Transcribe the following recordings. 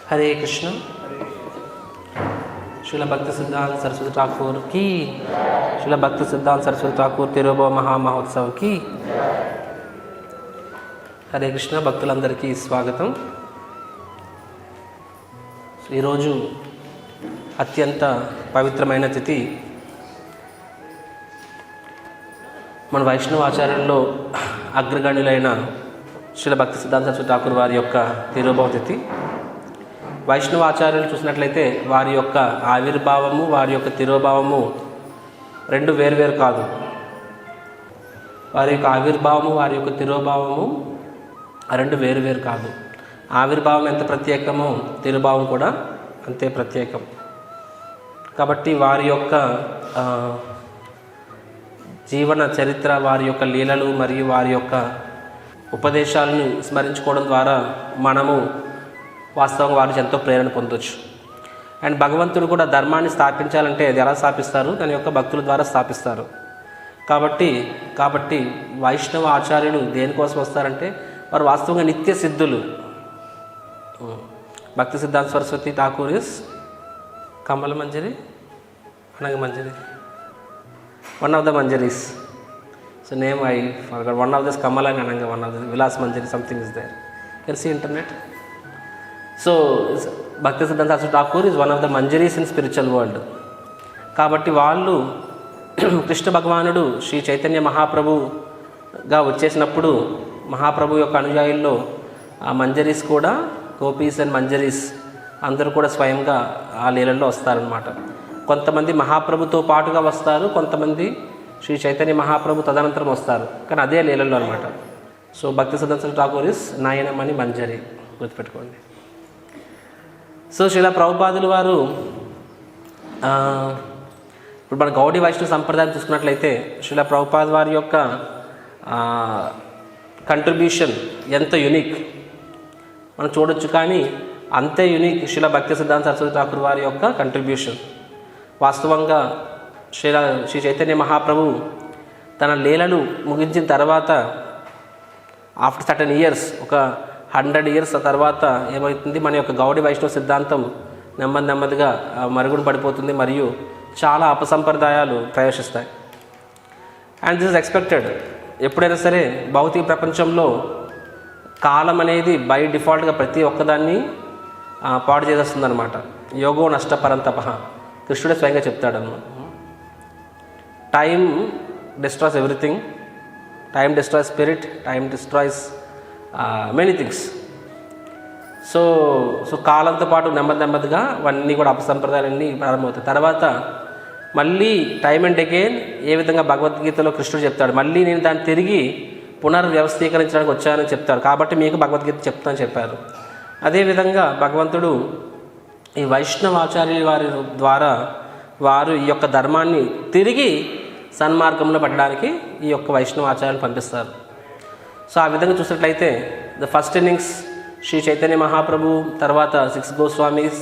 हरे कृष्ण। श्रील भक्ति सिद्धांत सरस्वती ठाकुर की, श्रील भक्ति सिद्धांत सरस्वती ठाकुर तिरुभव महामहोत्सव की। హరే కృష్ణ. భక్తులందరికీ స్వాగతం. ఈరోజు అత్యంత పవిత్రమైన తిథి. మన వైష్ణవ ఆచార్యంలో అగ్రగణ్యులైన శ్రీల భక్తి సిద్ధాంత సరస్వతి ఠాకూర్ వారి యొక్క తిరుభవ తిథి. వైష్ణవ ఆచార్యులు చూసినట్లయితే వారి యొక్క ఆవిర్భావము, వారి యొక్క తిరోభావము రెండు వేరువేరు కాదు. వారి యొక్క ఆవిర్భావము, వారి యొక్క తిరోభావము రెండు వేరువేరు కాదు. ఆవిర్భావం ఎంత ప్రత్యేకమో తిరుభావం కూడా అంతే ప్రత్యేకం. కాబట్టి వారి యొక్క జీవన చరిత్ర, వారి యొక్క లీలలు మరియు వారి యొక్క ఉపదేశాలను స్మరించుకోవడం ద్వారా మనము వాస్తవంగా వారి నుంచి ఎంతో ప్రేరణ పొందవచ్చు. అండ్ భగవంతుడు కూడా ధర్మాన్ని స్థాపించాలంటే అది ఎలా స్థాపిస్తారు? దాని యొక్క భక్తుల ద్వారా స్థాపిస్తారు. కాబట్టి వైష్ణవ ఆచార్యులు దేనికోసం వస్తారంటే వారు వాస్తవంగా నిత్య సిద్ధులు. భక్తి సిద్ధాంత Saraswati Thakur is Kamala Manjari, Ananga Manjari, one of the Manjaris. So name I forgot. One of this Kamala and Ananga, one of the Vilas Manjari, something is there. You can see internet. So Bhakti Siddhanta Saraswati Thakur is one of the Manjaris in spiritual world. కాబట్టి వాళ్ళు కృష్ణ భగవానుడు శ్రీ చైతన్య మహాప్రభుగా వచ్చేసినప్పుడు మహాప్రభు యొక్క అనుయాయుల్లో ఆ మంజరీస్ కూడా, gopis and మంజరీస్ అందరూ కూడా స్వయంగా ఆ లీలల్లో వస్తారనమాట. కొంతమంది మహాప్రభుతో పాటుగా వస్తారు, కొంతమంది శ్రీ చైతన్య మహాప్రభు తదనంతరం వస్తారు, కానీ అదే లీలల్లో అనమాట. సో భక్తి సిద్ధాంత ఠాకూర్ ఇస్ నాయనమణి మంజరి, గుర్తుపెట్టుకోండి. సో శ్రీల ప్రభుపాదులు వారు ఇప్పుడు మన గౌడీ వైష్ణవ సంప్రదాయం చూసుకున్నట్లయితే శ్రీల ప్రభుపాద్ వారి యొక్క కంట్రిబ్యూషన్ ఎంత యునిక్ మనం చూడొచ్చు. కానీ అంతే యునిక్ శ్రీల భక్తి సిద్ధాంత సరస్వతి ఠాకూర్ వారి యొక్క కంట్రిబ్యూషన్. వాస్తవంగా శ్రీ చైతన్య మహాప్రభు తన లీలలు ముగించిన తర్వాత ఆఫ్టర్ సర్టన్ ఇయర్స్, ఒక 100 years తర్వాత ఏమవుతుంది, మన యొక్క గౌడీ వైష్ణవ సిద్ధాంతం నెమ్మదిగా మరుగుడు పడిపోతుంది మరియు చాలా అపసంప్రదాయాలు ప్రవేశిస్తాయి. And this is expected. ఎప్పుడైనా సరే భౌతిక ప్రపంచంలో కాలం అనేది బై డిఫాల్ట్గా ప్రతి ఒక్కదాన్ని పాడు చేసేస్తుంది అనమాట. యోగో నష్ట పరంతప, కృష్ణుడే స్వయంగా చెప్తాడన్నమాట. Time destroys everything. Time destroys spirit, time destroys many things. So కాలంతో పాటు నెమ్మదిగా అవన్నీ కూడా అపసంప్రదాయాలన్నీ ప్రారంభమవుతాయి. తర్వాత మళ్ళీ టైమ్ అండ్ అగైన్ ఏ విధంగా భగవద్గీతలో కృష్ణుడు చెప్తాడు, మళ్ళీ నేను దాన్ని తిరిగి పునర్వ్యవస్థీకరించడానికి వచ్చానని చెప్తారు. కాబట్టి మీకు భగవద్గీత చెప్తానని చెప్పారు. అదేవిధంగా భగవంతుడు ఈ వైష్ణవాచార్యుల వారి ద్వారా వారు ఈ యొక్క ధర్మాన్ని తిరిగి సన్మార్గంలో పెట్టడానికి ఈ యొక్క వైష్ణవాచార్యులు పంపిస్తారు. సో ఆ విధంగా చూసినట్లయితే the first innings Shri Chaitanya Mahaprabhu, తర్వాత 6 గోస్వామీస్,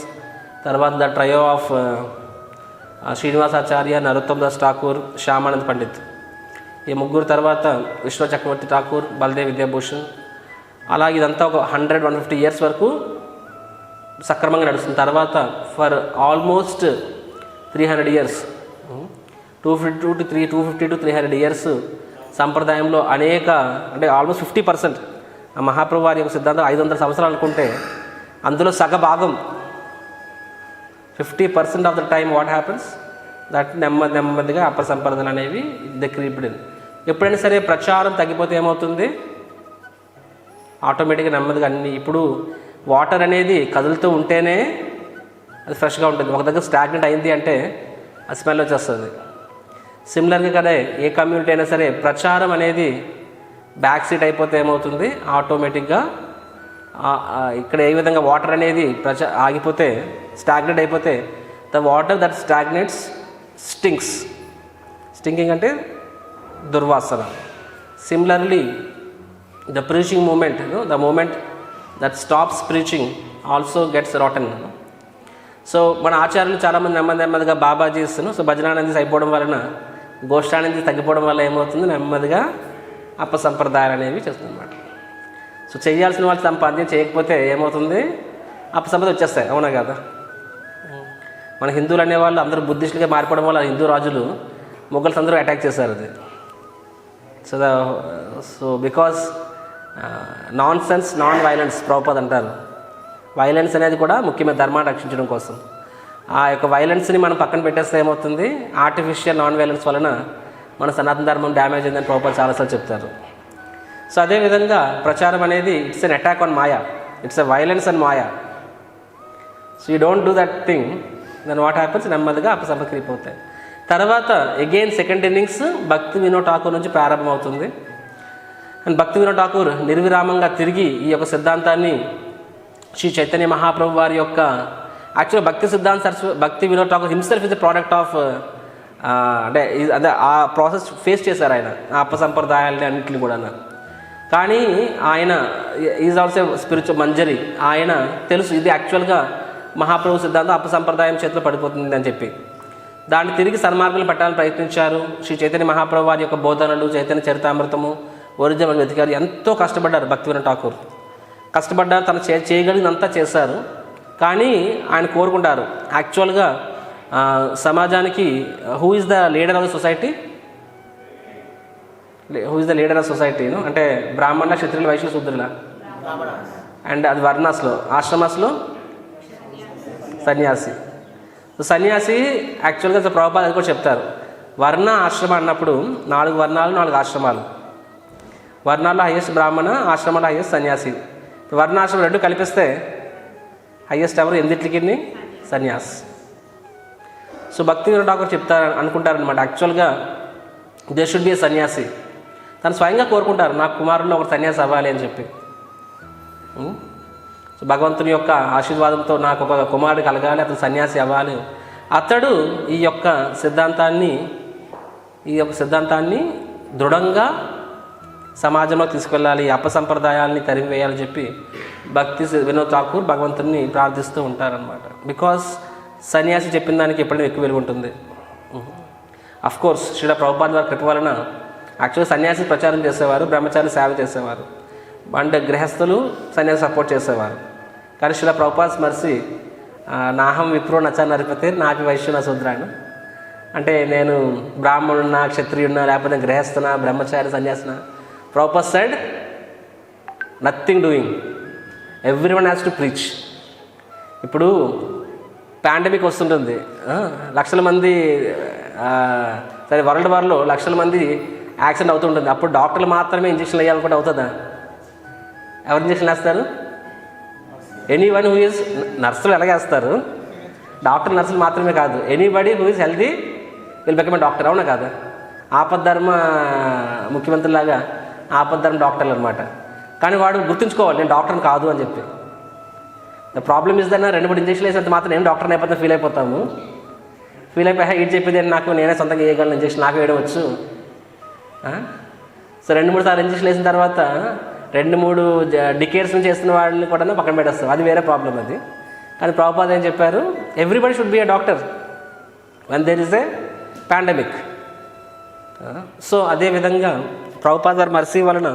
తర్వాత the trio of Srinivasacharya, Narottam Das Thakur, Shyamanand Pandit, ఈ ముగ్గురు తర్వాత విశ్వ చక్రవర్తి ఠాకూర్, బల్దేవ్ విద్యాభూషణ్. అలా ఇదంతా ఒక 100-150 years వరకు సక్రమంగా నడుస్తుంది. తర్వాత for almost 300 years, 250 to 300 years సంప్రదాయంలో అనేక, అంటే ఆల్మోస్ట్ 50% ఆ మహాప్రభు వారి యొక్క సిద్ధాంతం 500 సంవత్సరాలు అనుకుంటే అందులో సగభాగం 50% of the time what happens that నెమ్మదిగా అపసంప్రదాయాలు అనేవి ద క్రీప్డ్ ఇన్. ఎప్పుడైనా సరే ప్రచారం తగ్గిపోతే ఏమవుతుంది, ఆటోమేటిక్గా నెమ్మదిగా అన్నీ. ఇప్పుడు వాటర్ అనేది కదులుతూ ఉంటేనే అది ఫ్రెష్గా ఉంటుంది. ఒక దగ్గర స్టాగ్నెంట్ అయింది అంటే అది స్మెల్ వచ్చేస్తుంది. సిమిలర్గా కదా ఏ కమ్యూనిటీ అయినా సరే ప్రచారం అనేది బ్యాక్ సీట్ అయిపోతే ఏమవుతుంది, ఆటోమేటిక్గా ఇక్కడ ఏ విధంగా వాటర్ అనేది ఆగిపోతే, స్టాగ్నెట్ అయిపోతే, the water that stagnates stinks. Stinking అంటే దుర్వాసన. Similarly the preaching moment, the moment that stops preaching also gets rotten. So మన ఆచార్యులు చాలామంది నెమ్మదిగా బాబాజీస్, సో భజనానందీస్ అయిపోవడం వలన, గోష్ఠానందీస్ తగ్గిపోవడం వల్ల ఏమవుతుంది, నెమ్మదిగా అపసంప్రదాయాలు అనేవి చేస్తుందన్నమాట. సో చేయాల్సిన వాళ్ళు సంపాద్యం చేయకపోతే ఏమవుతుంది, అపసంపద వచ్చేస్తాయి. అవునా కదా? మన హిందువులు అనేవాళ్ళు అందరూ బుద్ధిస్టులుగా మారిపోవడం వల్ల హిందూ రాజులు మొఘల్స్ అందరూ అటాక్ చేశారు అది. So because non sense non violence Prabhupada అంటారు. వైలెన్స్ అనేది కూడా ముఖ్యమైన ధర్మాన్ని రక్షించడం కోసం. ఆ యొక్క వైలెన్స్ని మనం పక్కన పెట్టేస్తే ఏమవుతుంది, ఆర్టిఫిషియల్ నాన్ వైలెన్స్ వలన మన సనాతన ధర్మం డ్యామేజ్ అయిందని ప్రభుపాద చాలాసార్లు చెప్తారు. సో అదేవిధంగా ప్రచారం అనేది it's an attack on maya, it's a violence and maya. So you don't do that thing, then what happens, నెమ్మదిగా అపసంపద క్రీప్ అవుతాయి. తర్వాత అగైన్ సెకండ్ ఇన్నింగ్స్ భక్తి వినోద్ ఠాకూర్ నుంచి ప్రారంభమవుతుంది. అండ్ భక్తి వినోద్ ఠాకూర్ నిర్విరామంగా తిరిగి ఈ యొక్క సిద్ధాంతాన్ని శ్రీ చైతన్య మహాప్రభు వారి యొక్క యాక్చువల్ భక్తి Vinod Thakur himself is the product of అంటే ఆ ప్రాసెస్ ఫేస్ చేశారు ఆయన, ఆ అపసంప్రదాయాలని అన్నింటినీ కూడా. కానీ ఆయన ఈజ్ ఆల్సో స్పిరిచువల్ మంజరి. ఆయన తెలుసు ఇది యాక్చువల్గా మహాప్రభు సిద్ధాంతం అపసంప్రదాయం చేతిలో పడిపోతుంది అని చెప్పి దాన్ని తిరిగి సన్మార్గంలో పెట్టాలని ప్రయత్నించారు. శ్రీ చైతన్య మహాప్రభు వారి యొక్క బోధనలు, చైతన్య చరితామృతము, ఒరిజినల్ వెతికారు. ఎంతో కష్టపడ్డారు భక్తి వినోద్ ఠాకూర్, కష్టపడ్డారు. తను చేయగలిగినంతా చేశారు. కానీ ఆయన కోరుకుంటారు యాక్చువల్గా సమాజానికి who is the leader of the society, who is the leader of సొసైటీను అంటే బ్రాహ్మణ, క్షత్రియులు, వైశ్యులు, శూద్రుల, అండ్ అది వర్ణాస్లో, ఆశ్రమాస్లో సన్యాసి. సన్యాసి యాక్చువల్గా ప్రభుపాద అది కూడా చెప్తారు. వర్ణ ఆశ్రమ అన్నప్పుడు 4 వర్ణాలు 4 ఆశ్రమాలు. వర్ణాల్లో హైయెస్ట్ బ్రాహ్మణ, ఆశ్రమాల్లో హైయెస్ట్ సన్యాసి. వర్ణాశ్రమం 2 కలిపిస్తే హైయెస్ట్ ఎవరు? ఎందుట్లకి సన్యాస్. సో భక్తి వినోద్ ఠాకూర్ చెప్తారు అనుకుంటారనమాట యాక్చువల్గా దే షుడ్ బి ఏ సన్యాసి. తను స్వయంగా కోరుకుంటారు నా కుమారుల్లో ఒక సన్యాసి అవ్వాలి అని చెప్పి. సో భగవంతుని యొక్క ఆశీర్వాదంతో నాకు ఒక కుమారుడు కలగాలి, అతను సన్యాసి అవ్వాలి. అతడు ఈ యొక్క సిద్ధాంతాన్ని దృఢంగా సమాజంలో తీసుకెళ్ళాలి, అపసంప్రదాయాల్ని తరిమివేయాలని చెప్పి భక్తి వినోద్ ఠాకూర్ భగవంతుని ప్రార్థిస్తూ ఉంటారనమాట. బికాస్ సన్యాసి చెప్పిన దానికి ఎప్పుడైనా ఎక్కువ వెలుగు ఉంటుంది. అఫ్కోర్స్ శ్రీల ప్రభుపాద వారి కృప వలన యాక్చువల్గా సన్యాసి ప్రచారం చేసేవారు, బ్రహ్మచారి సేవ చేసేవారు, అండ్ గృహస్థులు సన్యాసి సపోర్ట్ చేసేవారు. కానీ శ్రీల ప్రభుపాద స్మర్సి నాహం విప్రో నచ నరిపతే నాపి వైశ్యున శూద్రాయన అంటే నేను బ్రాహ్మణున్నా, క్షత్రియున్నా, లేకపోతే గృహస్థునా, బ్రహ్మచారి, సన్యాసిన. Prabhupada said nothing doing, everyone has to preach. ఇప్పుడు పాండమిక్ వస్తుంటుంది, లక్షల మంది సరే వరల్డ్ వార్లో లక్షల మంది యాక్సిడెంట్ అవుతుంటుంది. అప్పుడు డాక్టర్లు మాత్రమే ఇంజక్షన్లు వేయాలనుకుంటే అవుతుందా? ఎవరు ఇంజక్షన్ వేస్తారు? ఎనీవన్ హూ ఈజ్, నర్సులు ఎలాగేస్తారు, డాక్టర్ నర్సులు మాత్రమే కాదు, anybody who is healthy will become a doctor. అవునా కాదా? ఆపద్ధర్మ ముఖ్యమంత్రిలాగా ఆపద్ధర్మ డాక్టర్లు అనమాట. కానీ వాడు గుర్తుంచుకోవాలి నేను డాక్టర్ని కాదు అని చెప్పి. ద ప్రాబ్లమ్ ఇస్ దన్నా 2-3 ఇంజక్షన్లు వేసినంత మాత్రం నేను డాక్టర్ని అయిపోతే ఫీల్ అయిపోతాము. ఫీల్ అయిపోయా ఇది చెప్పేది నాకు నేనే సొంతంగా వేయగలను, ఇంజక్షన్ నాకు వేయడం వచ్చు. సో 2-3 సార్లు ఇంజక్షన్ వేసిన తర్వాత 2-3 డికేట్స్ నుంచి చేస్తున్న వాళ్ళని కూడా పక్కన పెట్టేస్తాం, అది వేరే ప్రాబ్లం అది. కానీ ప్రభుపాద ఏం చెప్పారు, everybody should be a doctor when there is a pandemic. So అదేవిధంగా ప్రభుపాద వారి మర్సీ వలన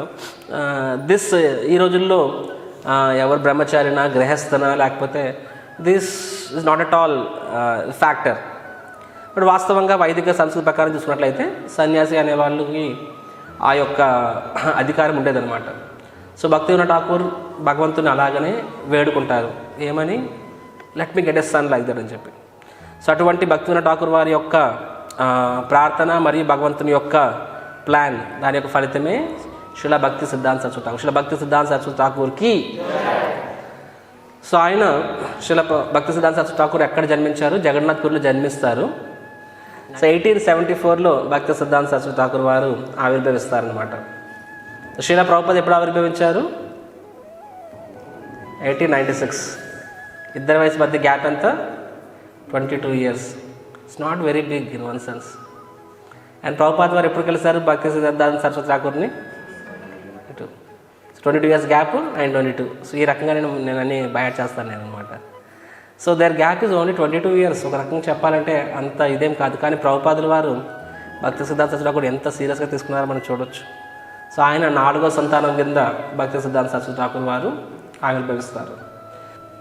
ఈ రోజుల్లో ఎవరు బ్రహ్మచారినా, గృహస్థనా, లేకపోతే this is not at all factor. But వాస్తవంగా వైదిక సంస్కృతి ప్రకారం చూసుకున్నట్లయితే సన్యాసి అనే వాళ్ళకి ఆ యొక్క అధికారం ఉండేదన్నమాట. సో భక్తి వినోద్ ఠాకూర్ భగవంతుని అలాగనే వేడుకుంటారు, ఏమని, let me get a son like that అని చెప్పి. సో అటువంటి భక్తి వినోద్ ఠాకూర్ వారి యొక్క ప్రార్థన మరియు భగవంతుని యొక్క ప్లాన్, దాని యొక్క ఫలితమే శ్రీల భక్తి సిద్ధాంత సరస్వతి ఠాకూర్. శ్రీల భక్తి సిద్ధాంత సరస్వతి ఠాకూర్కి సో ఆయన శ్రీల భక్తి సిద్ధాంత సరస్వతి ఠాకూర్ ఎక్కడ జన్మించారు? జగన్నాథ్పూర్లో జన్మిస్తారు. సో 1874లో భక్తి సిద్ధాంత సరస్వతి ఠాకూర్ వారు ఆవిర్భవిస్తారనమాట. శ్రీల ప్రభుపాద ఎప్పుడు ఆవిర్భవించారు? 1896. ఇద్దరి వయసు మధ్య గ్యాప్ ఎంత? 22 years. It's not very big in one sense. And Prabhupada వారు ఎప్పుడు కలిసారు భక్తి సిద్ధాంత సరస్వతి ఠాకూర్ని? 22 years గ్యాప్ అండ్ 22. సో ఈ రకంగా నేను అన్ని బయట చేస్తాను నేను అనమాట. So their gap is only 22 years. ఒక రకంగా చెప్పాలంటే అంత ఇదేం కాదు. కానీ ప్రభుపాదుల వారు భక్తి సిద్ధాంత సరస్వతి ఠాకూర్ ఎంత సీరియస్గా తీసుకున్నారో మనం చూడొచ్చు. సో ఆయన 4వ సంతానం కింద భక్తి సిద్ధాంత సరస్వతి ఠాకూర్ వారు ఆవిర్భవిస్తారు.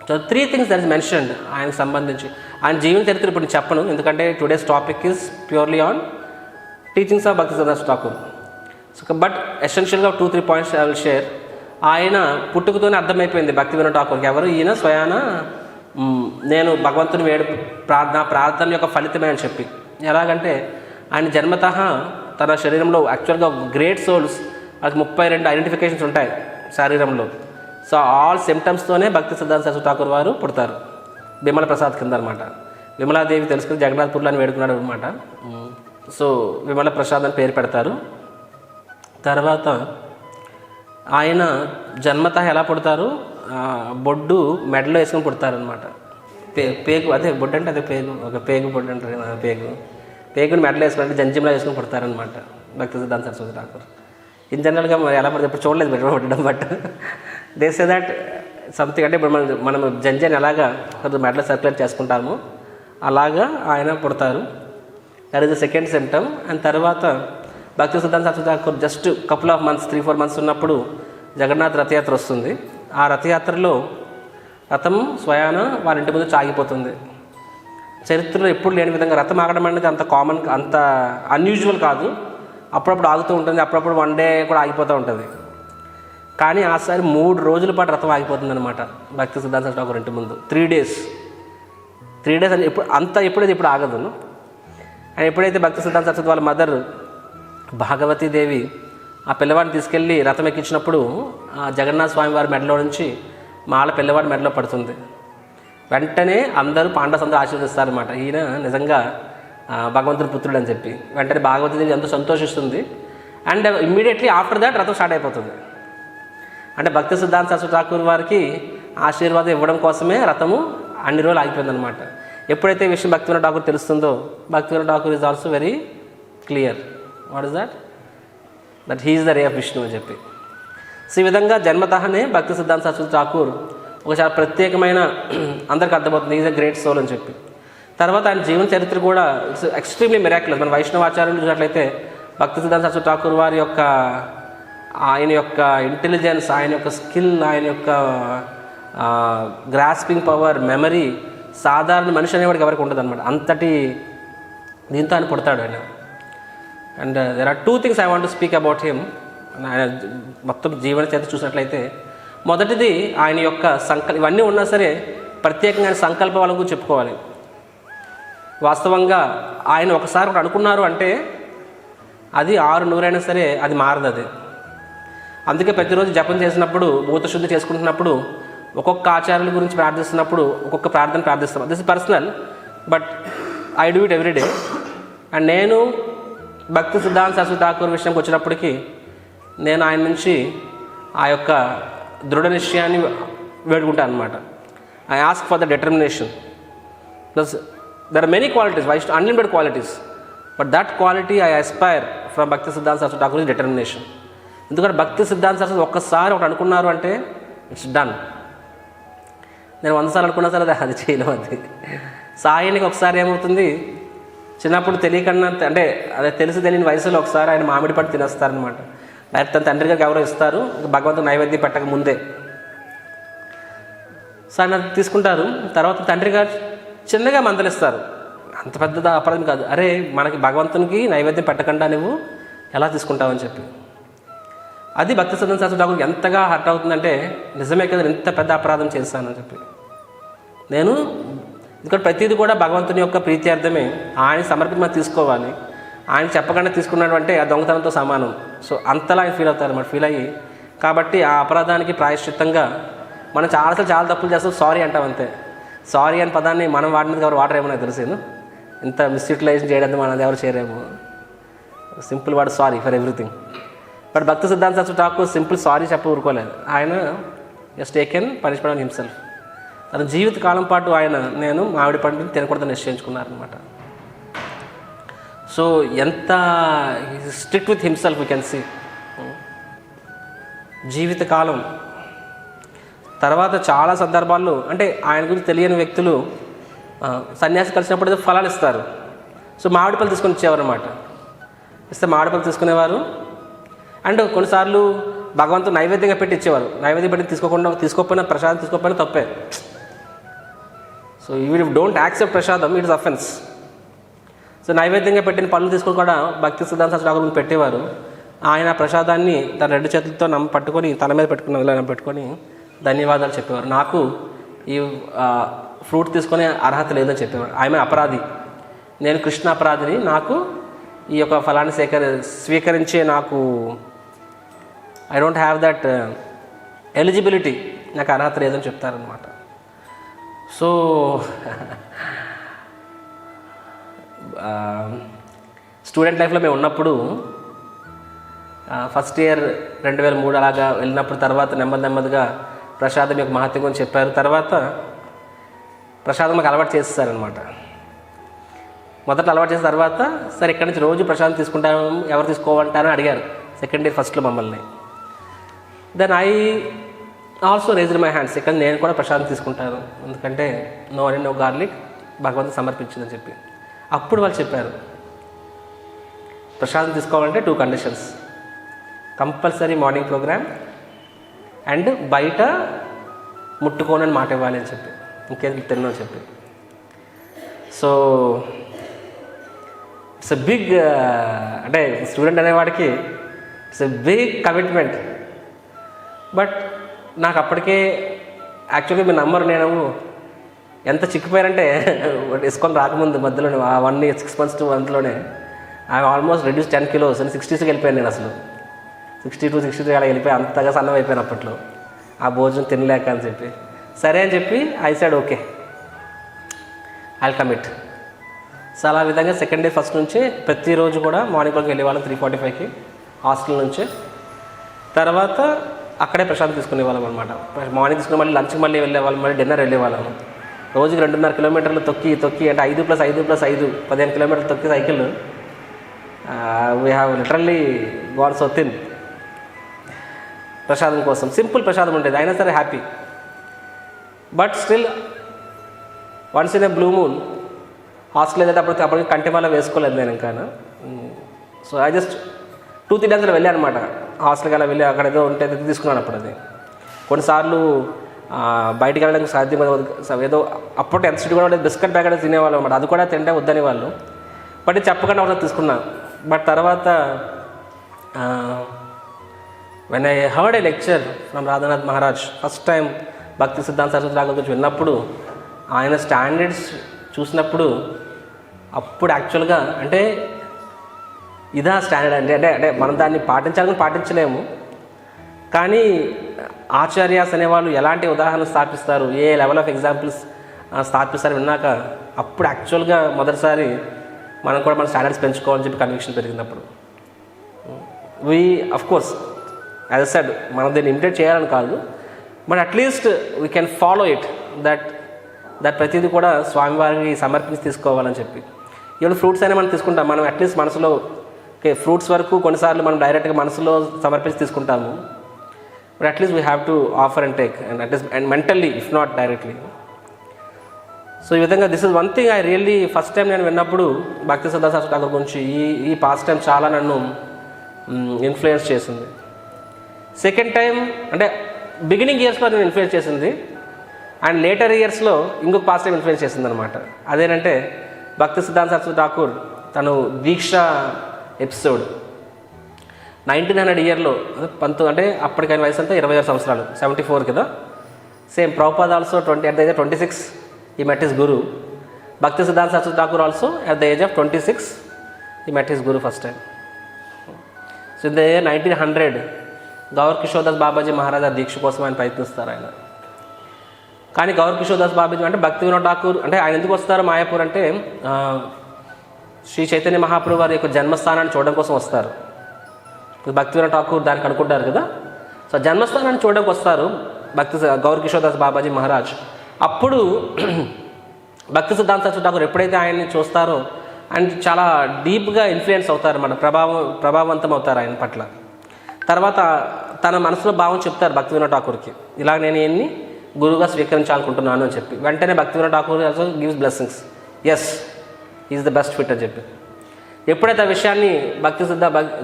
So 3 things that is mentioned ఆయనకు సంబంధించి. ఆయన జీవన చరిత్ర ఇప్పుడు నేను చెప్పను, ఎందుకంటే today's topic is purely on teachings of భక్తి సిద్ధాంత ఠాకూర్. సో బట్ ఎసెన్షియల్గా 2-3 పాయింట్స్ ఐ విల్ షేర్. ఆయన పుట్టుకతోనే అర్థమైపోయింది భక్తి వినోద్ ఠాకూర్కి ఎవరు ఈయన స్వయాన నేను భగవంతుని ప్రార్థన యొక్క ఫలితమే అని చెప్పి. ఎలాగంటే ఆయన జన్మతః తన శరీరంలో యాక్చువల్గా గ్రేట్ సోల్స్ వాళ్ళకి 32 ఐడెంటిఫికేషన్స్ ఉంటాయి శరీరంలో. సో ఆల్ సిమ్టమ్స్తోనే భక్తి సిద్ధాంత సరస్వతి ఠాకూర్ వారు పుడతారు. బిమల ప్రసాద్ కింద అనమాట. విమలాదేవి తెలుసుకుని జగన్నాథ్పూర్లో అని వేడుకున్నాడు అనమాట. సో విమల ప్రసాద్ అని పేరు పెడతారు. తర్వాత ఆయన జన్మతః ఎలా పుడతారు, బొడ్డు మెడలో వేసుకొని పుడతారనమాట. పేగు అదే బొడ్డు అంటే అదే పేగు, ఒక పేగు బొడ్డు అంటారు కదా, పేగుని మెడలో వేసుకుంటే జంజిమ్లో వేసుకొని పుడతారనమాట భక్తి సిద్ధాంత సరస్వతి ఠాకూర్. ఇన్ జనరల్గా ఎలా పడితే ఇప్పుడు చూడలేదు మెడలో పుట్టడం, but they say that something. అంటే ఇప్పుడు మనం జంజని ఎలాగా మెడలో సర్క్యులేట్ చేసుకుంటాము అలాగా ఆయన పుడతారు. That is the second symptom. And తర్వాత భక్తి సిద్ధాంత Saraswati Thakur just couple of months 3-4 months ఉన్నప్పుడు జగన్నాథ్ రథయాత్ర వస్తుంది. ఆ రథయాత్రలో రథం స్వయాన వాళ్ళ ఇంటి ముందు ఆగిపోతుంది. చరిత్రలో ఎప్పుడు లేని విధంగా రథం ఆగడం అనేది అంత కామన్, అంత అన్యూజువల్ కాదు. అప్పుడప్పుడు ఆగుతూ ఉంటుంది, అప్పుడప్పుడు 1 డే కూడా ఆగిపోతూ ఉంటుంది. కానీ ఆసారి 3 రోజుల పాటు రథం ఆగిపోతుంది అనమాట భక్తి సిద్ధాంత సరస్వతి ఠాకూర్ ఇంటి ముందు. 3 days అని ఎప్పుడైతే ఇప్పుడు ఆగదును. అండ్ ఎప్పుడైతే భక్తి సిద్ధాంత సరస్వతి వాళ్ళ మదర్ భాగవతీదేవి ఆ పిల్లవాడిని తీసుకెళ్ళి రథం ఎక్కించినప్పుడు ఆ జగన్నాథ స్వామి వారి మెడలో నుంచి మాల పిల్లవాడి మెడలో పడుతుంది. వెంటనే అందరూ పాండవ్స్ అందరూ ఆశీర్వదిస్తారనమాట, ఈయన నిజంగా భగవంతుడి పుత్రుడు అని చెప్పి. వెంటనే భాగవతీదేవి ఎంతో సంతోషిస్తుంది. అండ్ ఇమ్మీడియట్లీ ఆఫ్టర్ దాట్ రథం స్టార్ట్ అయిపోతుంది. అంటే భక్తి సిద్ధాంత సరస్వతి ఠాకూర్ వారికి ఆశీర్వాదం ఇవ్వడం కోసమే రథము అన్ని రోజులు ఆగిపోయిందనమాట. ఎప్పుడైతే ఈ విషయం భక్తి వినోద్ ఠాకూర్ తెలుస్తుందో, భక్తి Vinod Thakur is also very clear. What is that he is the ray of Vishnu అని చెప్పి. సో ఈ విధంగా జన్మతఃనే భక్తి సిద్ధాంత సరస్వతి ఠాకూర్ ఒక చాలా ప్రత్యేకమైన, అందరికీ అర్థమవుతుంది ఈజ్ అ గ్రేట్ సోల్ అని చెప్పి. తర్వాత ఆయన జీవన చరిత్ర కూడా ఇట్స్ ఎక్స్ట్రీమ్లీ మిరాక్యులస్. మన వైష్ణవాచార్యులు చూసినట్లయితే భక్తి సిద్ధాంత సరస్వతి ఠాకూర్ వారి యొక్క ఆయన యొక్క ఇంటెలిజెన్స్, ఆయన యొక్క స్కిల్, ఆయన యొక్క గ్రాస్పింగ్ పవర్, మెమరీ సాధారణ మనిషి అనేవాడికి ఎవరికి ఉండదు అనమాట. అంతటి దీంతో ఆయన పుడతాడు ఆయన. And there are 2 things I want to speak about him. ఆయన మొత్తం జీవన చరిత్ర చూసినట్లయితే మొదటిది ఆయన యొక్క ఇవన్నీ ఉన్నా సరే ప్రత్యేకంగా ఆయన సంకల్పాలను గురించి చెప్పుకోవాలి. వాస్తవంగా ఆయన ఒకసారి ఒకటి అనుకున్నారు అంటే అది 600 అయినా సరే అది మారదు. అది అందుకే ప్రతిరోజు జపం చేసినప్పుడు, భూతశుద్ధి చేసుకుంటున్నప్పుడు, ఒక్కొక్క ఆచార్యుల గురించి ప్రార్థిస్తున్నప్పుడు ఒక్కొక్క ప్రార్థన ప్రార్థిస్తాం. This is personal, but I do it every day. And నేను భక్తి సిద్ధాంత సరస్వతి ఠాకూర్ విషయంకి వచ్చినప్పటికీ నేను ఆయన నుంచి ఆ యొక్క దృఢ నిశ్చయాన్ని వేడుకుంటాను అనమాట. I ask for the determination. Plus there are many qualities, unlimited qualities, but that quality I aspire from Bhakti సిద్ధాంత సరస్వతి ఠాకూర్ ఇస్ డిటర్మినేషన్. ఎందుకంటే భక్తి సిద్ధాంత సరస్వతి ఒక్కసారి ఒకటి అనుకున్నారు అంటే ఇట్స్ డన్. నేను 100 సార్లు అనుకున్నా సరే అది చేయలేము. అది సాయనికి ఒకసారి ఏమవుతుంది, చిన్నప్పుడు తెలియకన్నా అంటే అదే తెలియని వయసులో ఒకసారి ఆయన మామిడి పట్టు తినేస్తారనమాట. డైరెక్ట్ తన తండ్రి గారికి ఎవరో ఇస్తారు, భగవంతుడు నైవేద్యం పెట్టక ముందే. సో ఆయన తీసుకుంటారు. తర్వాత తండ్రి గారు చిన్నగా మందలిస్తారు, అంత పెద్ద అపరాధం కాదు, అరే మనకి భగవంతునికి నైవేద్యం పెట్టకుండా నువ్వు ఎలా తీసుకుంటావని చెప్పి. అది భక్తి సిద్ధాంత సరస్వతి ఠాకూర్కి ఎంతగా హర్ట్ అవుతుందంటే, నిజమే కదా ఎంత పెద్ద అపరాధం చేస్తానని చెప్పి. నేను ఎందుకంటే ప్రతిదీ కూడా భగవంతుని యొక్క ప్రీత్యార్థమే, ఆయన సమర్పించి తీసుకోవాలి. ఆయన చెప్పకుండా తీసుకున్నాడు అంటే ఆ దొంగతనంతో సమానం. సో అంతలా ఆయన ఫీల్ అవుతారు అన్నమాట. ఫీల్ అయ్యి కాబట్టి ఆ అపరాధానికి ప్రాయశ్చిత్తంగా మనం చాలా తప్పులు చేస్తాం, సారీ అంటాం అంతే. సారీ అనే పదాన్ని మనం వాడినది ఎవరు వాడరేమో నాకు తెలిసేను. ఇంత మిస్యూటిలైజేషన్ చేయడానికి మనది ఎవరు చేయరేమో. Simple word sorry for everything. But భక్తి సిద్ధాంత సరస్వతి ఠాకూర్ సింపుల్ సారీ చెప్ప ఊరుకోలేదు. ఆయన just taken punishment on himself. తన జీవిత కాలం పాటు ఆయన నేను మామిడి పండుని తినకూడదని నిశ్చయించుకున్నారనమాట. సో ఎంత strict with himself you can see. జీవితకాలం తర్వాత చాలా సందర్భాల్లో అంటే ఆయన గురించి తెలియని వ్యక్తులు సన్యాసి కలిసినప్పుడు ఏదో ఫలాలు ఇస్తారు. సో మామిడి పళ్ళు తీసుకొని ఇచ్చేవారు అనమాట. ఇస్తే మామిడి పళ్ళు తీసుకునేవారు. అండ్ కొన్నిసార్లు భగవంతుడు నైవేద్యంగా పెట్టి ఇచ్చేవారు. నైవేద్యం పెట్టి తీసుకోకపోయినా ప్రసాదం తీసుకోకపోయినా తప్పే. So even if don't accept ప్రసాదం, ఇట్ ఇస్ అఫెన్స్. సో నైవేద్యంగా పెట్టిన పనులు తీసుకొని కూడా భక్తి సిద్ధాంత సరస్వతి ఠాకూర్ పెట్టేవారు. ఆయన ప్రసాదాన్ని తన 2 చేతులతో పట్టుకొని తల మీద పెట్టుకొని ధన్యవాదాలు చెప్పేవారు. నాకు ఈ ఫ్రూట్ తీసుకునే అర్హత లేదని చెప్పేవారు. ఆయన అపరాధి, నేను కృష్ణ అపరాధిని, నాకు ఈ యొక్క ఫలాన్ని స్వీకరించే నాకు I don't have that eligibility, నాకు అర్హత లేదని చెప్తారనమాట. సో స్టూడెంట్ లైఫ్లో మేము ఉన్నప్పుడు ఫస్ట్ ఇయర్ 2003 అలాగా వెళ్ళినప్పుడు, తర్వాత నెమ్మదిగా ప్రసాదం యొక్క మహత్యం గురించి చెప్పారు. తర్వాత ప్రసాదం మాకు అలవాటు చేస్తారనమాట. మొదట అలవాటు చేసిన తర్వాత సరే ఇక్కడి నుంచి రోజు ప్రసాదం తీసుకుంటాము, ఎవరు తీసుకోమంటారని అడిగారు సెకండ్ ఇయర్ ఫస్ట్లో మమ్మల్ని. Then I also raised my hands, ఇక్కడ నేను కూడా ప్రసాదం తీసుకుంటాను, ఎందుకంటే నో అని నో గార్లిక్ భగవంతుడు సమర్పించిందని చెప్పి. అప్పుడు వాళ్ళు చెప్పారు, ప్రసాదం తీసుకోవాలంటే 2 conditions, compulsory morning program and బయట ముట్టుకోనని మాట ఇవ్వాలి అని చెప్పి, ఇంకేం తిన్నా చెప్పి. సో ఇట్స్ ఎ బిగ్, అంటే స్టూడెంట్ అనేవాడికి it's a big commitment. But నాకు అప్పటికే యాక్చువల్గా మీ నంబర్ నేను ఎంత చిక్కిపోయారంటే ఇస్కాన్ రాకముందు మధ్యలోనే 1 year 6 months 2 monthsలోనే ఐ ఆల్మోస్ట్ రెడ్యూస్ 10 kilos అని 60s వెళ్ళిపోయాను. నేను అసలు 62, 63 అలా వెళ్ళిపోయి అంతగా సన్నం అయిపోయాను అప్పట్లో, ఆ భోజనం తినలేక అని చెప్పి. సరే అని చెప్పి I side okay I'll commit. So అలా విధంగా సెకండ్ డే ఫస్ట్ నుంచి ప్రతిరోజు కూడా మార్నింగ్ వరకు వెళ్ళేవాళ్ళం 3:45కి హాస్టల్ నుంచి. తర్వాత అక్కడే ప్రశాంత్ తీసుకునేవాళ్ళం అనమాట. మార్నింగ్ తీసుకుని మళ్ళీ లంచ్కి మళ్ళీ వెళ్ళేవాళ్ళం, మళ్ళీ డిన్నర్ వెళ్ళేవాళ్ళం. రోజుకి 2.5 kilometers తొక్కి అంటే 5+5+5 15 kilometers తొక్కి cycle. We have literally gone so thin ప్రసాదం కోసం. సింపుల్ ప్రసాదం ఉండేది, అయినా సరే happy. But still once in a blue moon hostel ఏదైతే అప్పటికి కంటి వల్ల వేసుకోలేదు నేను ఇంకా. సో ఐ జస్ట్ 2-3 days వెళ్ళాను అనమాట హాస్టల్కి. అలా వెళ్ళి అక్కడ ఏదో ఉంటే తీసుకున్నాను. అప్పుడు అది కొన్నిసార్లు బయటికి వెళ్ళడానికి సాధ్యం ఏదో అప్పుడు ఎంత స్ట్రిక్ట్ కూడా బిస్కెట్ ప్యాకెట్ తినేవాళ్ళు అనమాట. అది కూడా తింటే వద్దని వాళ్ళు, బట్ చెప్పకుండా ఒకసారి తీసుకున్నాను. బట్ తర్వాత when I heard a lecture from Radhanath Maharaj first time భక్తి సిద్ధాంత సరస్వతి ఠాకూర్ గురించి విన్నప్పుడు, ఆయన స్టాండర్డ్స్ చూసినప్పుడు, అప్పుడు యాక్చువల్గా అంటే ఇదా స్టాండర్డ్ అంటే అంటే మనం దాన్ని పాటించాలని పాటించలేము, కానీ ఆచార్యాస్ అనేవాళ్ళు ఎలాంటి ఉదాహరణలు స్థాపిస్తారు, ఏ లెవెల్ ఆఫ్ ఎగ్జాంపుల్స్ స్థాపిస్తారు విన్నాక అప్పుడు యాక్చువల్గా మొదటిసారి మనం కూడా మన స్టాండర్డ్స్ పెంచుకోవాలని చెప్పి కన్విక్షన్ పెరిగినప్పుడు we of course as a said మనం దీన్ని ఇమిటేట్ చేయాలని కాదు, but at least we can follow it that ప్రతిదీ కూడా స్వామివారికి సమర్పించి తీసుకోవాలని చెప్పి. ఈవెన్ ఫ్రూట్స్ అయినా మనం తీసుకుంటాం, మనం అట్లీస్ట్ మనసులో ఓకే ఫ్రూట్స్ వరకు కొన్నిసార్లు మనం డైరెక్ట్గా మనసులో సమర్పించి తీసుకుంటాము, but at least we have to offer and take and at least and mentally if not directly. So ఈ విధంగా this is one thing I really first time నేను విన్నప్పుడు భక్తి సిద్ధాంత సరస్వతి ఠాకూర్ గురించి ఈ పాస్ట్ టైం చాలా నన్ను ఇన్ఫ్లుయెన్స్ చేసింది. సెకండ్ టైం అంటే బిగినింగ్ ఇయర్స్లో నేను ఇన్ఫ్లుయెన్స్ చేసింది, అండ్ లేటర్ ఇయర్స్లో ఇంకొక పాస్ట్ టైం ఇన్ఫ్లుయెన్స్ చేసింది అనమాట. అదేంటంటే భక్తి సిద్ధాంత సరస్వతి ఠాకూర్ తను దీక్ష ఎపిసోడ్ 1900 yearలో అంటే అప్పటికైన వయసు అంతా 26 సంవత్సరాలు, 74 కదా. Same Prabhupad also at the age of 26 he met his guru. Bhakti Siddhanta Saraswati Thakur also at the age of 26 he met his guru first time. So in the year 1900 Gaur Kishore Das Babaji Maharaj ఆ దీక్ష కోసం ఆయన ప్రయత్నిస్తారు. ఆయన కానీ గౌర్ కిషోర్ దాస్ బాబాజీ అంటే భక్తి వినోద్ ఠాకూర్ అంటే ఆయన ఎందుకు వస్తారు మాయాపూర్ అంటే శ్రీ చైతన్య మహాప్రభు వారి యొక్క జన్మస్థానాన్ని చూడడం కోసం వస్తారు. భక్తి వినోద్ ఠాకూర్ దానికి అనుకుంటారు కదా. సో జన్మస్థానాన్ని చూడడానికి వస్తారు గౌర్ కిషోర్ దాస్ బాబాజీ మహారాజ్. అప్పుడు భక్తి సిద్ధాంత సరస్వతి ఠాకూర్ ఎప్పుడైతే ఆయన్ని చూస్తారో ఆయన చాలా డీప్గా ఇన్ఫ్లుయెన్స్ అవుతారు అన్నమాట, ప్రభావవంతం అవుతారు ఆయన పట్ల. తర్వాత తన మనసులో భావం చెప్తారు భక్తి వినోద్ ఠాకూర్కి, ఇలా నేను ఈయన్ని గురువుగా స్వీకరించాలనుకుంటున్నాను అని చెప్పి. వెంటనే Bhakti Vinod Thakur also gives blessings, yes is the best fit అని చెప్పి. ఎప్పుడైతే ఆ విషయాన్ని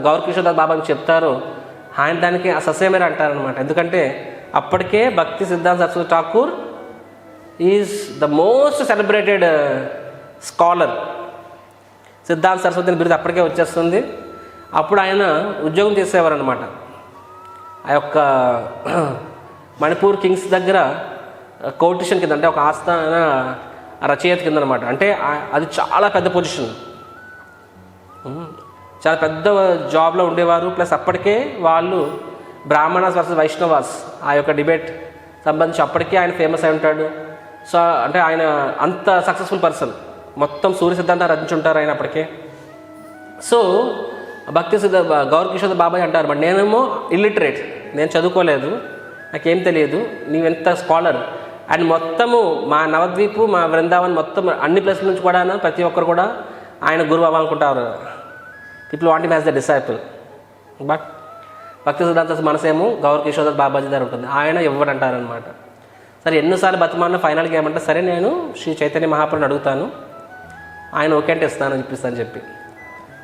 గౌర్ కిషోర్ దాస్ బాబాకి చెప్తారో ఆయన దానికి ససేమిరా అంటారనమాట. ఎందుకంటే అప్పటికే భక్తి సిద్ధాంత Saraswati Thakur is the most celebrated scholar. సిద్ధాంత సరస్వతి బిరుదు అప్పటికే వచ్చేస్తుంది. అప్పుడు ఆయన ఉద్యోగం చేసేవారు అనమాట ఆ యొక్క మణిపూర్ కింగ్స్ దగ్గర కోటిషన్ కింద, అంటే ఒక ఆస్థాన రచయిత కింద అనమాట. అంటే అది చాలా పెద్ద పొజిషన్, చాలా పెద్ద జాబ్లో ఉండేవారు. ప్లస్ అప్పటికే వాళ్ళు బ్రాహ్మణాస్ వర్సెస్ వైష్ణవాస్ ఆ యొక్క డిబేట్ సంబంధించి అప్పటికే ఆయన ఫేమస్ అయి ఉంటాడు. సో అంటే ఆయన అంత సక్సెస్ఫుల్ పర్సన్, మొత్తం సూర్య సిద్ధాంతం రచించుంటారు ఆయన అప్పటికే. సో భక్తి గౌర్ కిషోర్ బాబాయ్ అంటారు, మరి నేనేమో ఇల్లిటరేట్, నేను చదువుకోలేదు, నాకేం తెలియదు, నీవెంత స్కాలర్. అండ్ మొత్తము మా నవద్వీపు, మా బృందావన్ మొత్తం అన్ని ప్లేసుల నుంచి కూడా ప్రతి ఒక్కరు కూడా ఆయన గురువు అవ్వాలనుకుంటారు. People want him as the disciple. But భక్తి సిద్ధాంత మనసేమో గౌర్ కిషోర్ బాబాజీ దగ్గర ఉంటుంది, ఆయన ఇవ్వడంటారనమాట. సరే ఎన్నోసార్లు బతిమాలను ఫైనల్గా ఏమంటే, సరే నేను శ్రీ చైతన్య మహాప్రభుని అడుగుతాను, ఆయన ఓకే అంటే ఇస్తానని చెప్పిస్తాను చెప్పి.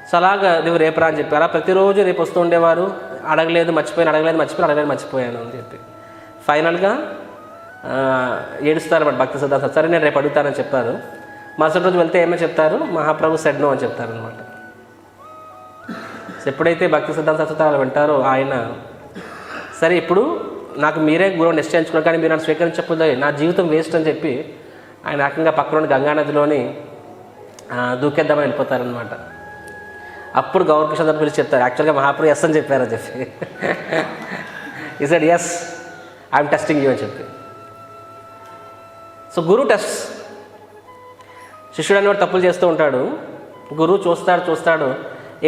సో అలాగా నువ్వు రేపు రా అని చెప్పి అలా ప్రతిరోజు రేపు వస్తూ ఉండేవారు. అడగలేదు మర్చిపోయాను అని చెప్పి ఫైనల్గా ఏడుస్తారు భక్తి సిద్ధాంత. సరే నేను రేపు అడుగుతానని చెప్పారు. మరుసటి రోజు వెళ్తే ఏమో చెప్తారు, మహాప్రభు సెడ్ నో అని చెప్తారనమాట. ఎప్పుడైతే భక్తి సిద్ధాంత సరస్వతి వింటారో ఆయన, సరే ఇప్పుడు నాకు మీరే గురువు నిశ్చయించుకున్నారు, కానీ మీరు నన్ను స్వీకరించకపోతే నా జీవితం వేస్ట్ అని చెప్పి ఆయన ఏకంగా పక్కన గంగానదిలోని దూకేద్దామని వెళ్ళిపోతారనమాట. అప్పుడు గౌర్ కిషోర్ పిలిచి చెప్తారు, యాక్చువల్గా మహాప్రభు ఎస్ అని చెప్పారని చెప్పి. He said yes I'm testing you అని చెప్పి. సో గురువు టెస్ట్, శిష్యుడు అనేవాడు తప్పులు చేస్తూ ఉంటాడు, గురువు చూస్తాడు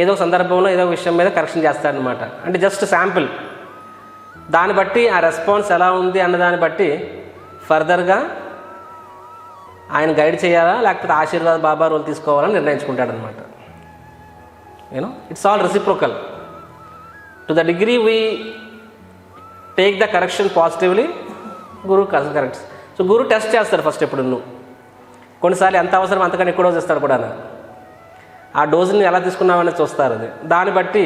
ఏదో సందర్భంలో ఏదో విషయం మీద కరెక్షన్ చేస్తాడనమాట. అంటే జస్ట్ శాంపిల్, దాన్ని బట్టి ఆ రెస్పాన్స్ ఎలా ఉంది అన్నదాన్ని బట్టి ఫర్దర్గా ఆయన గైడ్ చేయాలా లేకపోతే ఆశీర్వాద్ బాబా రోల్ తీసుకోవాలని నిర్ణయించుకుంటాడనమాట. You know it's all reciprocal. To the degree we take the correction positively, గురువు కరెక్ట్స్. సో గురువు టెస్ట్ చేస్తాడు ఫస్ట్. ఎప్పుడు నువ్వు కొన్నిసార్లు ఎంత అవసరం అంతకన్నా ఎక్కువ డోస్ ఇస్తాడు కూడా, ఆ డోసుని ఎలా తీసుకున్నామని చూస్తారు. అది దాన్ని బట్టి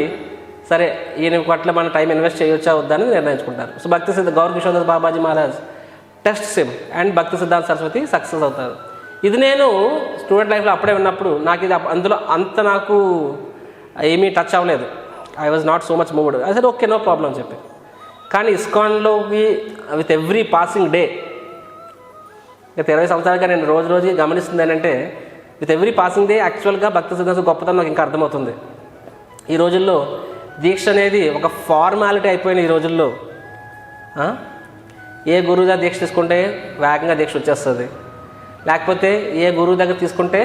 సరే ఈయన పట్ల మన టైం ఇన్వెస్ట్ చేయొచ్చా వద్దని నిర్ణయించుకుంటారు. So Bhakti Siddha Gaur Kishore Babaji Maharaj test him and Bhakti సిద్ధాంత సరస్వతి సక్సెస్ అవుతారు. ఇది నేను స్టూడెంట్ లైఫ్లో అప్పుడే ఉన్నప్పుడు నాకు ఇది అందులో అంత నాకు ఏమీ టచ్ అవ్వలేదు. I was not so much moved. I said okay no problem చెప్పి. కానీ ఇస్కాన్లోకి విత్ ఎవ్రీ పాసింగ్ డే, గత 20 సంవత్సరాలుగా నేను రోజు గమనిస్తుంది ఏంటంటే, విత్ ఎవ్రీ పాసింగ్ డే యాక్చువల్గా భక్తి సిద్ధాంత గొప్పతనం నాకు ఇంకా అర్థమవుతుంది. ఈ రోజుల్లో దీక్ష అనేది ఒక ఫార్మాలిటీ అయిపోయిన ఈ రోజుల్లో. ఏ గురువు దగ్గర దీక్ష తీసుకుంటే వేగంగా దీక్ష వచ్చేస్తుంది, లేకపోతే ఏ గురువు దగ్గర తీసుకుంటే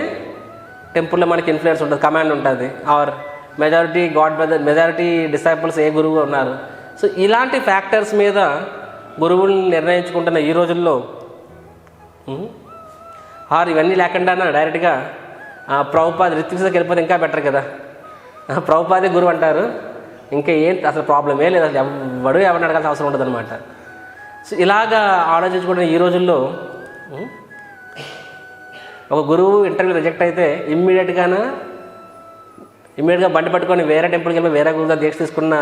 టెంపుల్లో మనకి ఇన్ఫ్లుయెన్స్ ఉంటుంది, కమాండ్ ఉంటుంది, ఆర్ మెజారిటీ డిసైపుల్స్ ఏ గురువు ఉన్నారు. సో ఇలాంటి ఫ్యాక్టర్స్ మీద గురువుని నిర్ణయించుకుంటున్న ఈ రోజుల్లో ఇవన్నీ లేకుండా డైరెక్ట్గా ప్రభుపాద రిత్విక్స్కి వెళ్ళిపోతే ఇంకా బెటర్ కదా, ప్రభుపాదే గురువు అంటారు, ఇంకా ఏంటి అసలు ప్రాబ్లమే లేదు, అసలు ఎవరిని అడగాల్సిన అవసరం ఉండదు అనమాట. సో ఇలాగా ఆలోచించుకుంటున్న ఈ రోజుల్లో ఒక గురువు ఇంటర్వ్యూ రిజెక్ట్ అయితే ఇమ్మీడియట్గా బండి పట్టుకొని వేరే టెంపుల్కి వెళ్ళి వేరే గురువుగా దీక్ష తీసుకున్న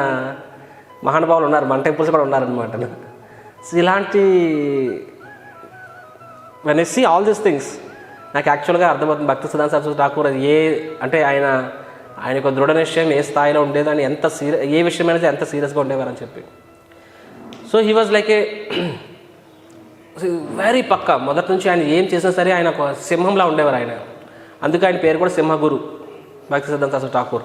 మహానుభావులు ఉన్నారు, మన టెంపుల్స్ కూడా ఉన్నారనమాట. సో ఇలాంటి when I see all these things నాకు యాక్చువల్గా అర్థమవుతుంది భక్తి సిద్ధాంత సరస్వతి ఠాకూర్ అది అంటే ఆయన యొక్క దృఢ నిశ్చయం ఏ స్థాయిలో ఉండేదని, ఏ విషయమైనా ఎంత సీరియస్గా ఉండేవారని చెప్పి. So he was like a very పక్కా. మొదటి నుంచి ఆయన ఏం చేసినా సరే ఆయన ఒక సింహంలా ఉండేవారు ఆయన. అందుకే ఆయన పేరు కూడా సింహగురు భక్తి సిద్ధాంత సరస్వతి ఠాకూర్.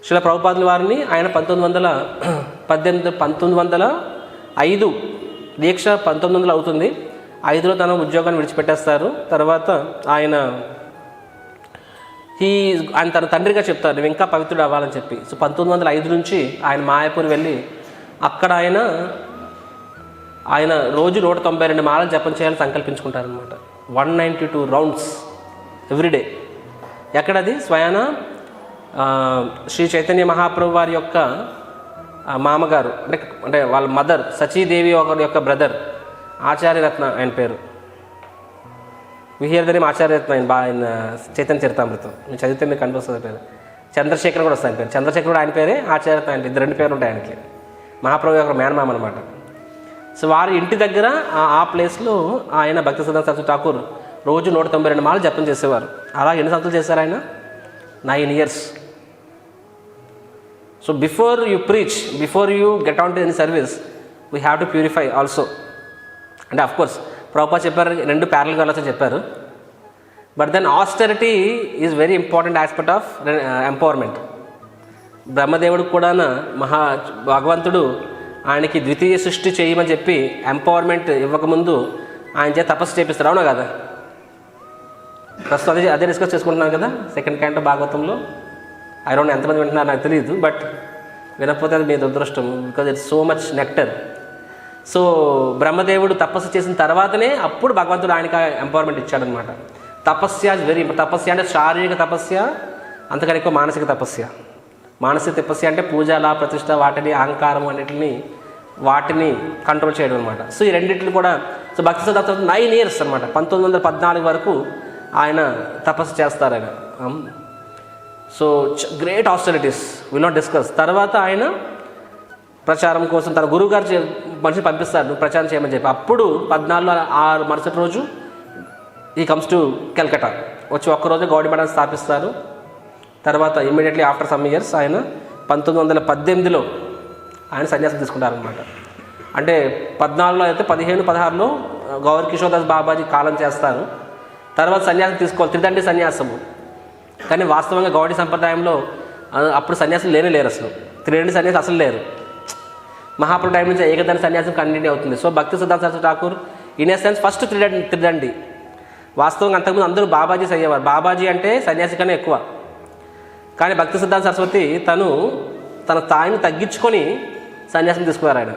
శ్రీల ప్రభుపాదుల వారిని ఆయన 1905 దీక్ష 1900 అవుతుంది. 5లో తన ఉద్యోగాన్ని విడిచిపెట్టేస్తారు. తర్వాత ఆయన తన తండ్రిగా చెప్తారు నువ్వు ఇంకా పవిత్రుడు అవ్వాలని చెప్పి. సో 1905 నుంచి ఆయన మాయాపూర్ వెళ్ళి అక్కడ ఆయన రోజు 192 మాలలు జపం చేయాలని సంకల్పించుకుంటారనమాట. 192 రౌండ్స్ ఎవ్రీడే. ఎక్కడది? స్వయాన శ్రీ చైతన్య మహాప్రభు వారి యొక్క మామగారు అంటే వాళ్ళ మదర్ సచీదేవి ఒకరి యొక్క బ్రదర్ ఆచార్యరత్న, ఆయన పేరు విహియర్ దరి ఆచార్యరత్న. ఆయన చైతన్య చరితామృతం మీరు చదివితే మీకు కనిపిస్తుంది పేరు. చంద్రశేఖర్ కూడా వస్తాయి పేరు. చంద్రశేఖర్ కూడా ఆయన పేరే, ఆచార్య ఆయన, ఇది 2 పేర్లు ఉంటాయి ఆయనకి. మహాప్రభు యొక్క మేనమామ అనమాట. సో వారి ఇంటి దగ్గర ఆ ప్లేస్లో ఆయన భక్తి సిద్ధాంత సరస్వతి ఠాకూర్ రోజు 192 మాలు జపం చేసేవారు. అలా ఎన్ని సంవత్సరాలు చేశారు ఆయన? 9 years. So before you preach, before you get on to any service, we have to purify also. అంటే అఫ్కోర్స్ ప్రభుపాద చెప్పారు 2 ప్యారల్గా వెళ్ళొచ్చని చెప్పారు. But then austerity is very important aspect of empowerment. బ్రహ్మదేవుడికి కూడా భగవంతుడు ఆయనకి ద్వితీయ సృష్టి చేయమని చెప్పి ఎంపవర్మెంట్ ఇవ్వకముందు ఆయన చేత తపస్సు చేపిస్తారు, అవునా కదా? ప్రస్తుతం అదే డిస్కస్ చేసుకుంటున్నాం కదా 2nd canto భాగవతంలో. ఐరౌండ్ ఎంతమంది వింటున్నారు నాకు తెలియదు, బట్ వినకపోతే అది మీ దురదృష్టం, because it's so much nectar. So బ్రహ్మదేవుడు తపస్సు చేసిన తర్వాతనే అప్పుడు భగవంతుడు ఆయనకి ఎంపవర్మెంట్ ఇచ్చాడనమాట. Tapasya is very important. తపస్య అంటే శారీరక తపస్య, అంతకన్నా ఎక్కువ మానసిక తపస్య. మానసిక తపస్య అంటే పూజల ప్రతిష్ట, వాటిని అహంకారం వాటిని కంట్రోల్ చేయడం అనమాట. సో ఈ రెండింటిని కూడా, సో భక్తి సిద్ధాంత 9 years అనమాట. 1914 వరకు ఆయన తపస్సు చేస్తారు ఆయన. So great austerities will not discuss. తర్వాత ఆయన ప్రచారం కోసం తన గురువు గారు మనిషిని పంపిస్తారు, నువ్వు ప్రచారం చేయమని చెప్పి. అప్పుడు 14 మరుసటి రోజు ఈ కమ్స్ టు కల్కటా వచ్చి ఒక్కరోజు గౌడీ మఠాన్ని స్థాపిస్తారు. తర్వాత ఇమ్మీడియట్లీ ఆఫ్టర్ సమ్ ఇయర్స్ ఆయన 1918లో ఆయన సన్యాసం తీసుకుంటారనమాట. అంటే 14లో అయితే 15, 16లో గౌరీ కిషోర్దాస్ బాబాజీ కాలం చేస్తారు. తర్వాత సన్యాసం తీసుకోవాలి, త్రిదండి సన్యాసము. కానీ వాస్తవంగా గౌడీ సంప్రదాయంలో అప్పుడు సన్యాసం లేరు అసలు. త్రిదండి సన్యాసం అసలు లేరు. మహాప్రభు టైం నుంచి ఏకదండి సన్యాసం కంటిన్యూ అవుతుంది. సో భక్తి సిద్ధాంత Saraswati Thakur in a sense first Tridandi. వాస్తవంగా అంతకుముందు అందరూ బాబాజీస్ అయ్యేవారు. బాబాజీ అంటే సన్యాసి కన్నా ఎక్కువ. కానీ భక్తి సిద్ధాంత సరస్వతి తన స్థాయిని తగ్గించుకొని సన్యాసం తీసుకున్నారు ఆయన.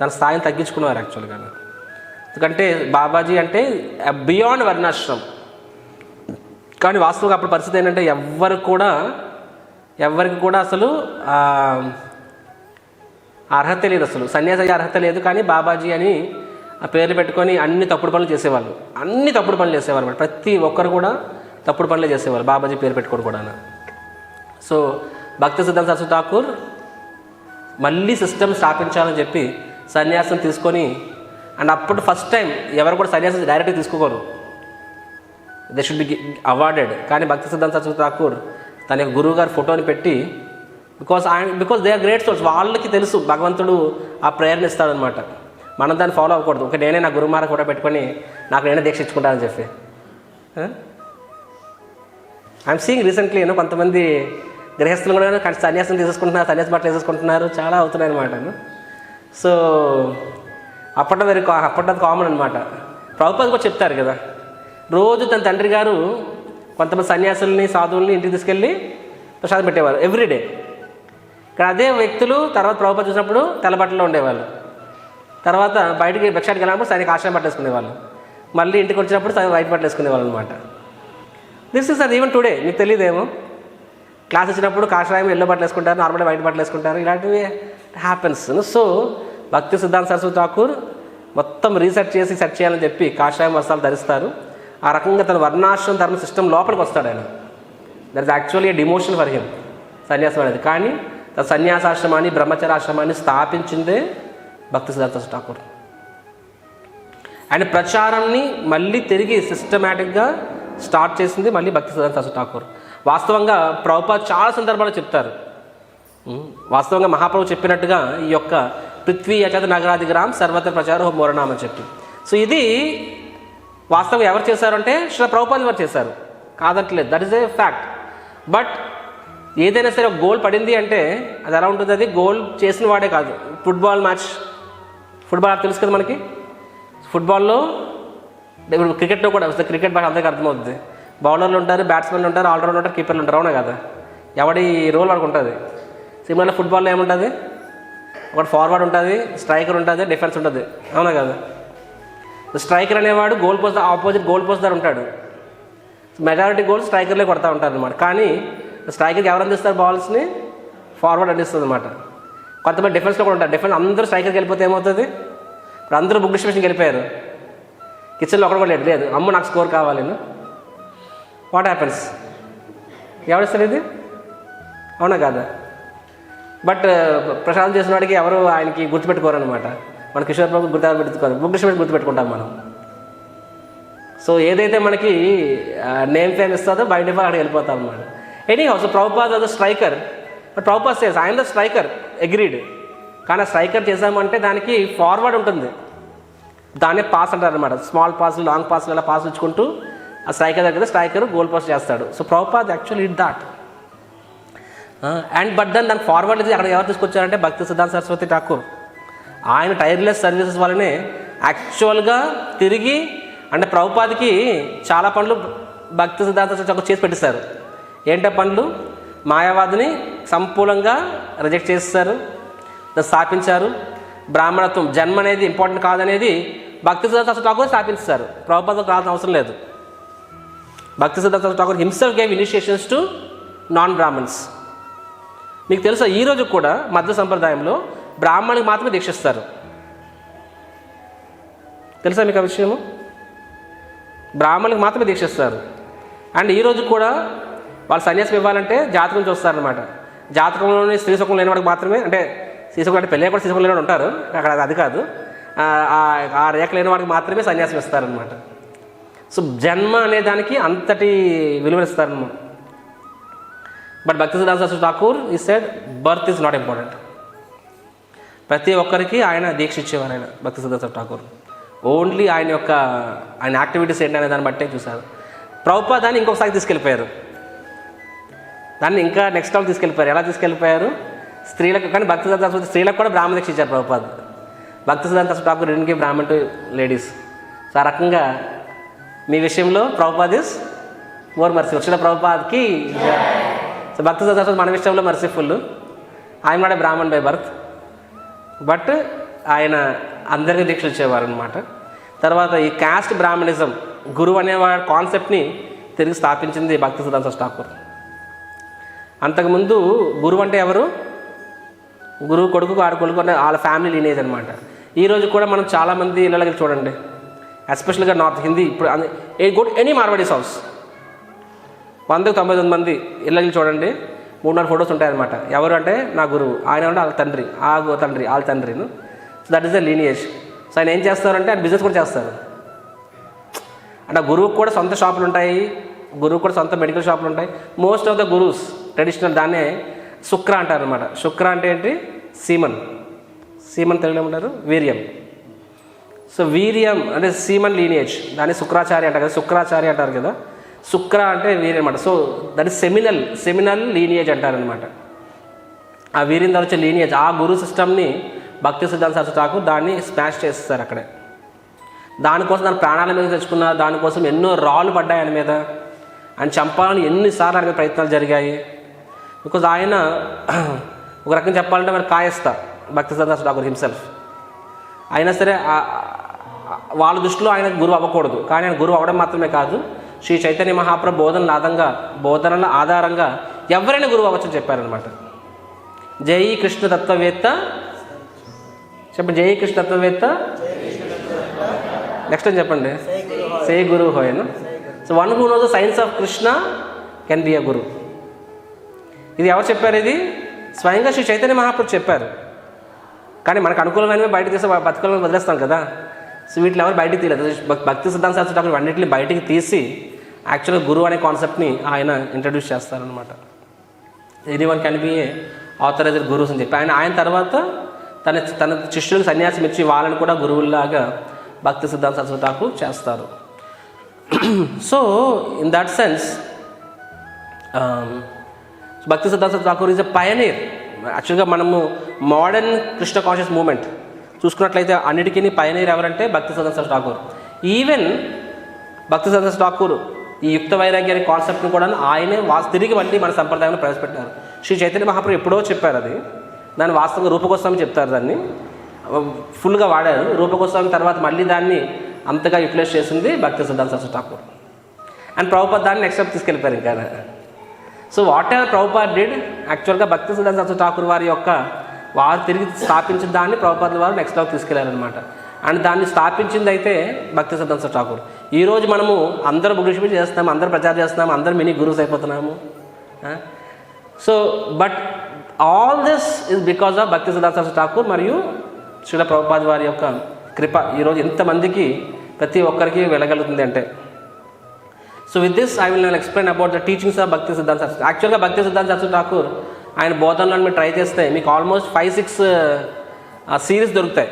తన స్థాయిని తగ్గించుకున్నారు యాక్చువల్గా. ఎందుకంటే బాబాజీ అంటే బియాండ్ వర్ణాశ్రమం. కానీ వాస్తవంగా అప్పుడు పరిస్థితి ఏంటంటే ఎవరికి కూడా అసలు అర్హత లేదు, అసలు సన్యాసి అర్హత లేదు. కానీ బాబాజీ అని ఆ పేర్లు పెట్టుకొని అన్ని తప్పుడు పనులు చేసేవాళ్ళు. అన్నమాట. ప్రతి ఒక్కరు కూడా తప్పుడు పనులే చేసేవాళ్ళు బాబాజీ పేరు పెట్టుకోవడం కూడా. సో భక్తి సిద్ధాంత సరస్వతి ఠాకూర్ మళ్ళీ సిస్టమ్ స్థాపించాలని చెప్పి సన్యాసం తీసుకొని, అండ్ అప్పుడు ఫస్ట్ టైం ఎవరు కూడా సన్యాసం డైరెక్ట్గా తీసుకోరు, దే షుడ్ బి అవార్డెడ్. కానీ భక్తి సిద్ధాంత సరస్వతి ఠాకూర్ తన యొక్క గురువు గారి ఫోటోని పెట్టి, because they are great source, వాళ్ళకి తెలుసు భగవంతుడు ఆ ప్రేరణ ఇస్తాడనమాట. మనం దాన్ని ఫాలో అవ్వకూడదు. ఓకే నేనే నా గురువు ఫోటో పెట్టుకొని నాకు నేనే దీక్ష ఇచ్చుకుంటానని చెప్పి. ఐఎమ్ సీయింగ్ రీసెంట్లీ కొంతమంది గృహస్థులు కూడా సన్యాసం తీసేసుకుంటున్నారు, సన్యాస బట్టలు వేసేసుకుంటున్నారు, చాలా అవుతున్నాయి అనమాట. సో అప్పట్లో కామన్ అనమాట. ప్రభుపాద కూడా చెప్తారు కదా, రోజు తన తండ్రి గారు కొంతమంది సన్యాసుల్ని సాధువుల్ని ఇంటికి తీసుకెళ్ళి ప్రసాదం పెట్టేవారు ఎవ్రీడే. ఇక్కడ అదే వ్యక్తులు తర్వాత ప్రభుపాద చూసినప్పుడు తెల్లబట్టలో ఉండేవాళ్ళు. తర్వాత బయటికి భిక్షాటికి వెళ్ళినప్పుడు సైనిక ఆశ్రయం పట్టేసుకునేవాళ్ళు. మళ్ళీ ఇంటికి వచ్చినప్పుడు వైట్ బట్టలు వేసుకునేవాళ్ళు అనమాట. దిస్ ఇస్ అది ఈవెన్ టుడే. మీకు తెలియదేమో, క్లాస్ వచ్చినప్పుడు కాషాయం ఎల్లో బట్టలు వేసుకుంటారు, నార్మల్గా వైట్ బట్టలు వేసుకుంటారు, ఇలాంటివి హ్యాపెన్స్. సో భక్తి సిద్ధాంత సరస్వతి ఠాకూర్ మొత్తం రీసెర్చ్ చేయాలని చెప్పి కాషాయం వస్త్రాలు ధరిస్తారు. ఆ రకంగా తన వర్ణాశ్రమ ధర్మ సిస్టమ్ లోపలికి వస్తాడు ఆయన. That is actually A demotion for him, సన్యాసం అనేది. కానీ తన సన్యాసాశ్రమాన్ని బ్రహ్మచర్యాశ్రమాన్ని స్థాపించిందే భక్తి సిద్ధాంత సరస్వతి ఠాకూర్. ఆయన ప్రచారాన్ని మళ్ళీ తిరిగి సిస్టమేటిక్గా స్టార్ట్ చేసింది మళ్ళీ భక్తి సిద్ధాంత సరస్వతి ఠాకూర్. వాస్తవంగా ప్రభుపాద చాలా సందర్భాలు చెప్తారు. వాస్తవంగా మహాప్రభు చెప్పినట్టుగా ఈ యొక్క పృథ్వీ యచత నగరాధిగ్రామ్ సర్వత్ర ప్రచార మోరణాం అని చెప్పి. సో ఇది వాస్తవంగా ఎవరు చేశారంటే శ్రీ ప్రభుపాద వారు చేశారు, కాదంటలేదు, that is a fact. But ఏదైనా సరే ఒక గోల్ పడింది అంటే అది ఎలా ఉంటుంది, అది గోల్ చేసిన వాడే కాదు. ఫుట్బాల్ తెలుసు కదా మనకి. ఫుట్బాల్లో ఇప్పుడు క్రికెట్లో కూడా వస్తుంది, క్రికెట్ బాగా అందరికీ అర్థమవుతుంది. బౌలర్లు ఉంటారు, బ్యాట్స్మెన్లు ఉంటారు, ఆల్రౌండర్ ఉంటారు, కీపర్లు ఉంటారు, అవునా కదా. ఎవడి రోల్ వాడికి ఉంటుంది. సినిమాలో ఫుట్బాల్లో ఏముంటుంది, ఒకటి ఫార్వర్డ్ ఉంటుంది, స్ట్రైకర్ ఉంటుంది, డిఫెన్స్ ఉంటుంది, అవునా కదా. స్ట్రైకర్ అనేవాడు goal post opposite goal post దగ్గర ఉంటాడు. మెజారిటీ గోల్స్ స్ట్రైకర్లే కొడతా ఉంటారు అనమాట. కానీ స్ట్రైకర్కి ఎవరు అందిస్తారు బాల్స్ని, ఫార్వర్డ్ అందిస్తుంది అనమాట. కొంతమంది డిఫెన్స్లో కూడా ఉంటారు. డిఫెన్స్ అందరూ స్ట్రైకర్కి వెళ్ళిపోతే ఏమవుతుంది, ఇప్పుడు అందరూ బుక్ డిస్ట్రిబ్యూషన్కి వెళ్ళిపోయారు, కిచెన్లో ఒకటి కూడా లేదు, అమ్మ నాకు స్కోర్ కావాలి, వాట్ హ్యాపెన్స్, ఎవరిస్తారు ఇది? అవునా కాదా? బట్ ప్రసాదం చేసిన వాడికి ఎవరు ఆయనకి గుర్తుపెట్టుకోరనమాట. మన కిషోర్ బాబు గుర్తుపెట్టుకోరు, భూకృష్ణ గుర్తుపెట్టుకుంటాం మనం. సో ఏదైతే మనకి నేమ్ ఫేమ్ ఇస్తుందో బై డిఫాల్ట్ అక్కడికి వెళ్ళిపోతాం అన్నమాట. Anyhow, so Prabhupad was the striker. But Prabhupad says I'm the striker, agreed. కానీ ఆ స్ట్రైకర్ చేసామంటే దానికి ఫార్వర్డ్ ఉంటుంది, దాన్నే పాస్ అంటారు అనమాట. స్మాల్ పాస్లు, లాంగ్ పాస్లు అలా పాస్ ఇచ్చుకుంటూ ఆ స్ట్రైకర్ దగ్గర స్ట్రైకర్ గోల్ పోస్ట్ చేస్తాడు. So Prabhupad actually it that. And but దానికి ఫార్వర్డ్ అక్కడ ఎవరు తీసుకొచ్చారంటే భక్తి సిద్ధాంత సరస్వతి ఠాకూర్. ఆయన టైర్లెస్ సర్వీసెస్ వల్లనే యాక్చువల్గా తిరిగి అంటే ప్రభుపాద్కి చాలా పనులు భక్తి సిద్ధాంత సరస్వతి ఠాకూర్ చేసి పెట్టిస్తారు. ఏంటో పనులు? మాయావాదిని సంపూర్ణంగా రిజెక్ట్ చేస్తారు, స్థాపించారు. బ్రాహ్మణత్వం జన్మ అనేది ఇంపార్టెంట్ కాదనేది భక్తి సిద్ధాంత సరస్వతి ఠాకూర్ స్థాపించారు. ప్రభుపాద్కి రావాల్సిన అవసరం లేదు. భక్తి సిద్ధాంత Saraswati Thakur himself gave initiations to non Brahmans. మీకు తెలుసా, ఈరోజు కూడా మధ్య సంప్రదాయంలో బ్రాహ్మణులకు మాత్రమే దీక్షిస్తారు. తెలుసా మీకు ఆ విషయము? బ్రాహ్మణులకు మాత్రమే దీక్షిస్తారు. అండ్ ఈరోజు కూడా వాళ్ళు సన్యాసం ఇవ్వాలంటే జాతకం చూస్తారనమాట. జాతకంలోని స్త్రీ సుఖం లేని వాడికి మాత్రమే, అంటే స్త్రీ సుఖం అంటే పెళ్ళి కూడా స్త్రీ సుఖం లేని వాడు ఉంటారు అక్కడ, అది కాదు, ఆ రేఖ లేని వాడికి మాత్రమే సన్యాసం ఇస్తారనమాట. సో జన్మ అనే దానికి అంతటి విలువనిస్తారనమాట. బట్ భక్తి సిద్ధాంత సరస్వతి ఠాకూర్ ఈ said birth is not important. ప్రతి ఒక్కరికి ఆయన దీక్ష ఇచ్చేవారు ఆయన భక్తి సిద్ధాంత ఠాకూర్. ఓన్లీ ఆయన యాక్టివిటీస్ ఏంటి అనే దాన్ని బట్టే చూశారు. ప్రభుపాద్ దాన్ని ఇంకొకసారి తీసుకెళ్ళిపోయారు, దాన్ని ఇంకా నెక్స్ట్ లెవెల్ తీసుకెళ్ళిపోయారు. ఎలా తీసుకెళ్ళిపోయారు? స్త్రీలకు, కానీ భక్తి సిద్ధాంత సరస్వతి స్త్రీలకు కూడా బ్రాహ్మణ దీక్ష ఇచ్చారు ప్రభుపాద్. భక్తి సిద్ధాంత సరస్వతి ఠాకూర్ రెండుకి బ్రాహ్మణ్ టు లేడీస్. సో ఆ రకంగా మీ విషయంలో ప్రభుపాద్ ఇస్ మోర్ మర్సిఫుల్. వచ్చిన ప్రభుపాద్కి సో భక్తి సిద్ధాంత సరస్వతి మన విషయంలో మర్సిఫుల్. ఆయన కూడా బ్రాహ్మణ్ బై బర్త్, బట్ ఆయన అందరికీ దీక్ష ఇచ్చేవారు అనమాట. తర్వాత ఈ కాస్ట్ బ్రాహ్మణిజం, గురువు అనేవాడు కాన్సెప్ట్ని తిరిగి స్థాపించింది భక్తి సిద్ధాంత సరస్వతి ఠాకూర్. అంతకుముందు గురువు అంటే ఎవరు? గురువు కొడుకు, ఆడ కొడుకు అంటే వాళ్ళ ఫ్యామిలీ లీనేజ్ అనమాట. ఈరోజు కూడా మనం చాలామంది ఇళ్ళకి చూడండి, ఎస్పెషల్గా నార్త్ హిందీ, ఇప్పుడు గుడ్ ఎనీ మార్వాడీస్ హౌస్ 199 మంది ఇళ్ళకి చూడండి, 3-4 ఫొటోస్ ఉంటాయన్నమాట. ఎవరు అంటే నా గురువు, ఆయన అంటే వాళ్ళ తండ్రి, వాళ్ళ తండ్రిను. So that is the lineage. So ఆయన ఏం చేస్తారంటే ఆయన బిజినెస్ కూడా చేస్తారు. అంటే గురువుకు కూడా సొంత షాపులు ఉంటాయి, గురువు కూడా సొంత మెడికల్ షాపులు ఉంటాయి. Most of the gurus traditional దాన్నే శుక్ర అంటారు అనమాట. శుక్ర అంటే ఏంటి? సీమన్. సీమన్ తెలుగులో ఏమంటారు? వీర్యం. సో వీర్యం అంటే సీమన్ లీనియేజ్, దాన్ని శుక్రాచార్య అంటారు కదా, శుక్రాచార్య అంటారు కదా. శుక్ర అంటే వీర్యం అనమాట. So that is seminal lineage అంటారనమాట. ఆ వీర్యం ద్వారా వచ్చే లీనియేజ్, ఆ గురు సిస్టమ్ని భక్తి సిద్ధాంత సరస్వతి ఠాకూర్ దాన్ని స్మాష్ చేస్తారు అక్కడే. దానికోసం దాని ప్రాణాల మీద తెచ్చుకున్న, దానికోసం ఎన్నో రాళ్ళు పడ్డాయి ఆయన మీద, ఆయన చంపాలని ఎన్నిసార్లు ఆయన ప్రయత్నాలు జరిగాయి. బికాజ్ ఆయన ఒక రకంగా చెప్పాలంటే మరి కాయస్థ భక్తి సిద్ధాంత సరస్వతి ఠాకూర్ హిమ్సెల్ఫ్. అయినా సరే వాళ్ళ దృష్టిలో ఆయన గురువు అవ్వకూడదు, కానీ ఆయన గురువు అవ్వడం మాత్రమే కాదు, శ్రీ చైతన్య మహాప్రభు బోధనల ఆధారంగా ఎవరైనా గురువు అవ్వచ్చని చెప్పారనమాట. జై కృష్ణ తత్వవేత్త చెప్పండి, జై కృష్ణ తత్వవేత్త. నెక్స్ట్ అని చెప్పండి, సే గురు హోయను. So one who knows the science of Krishna can be a guru. ఇది ఎవరు చెప్పారు? ఇది స్వయంగా శ్రీ చైతన్య మహాప్రభు చెప్పారు. కానీ మనకు అనుకూలమైనవి బయటకు తీసి బతుకులను వదిలేస్తాం కదా. సో వీటిని ఎవరు బయటికి తీయలేదు. భక్తి సిద్ధాంత సరస్వతి ఠాకూర్ అన్నింటినీ బయటికి తీసి యాక్చువల్గా గురువు అనే కాన్సెప్ట్ని ఆయన ఇంట్రడ్యూస్ చేస్తారనమాట. Anyone can be a authorized గురువుస్ అని చెప్పి ఆయన తర్వాత తన శిష్యులకు సన్యాసం ఇచ్చి వాళ్ళని కూడా గురువుల్లాగా భక్తి సిద్ధాంత సరస్వతి ఠాకూర్ చేస్తారు. సో ఇన్ దట్ సెన్స్ భక్తి సిద్ధాంత Saraswati Thakur is a Pioneer. యాక్చువల్గా మనము మోడర్న్ కృష్ణ కాన్షియస్ మూమెంట్ చూసుకున్నట్లయితే అన్నిటికీ పయనీర్ ఎవరంటే భక్తి సిద్ధాంత సరస్వతి ఠాకూర్. ఈవెన్ భక్తి సిద్ధాంత సరస్వతి ఠాకూర్ ఈ యుక్త వైరాగ్య అనే కాన్సెప్ట్ని కూడా ఆయనే తిరిగి మళ్ళీ మన సంప్రదాయంలో ప్రవేశపెట్టారు. శ్రీ చైతన్య మహాప్రభు ఎప్పుడో చెప్పారు అది, దాన్ని వాస్తవంగా రూపగోస్వామి చెప్తారు, దాన్ని ఫుల్గా వాడారు. రూపగోస్వామి తర్వాత మళ్ళీ దాన్ని అంతగా యూటిలైజ్ చేసింది భక్తి సిద్ధాంత సరస్వతి ఠాకూర్. అండ్ ప్రభుపాద్ దాన్ని నెక్స్ట్ స్టెప్ తీసుకెళ్ళిపోయారు ఇంకా. So what ever Prabhupad did, యాక్చువల్గా భక్తి సిద్ధాంత సరస్వతి ఠాకూర్ వారు తిరిగి స్థాపించిన దాన్ని ప్రభుపాద్ వారు నెక్స్ట్ లెవెల్ తీసుకెళ్లారనమాట. అండ్ దాన్ని స్థాపించింది అయితే భక్తి సిద్ధాంత ఠాకూర్. ఈరోజు మనము అందరూ బుక్ డిస్ట్రిబ్యూట్ చేస్తున్నాము, అందరూ ప్రచారం చేస్తున్నాము, అందరూ మినీ గురువుస్ అయిపోతున్నాము. So but all this is because of భక్తి సిద్ధాంత సరస్వతి ఠాకూర్ మరియు శ్రీల ప్రభుపాద వారి యొక్క కృప ఈరోజు ఎంతమందికి ప్రతి ఒక్కరికి వెళ్ళగలుగుతుంది అంటే. So with this I will explain about the teachings of భక్తి సిద్ధాంత సరస్వతి. యాక్చువల్గా భక్తి సిద్ధాంత సరస్వతి ఠాకూర్ ఆయన బోధనలో మీరు ట్రై చేస్తే మీకు ఆల్మోస్ట్ 5-6 సిరీస్ దొరుకుతాయి.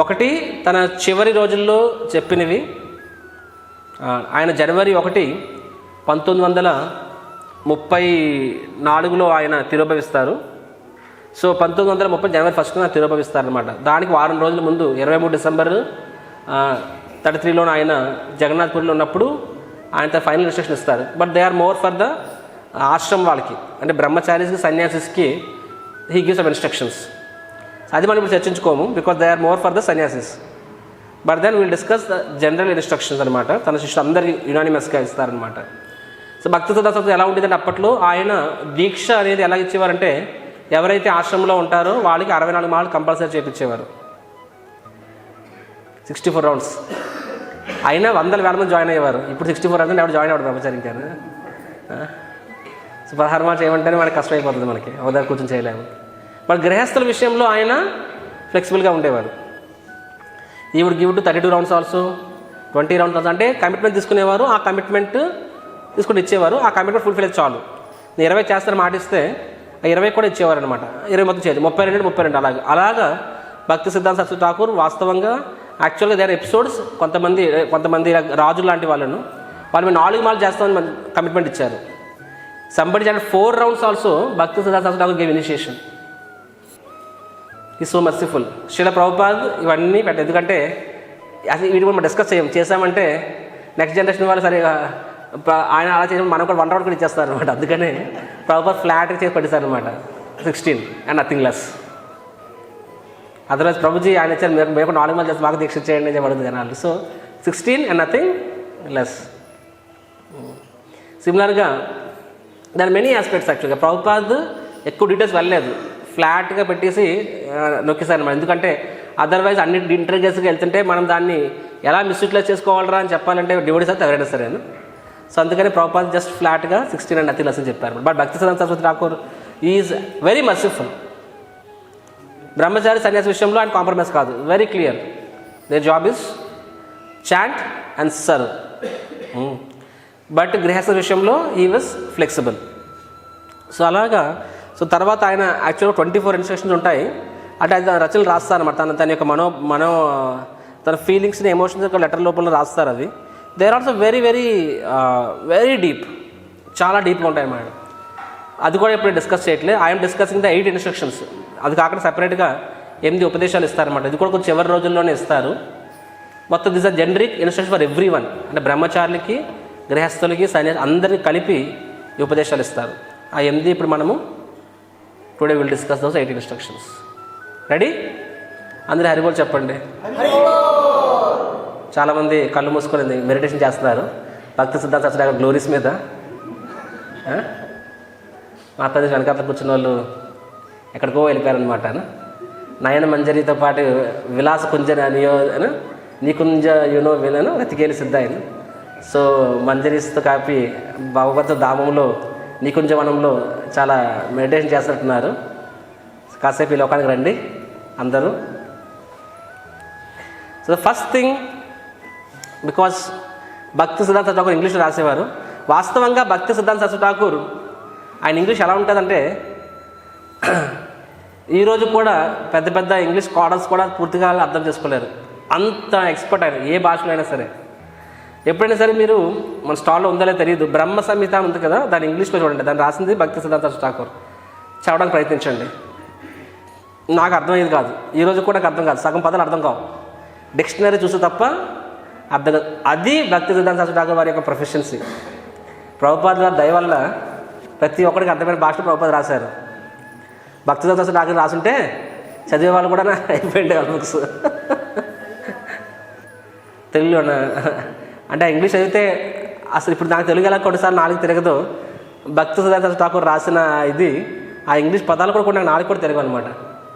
ఒకటి తన చివరి రోజుల్లో చెప్పినవి. ఆయన జనవరి 1, 1934లో ఆయన తిరోభవిస్తారు. సో 1930 జనవరి 1న తిరోభవిస్తారనమాట. దానికి వారం రోజుల ముందు 23 డిసెంబర్ 33లో ఆయన జగన్నాథ్పూర్లో ఉన్నప్పుడు ఆయన ఫైనల్ ఇన్స్ట్రక్షన్ ఇస్తారు. But they are more for the ఆశ్రమం వాళ్ళకి, అంటే బ్రహ్మచారీస్కి సన్యాసిస్కి హీ గివ్స్ సమ్ ఇన్స్ట్రక్షన్స్. అది మనం ఇప్పుడు చర్చించుకోము because they are more for the sannyasis. But then will discuss the general instructions అనమాట. తన శిష్యులు అందరి యునానిమస్గా ఇస్తారనమాట. సో భక్తి సిద్ధాంత సరస్వతి ఎలా ఉండేదంటే అప్పట్లో ఆయన దీక్ష అనేది ఎలా ఇచ్చేవారంటే ఎవరైతే ఆశ్రమంలో ఉంటారో వాళ్ళకి 64 మాలలు కంపల్సరీ చేయించేవారు. 64 రౌండ్స్. అయినా 100,000 మంది జాయిన్ అయ్యేవారు. ఇప్పుడు 64 రౌండ్స్ ఎవరు జాయిన్ అవ్వడు బ్రహ్మచారి ఇంకా. సో 16 మాలు చేయమంటేనే మనకి కష్టమైపోతుంది, మనకి ఒకదారి కూర్చొని చేయలేము. బట్ గృహస్థుల విషయంలో ఆయన ఫ్లెక్సిబుల్గా ఉండేవారు. He would give to 32 rounds also, 20 rounds also. అంటే కమిట్మెంట్ తీసుకునేవారు, ఆ కమిట్మెంట్ తీసుకుని ఇచ్చేవారు. ఆ కమిట్మెంట్ ఫుల్ఫిల్ అయితే చాలు. 20 చేస్తాను మాటిస్తే 20 కూడా ఇచ్చేవారు అనమాట. 20 మొత్తం చేయదు, 32 అలాగా భక్తి సిద్ధాంత సరస్వతి ఠాకూర్ వాస్తవంగా యాక్చువల్గా దేర్ ఎపిసోడ్స్ కొంతమంది రాజులు లాంటి వాళ్ళు మేము 4 మాలు చేస్తామని కమిట్మెంట్ ఇచ్చారు. సంబడి అంటే 4 రౌండ్స్ ఆల్సో భక్తి సిద్ధాంత సరస్వతి ఠాకూర్ గేవ్ ఇనిషియేషన్. ఈ సో మర్సిఫుల్. శ్రీల ప్రభుపాద్ ఇవన్నీ ఎందుకంటే అసలు వీటి మనం డిస్కస్ చేసామంటే నెక్స్ట్ జనరేషన్ వాళ్ళు సరే ఆయన అలా చేసి మనం కూడా 1 రౌండ్ కూడా ఇచ్చేస్తారు అనమాట. అందుకనే ప్రభుపాద్ ఫ్లాట్గా చేసి పట్టిస్తారు అనమాట. 16 and nothing less. Otherwise Prabhuji ఆయన ఇచ్చారు మేము 4 మాలు చేస్తే మాకు దీక్ష చేయండి అని చెప్పబడింది జనాలు. So 16 and nothing less. సిమిలర్గా దాని మెనీ ఆస్పెక్ట్స్ యాక్చువల్గా ప్రభుపాద్ ఎక్కువ డీటెయిల్స్ వెళ్ళలేదు, ఫ్లాట్గా పెట్టేసి నొక్కేశారు అనమాట. ఎందుకంటే అదర్వైజ్ అన్ని ఇంటర్గేస్గా వెళ్తుంటే మనం దాన్ని ఎలా మిస్యూటిలైజ్ చేసుకోవాలరా అని చెప్పాలంటే డివోటీస్ అయితే ఎవరైనా సరే. సో అందుకని ప్రభుపాద్ జస్ట్ ఫ్లాట్గా 16 అండ్ నథింగ్ లెస్ అని చెప్పారు. బట్ భక్తి సిద్ధాంత Saraswati Thakur is very merciful. బ్రహ్మచారి సన్యాసి విషయంలో ఆయన కాంప్రమైజ్ కాదు, very clear. Their job is chant and serve. But గృహస్థ విషయంలో హీ వాజ్ ఫ్లెక్సిబుల్. సో అలాగా. సో తర్వాత ఆయన యాక్చువల్గా 24 ఇన్స్ట్రక్షన్స్ ఉంటాయి. అంటే ఆయన రచనలు రాస్తారన్నమాట. తన యొక్క తన ఫీలింగ్స్ని ఎమోషన్స్ ఒక లెటర్ లోపల రాస్తారు. అవి there also very very very deep, చాలా డీప్గా ఉంటాయి అన్నమాట. అది కూడా ఇప్పుడు డిస్కస్ చేయట్లేదు. I'm discussing the 8 instructions. అది కాకుండా సపరేట్గా 8 ఉపదేశాలు ఇస్తారన్నమాట. ఇది కూడా కొంచెం చివరి రోజుల్లోనే ఇస్తారు. మొత్తం this are generic instruction for every one. అంటే బ్రహ్మచారులకి, గృహస్థులకి, సన్యాసి అందరినీ కలిపి ఈ ఉపదేశాలు ఇస్తారు. ఆ 8 ఇప్పుడు మనము today will discuss those 8 instructions. Ready? అందరూ హరిబోల్ చెప్పండి. చాలామంది కళ్ళు మూసుకొని మెడిటేషన్ చేస్తున్నారు భక్తి సిద్ధాంత సరస్వతి ఠాకూర్ గ్లోరీస్ మీద. మాతాజీ వెనకాల కూర్చున్న వాళ్ళు ఎక్కడికో వెళ్ళిపోయారనమాట. నయన మంజరితో పాటు విలాస కుంజన నీకుంజ యునో విలను రతికేలి సిద్ధాయను. సో మంజరిస్తో కాపి భగవత్ ధామంలో నికుంజవనంలో చాలా మెడిటేషన్ చేస్తున్నట్టున్నారు. కాసేపు ఈ లోకానికి రండి అందరూ. So the first thing, because భక్తి సిద్ధాంత ఠాకూర్ ఇంగ్లీష్లో రాసేవారు. వాస్తవంగా భక్తి సిద్ధాంత సరస్వతి ఠాకూర్ ఆయన ఇంగ్లీష్ ఎలా ఉంటుందంటే ఈరోజు కూడా పెద్ద పెద్ద ఇంగ్లీష్ స్కాలర్స్ కూడా పూర్తిగా అర్థం చేసుకోలేరు, అంత ఎక్స్పర్ట్ ఆయన ఏ భాషలో అయినా సరే. ఎప్పుడైనా సరే మీరు మన స్టాల్లో ఉందో తెలియదు, బ్రహ్మ సంహిత ఉంది కదా, దాని ఇంగ్లీష్లో చూడండి. దాన్ని రాసింది భక్తి సిద్ధాంత సరస్వతి ఠాకూర్. చదవడానికి ప్రయత్నించండి. నాకు అర్థమయ్యేది కాదు, ఈరోజు కూడా నాకు అర్థం కాదు, సగం పదాలు అర్థం కావు, డిక్షనరీ చూస్తే తప్ప అర్థం కాదు. అది భక్తి సిద్ధాంత సరస్వతి ఠాకూర్ వారి యొక్క ప్రొఫెషన్సీ. ప్రభుపాద గారి దయ వల్ల ప్రతి ఒక్కరికి అర్థమైన భాషలో ప్రభుపాద రాశారు. భక్తి సిద్ధాంత సరస్వతి ఠాకూర్ రాసుంటే చదివే వాళ్ళు కూడా అయిపోయింది వాళ్ళ బుక్స్ తెలుగులోన. అంటే ఇంగ్లీష్ చదివితే అసలు ఇప్పుడు నాకు తెలుగు ఎలా కొన్నిసార్లు నాలుగు తిరగదు. భక్తి సిద్ధాంత సరస్వతి ఠాకూర్ రాసిన ఇది ఆ ఇంగ్లీష్ పదాలు కూడా కొన్ని నాలుగు కూడా తిరగవు అనమాట.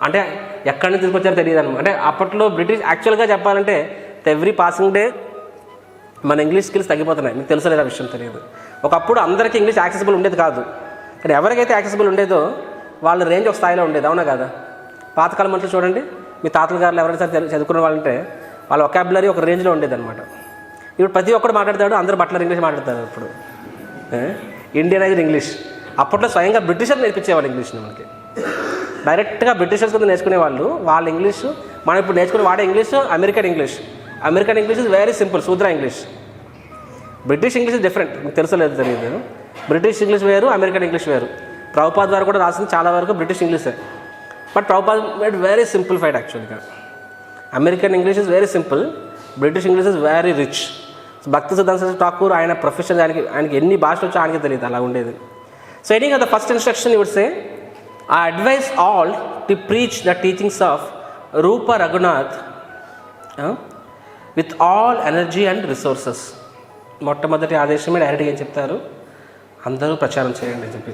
అంటే ఎక్కడి నుంచి తీసుకొచ్చారో తెలియదు అనమాట. అంటే అప్పట్లో బ్రిటిష్ యాక్చువల్గా చెప్పాలంటే ఎవ్రీ పాసింగ్ డే మన ఇంగ్లీష్ స్కిల్స్ తగ్గిపోతున్నాయి. మీకు తెలుసు లేదా విషయం తెలియదు. ఒకప్పుడు అందరికీ ఇంగ్లీష్ యాక్సెసిబుల్ ఉండేది కాదు, కానీ ఎవరికైతే యాక్సెసిబుల్ ఉండేదో వాళ్ళ రేంజ్ ఒక స్థాయిలో ఉండేది, అవునా కదా? పాతకాలం మనుషులు చూడండి, మీ తాతల గారు ఎవరైనా సరే చదువుకున్న వాళ్ళంటే వాళ్ళ ఒకాబులరీ ఒక రేంజ్లో ఉండేది అనమాట. ఇప్పుడు ప్రతి ఒక్కరు మాట్లాడతాడు, అందరూ బట్లర్ ఇంగ్లీష్ మాట్లాడతారు. ఇప్పుడు ఇండియనైజ్డ్ ఇంగ్లీష్. అప్పట్లో స్వయంగా బ్రిటిషర్స్ నేర్పించేవాళ్ళు ఇంగ్లీష్ని మనకి. డైరెక్ట్గా బ్రిటిషర్స్ కింద నేర్చుకునేవాళ్ళు. వాళ్ళ ఇంగ్లీషు మనం ఇప్పుడు నేర్చుకుని వాడే English American English. American English is very simple, సూద్రా English. British English is different, మీకు తెలుసో లేదు తెలియదు. బ్రిటిష్ ఇంగ్లీష్ వేరు, అమెరికన్ ఇంగ్లీష్ వేరు. ప్రభుపాద్ వారు కూడా రాసింది చాలా వరకు బ్రిటిష్ ఇంగ్లీషే. But Prabhupad made very simplified యాక్చువల్గా. American English is very simple, British English is very rich. Bhakti సిద్ధాంత సరస్వతి ఠాకూర్ ఆయన ప్రొఫెషన్, ఆయనకి ఎన్ని భాషలు వచ్చో ఆయనకి తెలియదు, అలా ఉండేది. So anyway the first instruction you would say, I advise all to preach the teachings of Rupa Raghunath with all energy and resources. మొట్టమొదటి ఆదేశమే డైరెక్ట్గా ఏం చెప్తారు, అందరూ ప్రచారం చేయండి అని చెప్పి.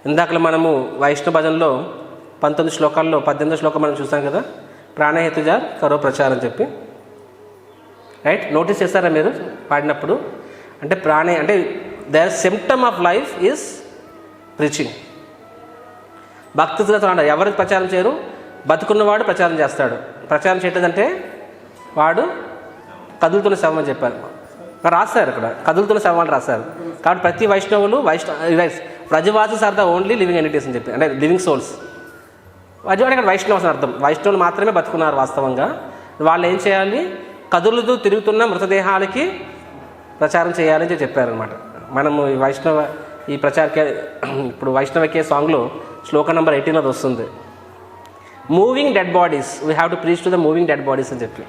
ఇందాకలో మనము వైష్ణవ భజనలో 19 శ్లోకాల్లో 18 శ్లోకం మనం చూసాం కదా, ప్రాణహేతుజా కరో ప్రచారం అని చెప్పి. రైట్, నోటీస్ చేస్తారా మీరు పాడినప్పుడు? అంటే అంటే their symptom of life is preaching. భక్తితో అంటారు, ఎవరికి ప్రచారం చేయరు, బతుకున్నవాడు ప్రచారం చేస్తాడు. ప్రచారం చేయటంటే వాడు కదులుతున్న శవం అని చెప్పారు, రాస్తారు ఇక్కడ, కదులుతున్న శవం అని రాస్తారు. కాబట్టి ప్రతి వైష్ణవులు Vrajavasis are the only living entities అని చెప్పి, అంటే లివింగ్ సోల్స్. వ్రజవాడు ఇక్కడ వైష్ణవ్స్ అని అర్థం. వైష్ణవులు మాత్రమే బతుకున్నారు వాస్తవంగా. వాళ్ళు ఏం చేయాలి, కదులుతూ తిరుగుతున్న మృతదేహాలకి ప్రచారం చేయాలని చెప్పారనమాట. మనము ఈ ఈ ప్రచారకే ఇప్పుడు వైష్ణవకే సాంగ్లో శ్లోక నెంబర్ 18 అది వస్తుంది, moving dead bodies, we have to preach to the moving dead bodies అని చెప్పి.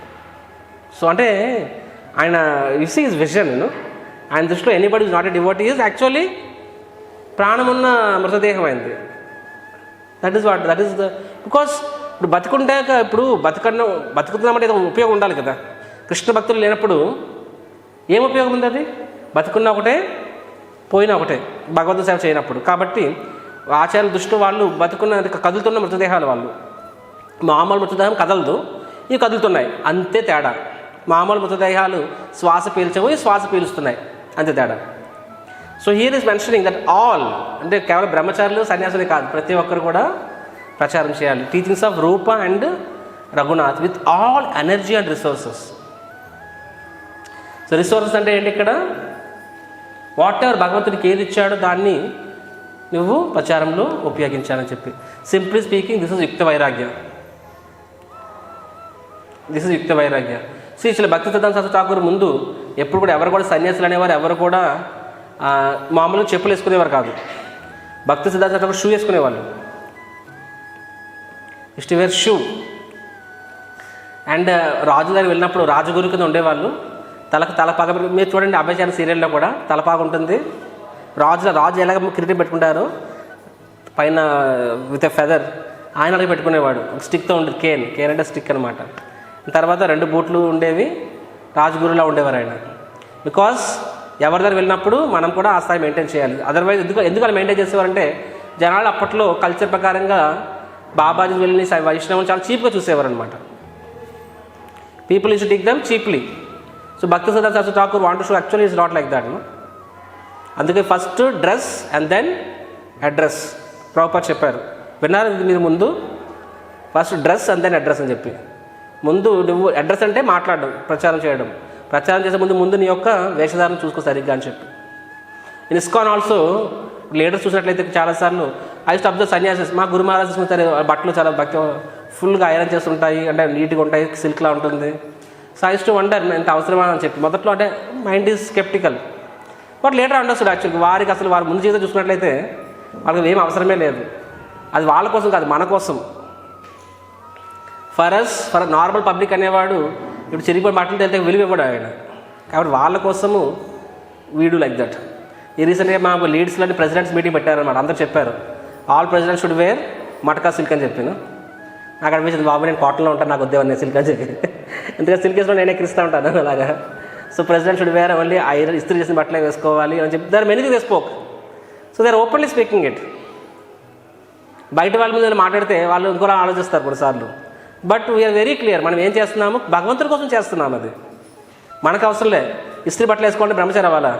సో అంటే ఆయన ఇస్ ఈజ్ విజన్, ఆయన దృష్టిలో anybody is not a devotee is actually ప్రాణమున్న మృతదేహం అయింది. దట్ ఈస్ ద బికాస్ ఇప్పుడు బతుకుంటాక, ఇప్పుడు బతుకుతున్నామంటే ఏదో ఉపయోగం ఉండాలి కదా. కృష్ణ భక్తులు లేనప్పుడు ఏం ఉపయోగం ఉంది? అది బతుకున్న ఒకటే, పోయినా ఒకటే, భగవంతు సేవ చేయనప్పుడు. కాబట్టి ఆచార్యుల దృష్టిలో వాళ్ళు బతుకున్న కదులుతున్న మృతదేహాలు, వాళ్ళు మామూలు మృతదేహం కదలదు, ఇవి కదులుతున్నాయి, అంతే తేడా. మామూలు మృతదేహాలు శ్వాస పీల్చవు, ఈ శ్వాస పీలుస్తున్నాయి, అంతే తేడా. So here is mentioning that all, అంటే కేవలం బ్రహ్మచారులు సన్యాసులే కాదు, ప్రతి ఒక్కరు కూడా ప్రచారం చేయాలి. Teachings of Rupa and Raghunath with all energy and resources. So resources అంటే ఏంటి ఇక్కడ? వాట్ ఎవర్ భగవంతుడికి ఏది ఇచ్చాడో దాన్ని నువ్వు ప్రచారంలో ఉపయోగించాలని చెప్పి. సింప్లీ స్పీకింగ్, దిస్ ఇస్ యుక్త వైరాగ్య. శ్రీ భక్తి సిద్ధాంత సరస్వతి ఠాకూర్ ముందు ఎప్పుడు కూడా ఎవరు కూడా సన్యాసులు అనేవారు ఎవరు కూడా మామూలుగా చెప్పులు వేసుకునేవారు కాదు. భక్తి సిద్ధాంత ఠాకూర్ షూ వేసుకునేవాళ్ళు, టు వేర్ షూ. అండ్ రాజు గారు వెళ్ళినప్పుడు రాజగురు కింద ఉండేవాళ్ళు, తలపాగ. మీరు చూడండి అభయచారి సీరియల్లో కూడా తలపాగ ఉంటుంది. రాజు ఎలాగ కిరీటం పెట్టుకుంటారో పైన విత్ ఎ ఫెదర్, ఆయన అలాగే పెట్టుకునేవాడు. స్టిక్తో ఉండేది, కేన్ అంటే స్టిక్ అనమాట. తర్వాత 2 బూట్లు ఉండేవి, రాజగురులా ఉండేవారు ఆయన. బికాస్ ఎవరి దగ్గర వెళ్ళినప్పుడు మనం కూడా ఆ స్థాయి మెయింటైన్ చేయాలి. అదర్వైజ్ ఎందుకు అలా మెయింటైన్ చేసేవారంటే జనాలు అప్పట్లో కల్చర్ ప్రకారంగా బాబాజీ వెళ్ళి వైష్ణవం చాలా చీప్గా చూసేవారు అనమాట. People use to take them cheaply. So Bhakti సిద్ధాంత Saraswati Thakur want to show actually is not like that. అందుకే first dress and then address. Prabhupad చెప్పారు, విన్నారు మీరు ముందు, first dress and then address అని చెప్పి. ముందు నువ్వు అడ్రస్ అంటే మాట్లాడడం, ప్రచారం చేయడం. ప్రచారం చేసే ముందు నీ యొక్క వేషధారణ చూసుకో సరిగ్గా అని చెప్పి. ఇన్ ఇస్కాన్ ఆల్సో లీడర్స్ చూసినట్లయితే చాలాసార్లు ఐ టు అబ్జర్వ్ సన్యాసిస్, మా గురు మహారాజ్ చూసుకుంటారు బట్టలు చాలా ఫుల్గా ఐరన్ చేస్తుంటాయి, అంటే నీట్గా ఉంటాయి, సిల్క్లా ఉంటుంది. సో ఐ టు వండర్ ఎంత అవసరమా అని చెప్పి. మొదట్లో అంటే mind is sceptical, but later understood యాక్చువల్గా. వారి ముందు జీవితం చూసినట్లయితే వాళ్ళకి ఏం అవసరమే లేదు. అది వాళ్ళ కోసం కాదు, మన కోసం. ఫర్ నార్మల్ పబ్లిక్ అనేవాడు ఇప్పుడు చిరిగిపోయిన బట్టలు తెలితే విలువ ఇవ్వడు ఆయన. కాబట్టి వాళ్ళ కోసము వీడు లైక్ దట్. ఈ రీసెంట్గా మా లీడ్స్లోని ప్రెసిడెంట్స్ మీటింగ్ పెట్టారన్నమాట. అందరూ చెప్పారు all presidents should wear matka silk అని చెప్పాను. నాకు అనిపించింది, బాబు నేను కాటన్లో ఉంటాను, నాకు వద్దేవన్నీ సిల్క్ అని చెప్పి. ఎందుకంటే సిల్క్ వేసుకుని నేనే ఎక్కిరిస్తూ ఉంటాను అలాగా. So president should wear only iron, ఇస్త్రీ చేసిన బట్టలే వేసుకోవాలి అని చెప్పి. There many things spoke. So they are openly speaking it. బయట వాళ్ళ మీద మాట్లాడితే వాళ్ళు ఇంకోలా ఆలోచిస్తారు కొన్నిసార్లు. బట్ వీఆర్ వెరీ క్లియర్, మనం ఏం చేస్తున్నాము భగవంతుడి కోసం చేస్తున్నాము. అది మనకు అవసరం లేదు. ఇస్త్రీ బట్టలు వేసుకోవాలంటే బ్రహ్మచారి అవ్వాలా?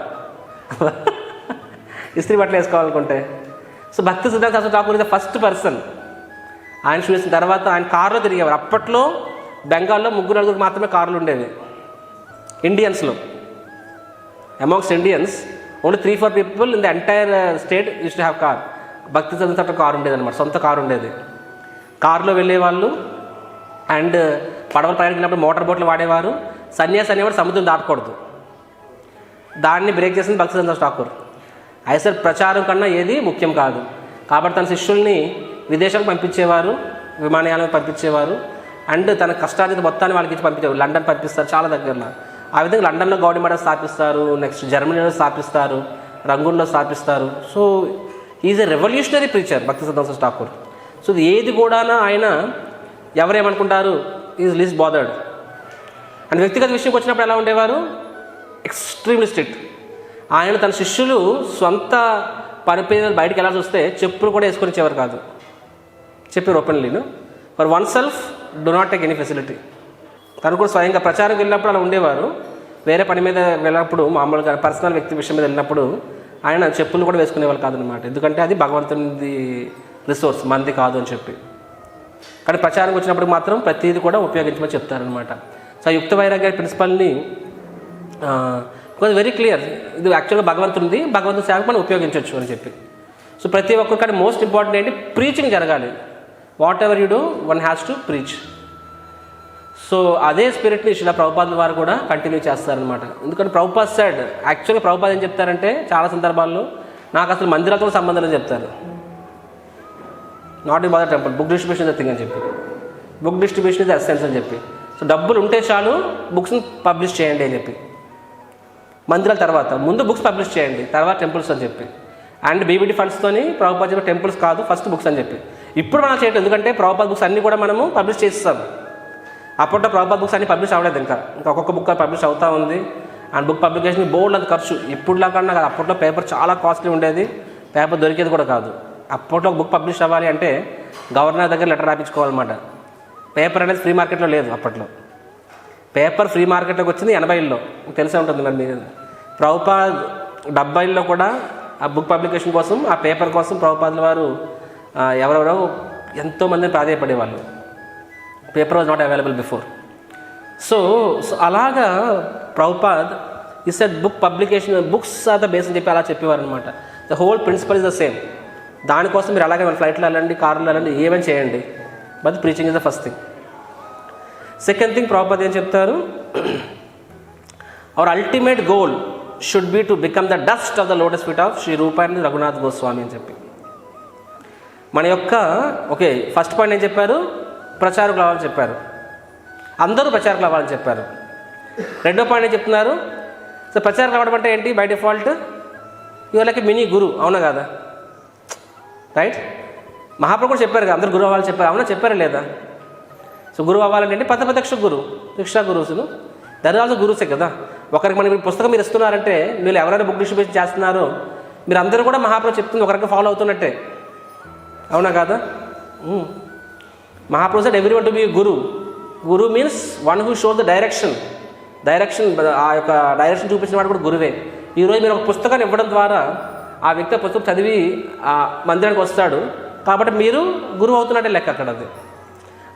ఇస్త్రీ బట్టలు వేసుకోవాలనుకుంటే. సో భక్తి సిద్ధాంత Saraswati Thakur is the first person. ఆయన చూసిన తర్వాత ఆయన కారులో తిరిగేవారు. అప్పట్లో బెంగాల్లో 3-4 మాత్రమే కార్లు ఉండేవి ఇండియన్స్లో. Amongst Indians only 3-4 people in the entire state use to have car. Bhakti Siddhanta car ఉండేది అనమాట, సొంత కారు ఉండేది. కారులో వెళ్ళేవాళ్ళు. అండ్ పడవలు ప్రయాణించినప్పుడు మోటార్ బోట్లు వాడేవారు. సన్యాసి అనేవాడు సముద్రం దాటకూడదు. దాన్ని బ్రేక్ చేసింది భక్తి సిద్ధాంత ఠాకూర్. అసలు ప్రచారం కన్నా ఏది ముఖ్యం కాదు కాబట్టి తన శిష్యుల్ని విదేశాలకు పంపించేవారు, విమానయాలకు పంపించేవారు. అండ్ తన కష్టార్జిత మొత్తాన్ని వాళ్ళకి ఇచ్చి పంపించేవారు. లండన్ పంపిస్తారు, చాలా దగ్గరలో. ఆ విధంగా లండన్లో గౌడీ మఠం స్థాపిస్తారు, నెక్స్ట్ జర్మనీలో స్థాపిస్తారు, రంగూన్లో స్థాపిస్తారు. So is a revolutionary preacher భక్తి సిద్ధాంత ఠాకూర్. సో ఏది కూడా ఆయన ఎవరేమనుకుంటారు ఈజ్ లీస్ట్ బాదర్డ్. అండ్ వ్యక్తిగత విషయంకి వచ్చినప్పుడు ఎలా ఉండేవారు? Extremely strict. ఆయన తన శిష్యులు సొంత పనిపేద బయటికి ఎలా చూస్తే చెప్పులు కూడా వేసుకొని ఇచ్చేవారు కాదు. చెప్పారు ఓపెన్లీను, for oneself do not take any facility. తను కూడా స్వయంగా ప్రచారం వెళ్ళినప్పుడు అలా ఉండేవారు. వేరే పని మీద వెళ్ళినప్పుడు మామూలుగా పర్సనల్ వ్యక్తి విషయం మీద వెళ్ళినప్పుడు ఆయన చెప్పులు కూడా వేసుకునేవాళ్ళు కాదనమాట. ఎందుకంటే అది భగవంతునిది రిసోర్స్, మనది కాదు అని చెప్పి. కానీ ప్రచారం వచ్చినప్పుడు మాత్రం ప్రతిదీ కూడా ఉపయోగించమని చెప్తారనమాట. సో యుక్త వైరాగ్య ప్రిన్సిపల్ని వెరీ క్లియర్, ఇది యాక్చువల్గా భగవంతునిది, భగవంతుని సేవకు మనం ఉపయోగించవచ్చు అని చెప్పి. సో ప్రతి ఒక్కరు కానీ మోస్ట్ ఇంపార్టెంట్ ఏంటి? ప్రీచింగ్ జరగాలి. What ever you do one has to preach. So అదే స్పిరిట్ని శిలా ప్రభుపాదుల వారు కూడా కంటిన్యూ చేస్తారనమాట. ఎందుకంటే ప్రభుపాద్ సైడ్ యాక్చువల్గా ప్రభుపాద్ ఏం చెప్తారంటే చాలా సందర్భాల్లో నాకు అసలు మందిరాలతో సంబంధం అని చెప్తారు. Not in bother temple, book distribution the thing అని చెప్పి. బుక్ డిస్ట్రిబ్యూషన్ ఇస్ ఎసెన్స్ అని చెప్పి. సో డబ్బులు ఉంటే చాలు బుక్స్ని పబ్లిష్ చేయండి అని చెప్పి. మందిరాల తర్వాత ముందు బుక్స్ పబ్లిష్ చేయండి, తర్వాత టెంపుల్స్ అని చెప్పి. అండ్ బీబీటీ ఫండ్స్తోని ప్రభుపాద్ చెప్పి టెంపుల్స్ కాదు, ఫస్ట్ బుక్స్ అని చెప్పి. ఇప్పుడు మనం చేయటం, ఎందుకంటే ప్రభుపాద్ బుక్స్ అన్నీ కూడా మనము పబ్లిష్ చేస్తాం. అప్పట్లో ప్రభుపాద్ బుక్స్ అన్నీ పబ్లిష్ అవ్వలేదు, ఇంకా ఒక్కొక్క బుక్ పబ్లిష్ అవుతూ ఉంది. అండ్ బుక్ పబ్లికేషన్ బోర్డు అంత ఖర్చు. ఇప్పుడులా కన్నా కాదు, అప్పట్లో పేపర్ చాలా కాస్ట్లీ ఉండేది, పేపర్ దొరికేది కూడా కాదు. అప్పట్లో ఒక బుక్ పబ్లిష్ అవ్వాలి అంటే గవర్నర్ దగ్గర లెటర్ రాయించుకోవాలన్నమాట. పేపర్ అనేది ఫ్రీ మార్కెట్లో లేదు అప్పట్లో. పేపర్ ఫ్రీ మార్కెట్లోకి వచ్చింది 80లో, తెలిసే ఉంటుంది మరి మీరు. ప్రభుపాద్ 70లో కూడా ఆ బుక్ పబ్లికేషన్ కోసం, ఆ పేపర్ కోసం ప్రభుపాదుల వారు ఎవరెవరో ఎంతోమందిని ప్రాధాయపడేవాళ్ళు. Paper was not available before. So అలాగా ప్రభుపాద్ ఈ said book publication, books are the base అని చెప్పి అలా చెప్పేవారు అనమాట. The whole principle is the same. దానికోసం మీరు అలాగే మన ఫ్లైట్లో వెళ్ళండి, కార్లో వెళ్ళండి, ఏమైనా చేయండి, but preaching is the first thing. Second thing Prabhupad ఏం చెప్తారు? Our ultimate goal should be to become the dust of the lotus feet of Shri రూపాయని రఘునాథ్ గోస్వామి అని చెప్పి. మన యొక్క ఫస్ట్ పాయింట్ ఏం చెప్పారు? ప్రచారకులు అవ్వాలని చెప్పారు, అందరూ ప్రచారకులు అవ్వాలని చెప్పారు. రెండో పాయింట్ ఏం చెప్తున్నారు? సో ప్రచారకులు అవ్వడం అంటే ఏంటి? బై డిఫాల్ట్ ఇవాళకి మినీ గురు, అవునా కాదా? రైట్? మహాప్రభు కూడా చెప్పారు కదా, అందరూ గురువు అవ్వాలని చెప్పారు, అవునా? చెప్పారా లేదా? సో గురువు అవ్వాలంటే ప్రత్యక్ష గురువు, శిక్షా గురువులు, దర్ ఆల్సో గురువుసే కదా. ఒకరికి మనకి పుస్తకం మీరు ఇస్తున్నారంటే, మీరు ఎవరైనా బుక్ డిస్ట్రిబ్యూషన్ చేస్తున్నారో మీరు అందరూ కూడా మహాప్రభు చెప్తుంది ఒకరికి ఫాలో అవుతున్నట్టే, అవునా కాదా? Mahaprabhu said every one to be guru. Guru means one who shows the direction. ఆ యొక్క డైరెక్షన్ చూపించిన వాడు కూడా గురువే. ఈరోజు మీరు ఒక పుస్తకాన్ని ఇవ్వడం ద్వారా ఆ వ్యక్తి పుస్తకం చదివి ఆ మందిరానికి వస్తాడు, కాబట్టి మీరు గురువు అవుతున్నట్టే లెక్క అక్కడ. అది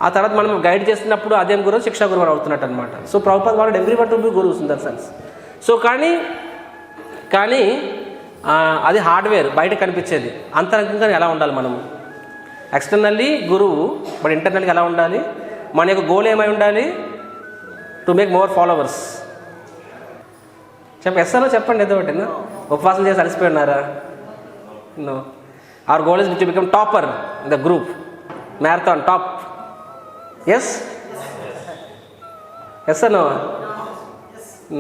ఆ తర్వాత మనం గైడ్ చేస్తున్నప్పుడు అదేం గురువు, శిక్షా గురువు అవుతున్నట్టు అనమాట. సో ప్రభుపాద్ వాడు ఎవ్రీ వన్ టు బి గురువు ఇన్ దట్ సెన్స్. సో కానీ అది హార్డ్వేర్, బయట కనిపించేది. అంతరంగంగా ఎలా ఉండాలి మనము? ఎక్స్టర్నల్లీ గురువు, బట్ ఇంటర్నల్గా ఎలా ఉండాలి? మన యొక్క గోల్ ఏమై ఉండాలి? To make more followers. ఎస్ఆర్లో చెప్పండి, ఏదో ఒకటి. ఉపవాసం చేసి అలసిపోయి ఉన్నారా? No. Our goal is to become topper in the group, marathon top. Yes yes no?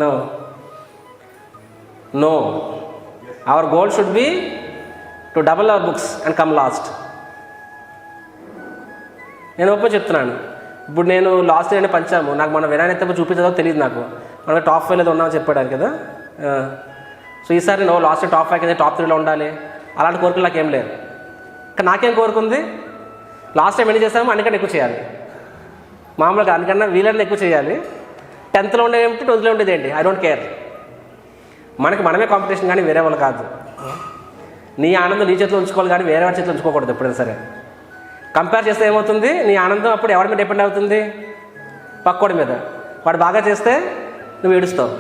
No no. Our goal should be to double our books and come last. నేను ఒప్పో చెప్తున్నాను. ఇప్పుడు నేను లాస్ట్ ఇయర్ పంచాము, నాకు మన వినాయక చూపించదో తెలియదు, నాకు మనకి టాప్ 5 ఏదో ఉన్నామని చెప్పాడు కదా. సో ఈసారి నేను లాస్ట్ టాప్ 5 కింద టాప్ 3లో ఉండాలి, అలాంటి కోరికలు నాకేం లేదు. కానీ నాకేం కోరుకుంది? లాస్ట్ టైం ఎన్ని చేసామో అన్నికన్నా ఎక్కువ చేయాలి. మామూలుగా అందుకన్నా వీలన్నా ఎక్కువ చేయాలి. 10th ఉండేది ఏమిటి, 12th ఉండేది ఏంటి, ఐ డోంట్ కేర్. మనమే కాంపిటీషన్ కానీ వేరే వాళ్ళు కాదు. నీ ఆనందం నీ చేతిలో ఉంచుకోవాలి కానీ వేరే వాడి చేతిలో ఉంచుకోకూడదు ఎప్పుడైనా సరే. కంపేర్ చేస్తే ఏమవుతుంది, నీ ఆనందం అప్పుడు ఎవరి మీద డిపెండ్ అవుతుంది, పక్కోడి మీద. వాడు బాగా చేస్తే నువ్వు ఏడుస్తావు,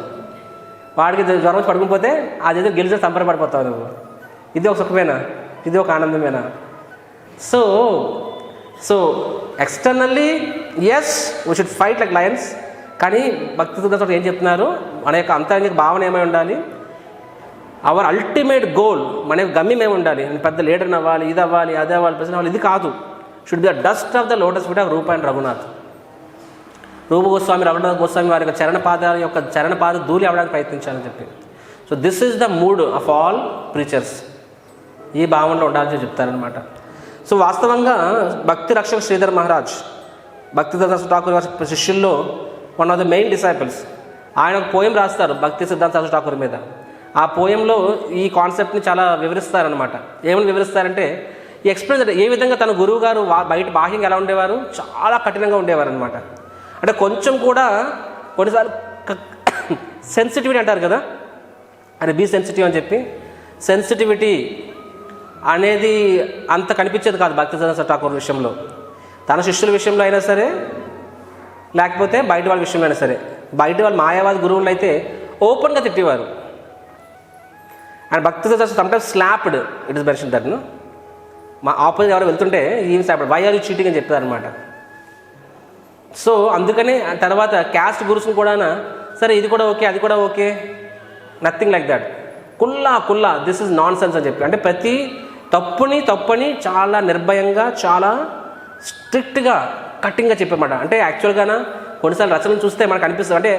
వాడికి జ్వరం వచ్చి పడుకునిపోతే అదేదో గెలిచి సంబరపడిపోతావు నువ్వు. ఇది ఒక సుఖమేనా, ఇది ఒక ఆనందమేనా? So externally as we should fight like lions. కానీ భక్తి సిద్ధాంతం ఏం చెప్తున్నారు, మన యొక్క అంతరంగిక భావన ఏమై ఉండాలి, అవర్ అల్టిమేట్ గోల్, మన యొక్క గమ్యం ఏమి ఉండాలి, నేను పెద్ద లీడర్ని అవ్వాలి, ఇది అవ్వాలి, అది అవ్వాలి, ప్రెసిడెంట్ అవ్వాలి, ఇది కాదు. Should be the dust of the lotus feet of Rupa and Raghunath. Rupa Goswami, Raghunath Goswami వారి యొక్క చరణపాద ధూళి అవ్వడానికి ప్రయత్నించాలని చెప్పి. So this is the mood of all preachers. ఈ భావనలో ఉండాలని చెప్తారనమాట. సో వాస్తవంగా భక్తి రక్షక శ్రీధర్ మహారాజ్, భక్తి సిద్ధాంత ఠాకూర్ వారి శిష్యుల్లో one of the main disciples. ఆయన ఒక పోయం రాస్తారు భక్తి సిద్ధాంత సరస్వతి ఠాకూర్ మీద. ఆ పోయంలో ఈ కాన్సెప్ట్ని చాలా వివరిస్తారనమాట. ఏమని వివరిస్తారంటే, ఈ ఎక్స్పీరియన్స్ ఏ విధంగా తన గురువు గారు బయట బాహ్యంగా ఎలా ఉండేవారు, చాలా కఠినంగా ఉండేవారు అనమాట. అంటే కొంచెం కూడా కొన్నిసార్లు సెన్సిటివిటీ అంటారు కదా, అది బీ సెన్సిటివ్ అని చెప్పి, సెన్సిటివిటీ అనేది అంత కనిపించేది కాదు భక్తి సిద్ధాంత ఠాకూర్ విషయంలో. తన శిష్యుల విషయంలో అయినా సరే, లేకపోతే బయట వాళ్ళ విషయంలో అయినా సరే. బయట వాళ్ళు మాయావాది గురువులు అయితే ఓపెన్గా తిట్టేవారు. And Bhakti Siddhanta sometimes slapped, it is mention that no, మా ఆపోజిట్ ఎవరు వెళ్తుంటే even slapped, why are you cheating అని చెప్తారనమాట. సో అందుకనే తర్వాత క్యాస్ట్ గురుసుని కూడా సరే ఇది కూడా ఓకే, అది కూడా ఓకే, నథింగ్ లైక్ దట్, కుల్లా దిస్ ఇస్ నాన్ సెన్స్ అని చెప్పి. అంటే ప్రతి తప్పని చాలా నిర్భయంగా, చాలా స్ట్రిక్ట్గా, కట్టింగ్గా చెప్పమాట. అంటే యాక్చువల్గాన కొన్నిసార్లు రచనలు చూస్తే మనకు అనిపిస్తుంది, అంటే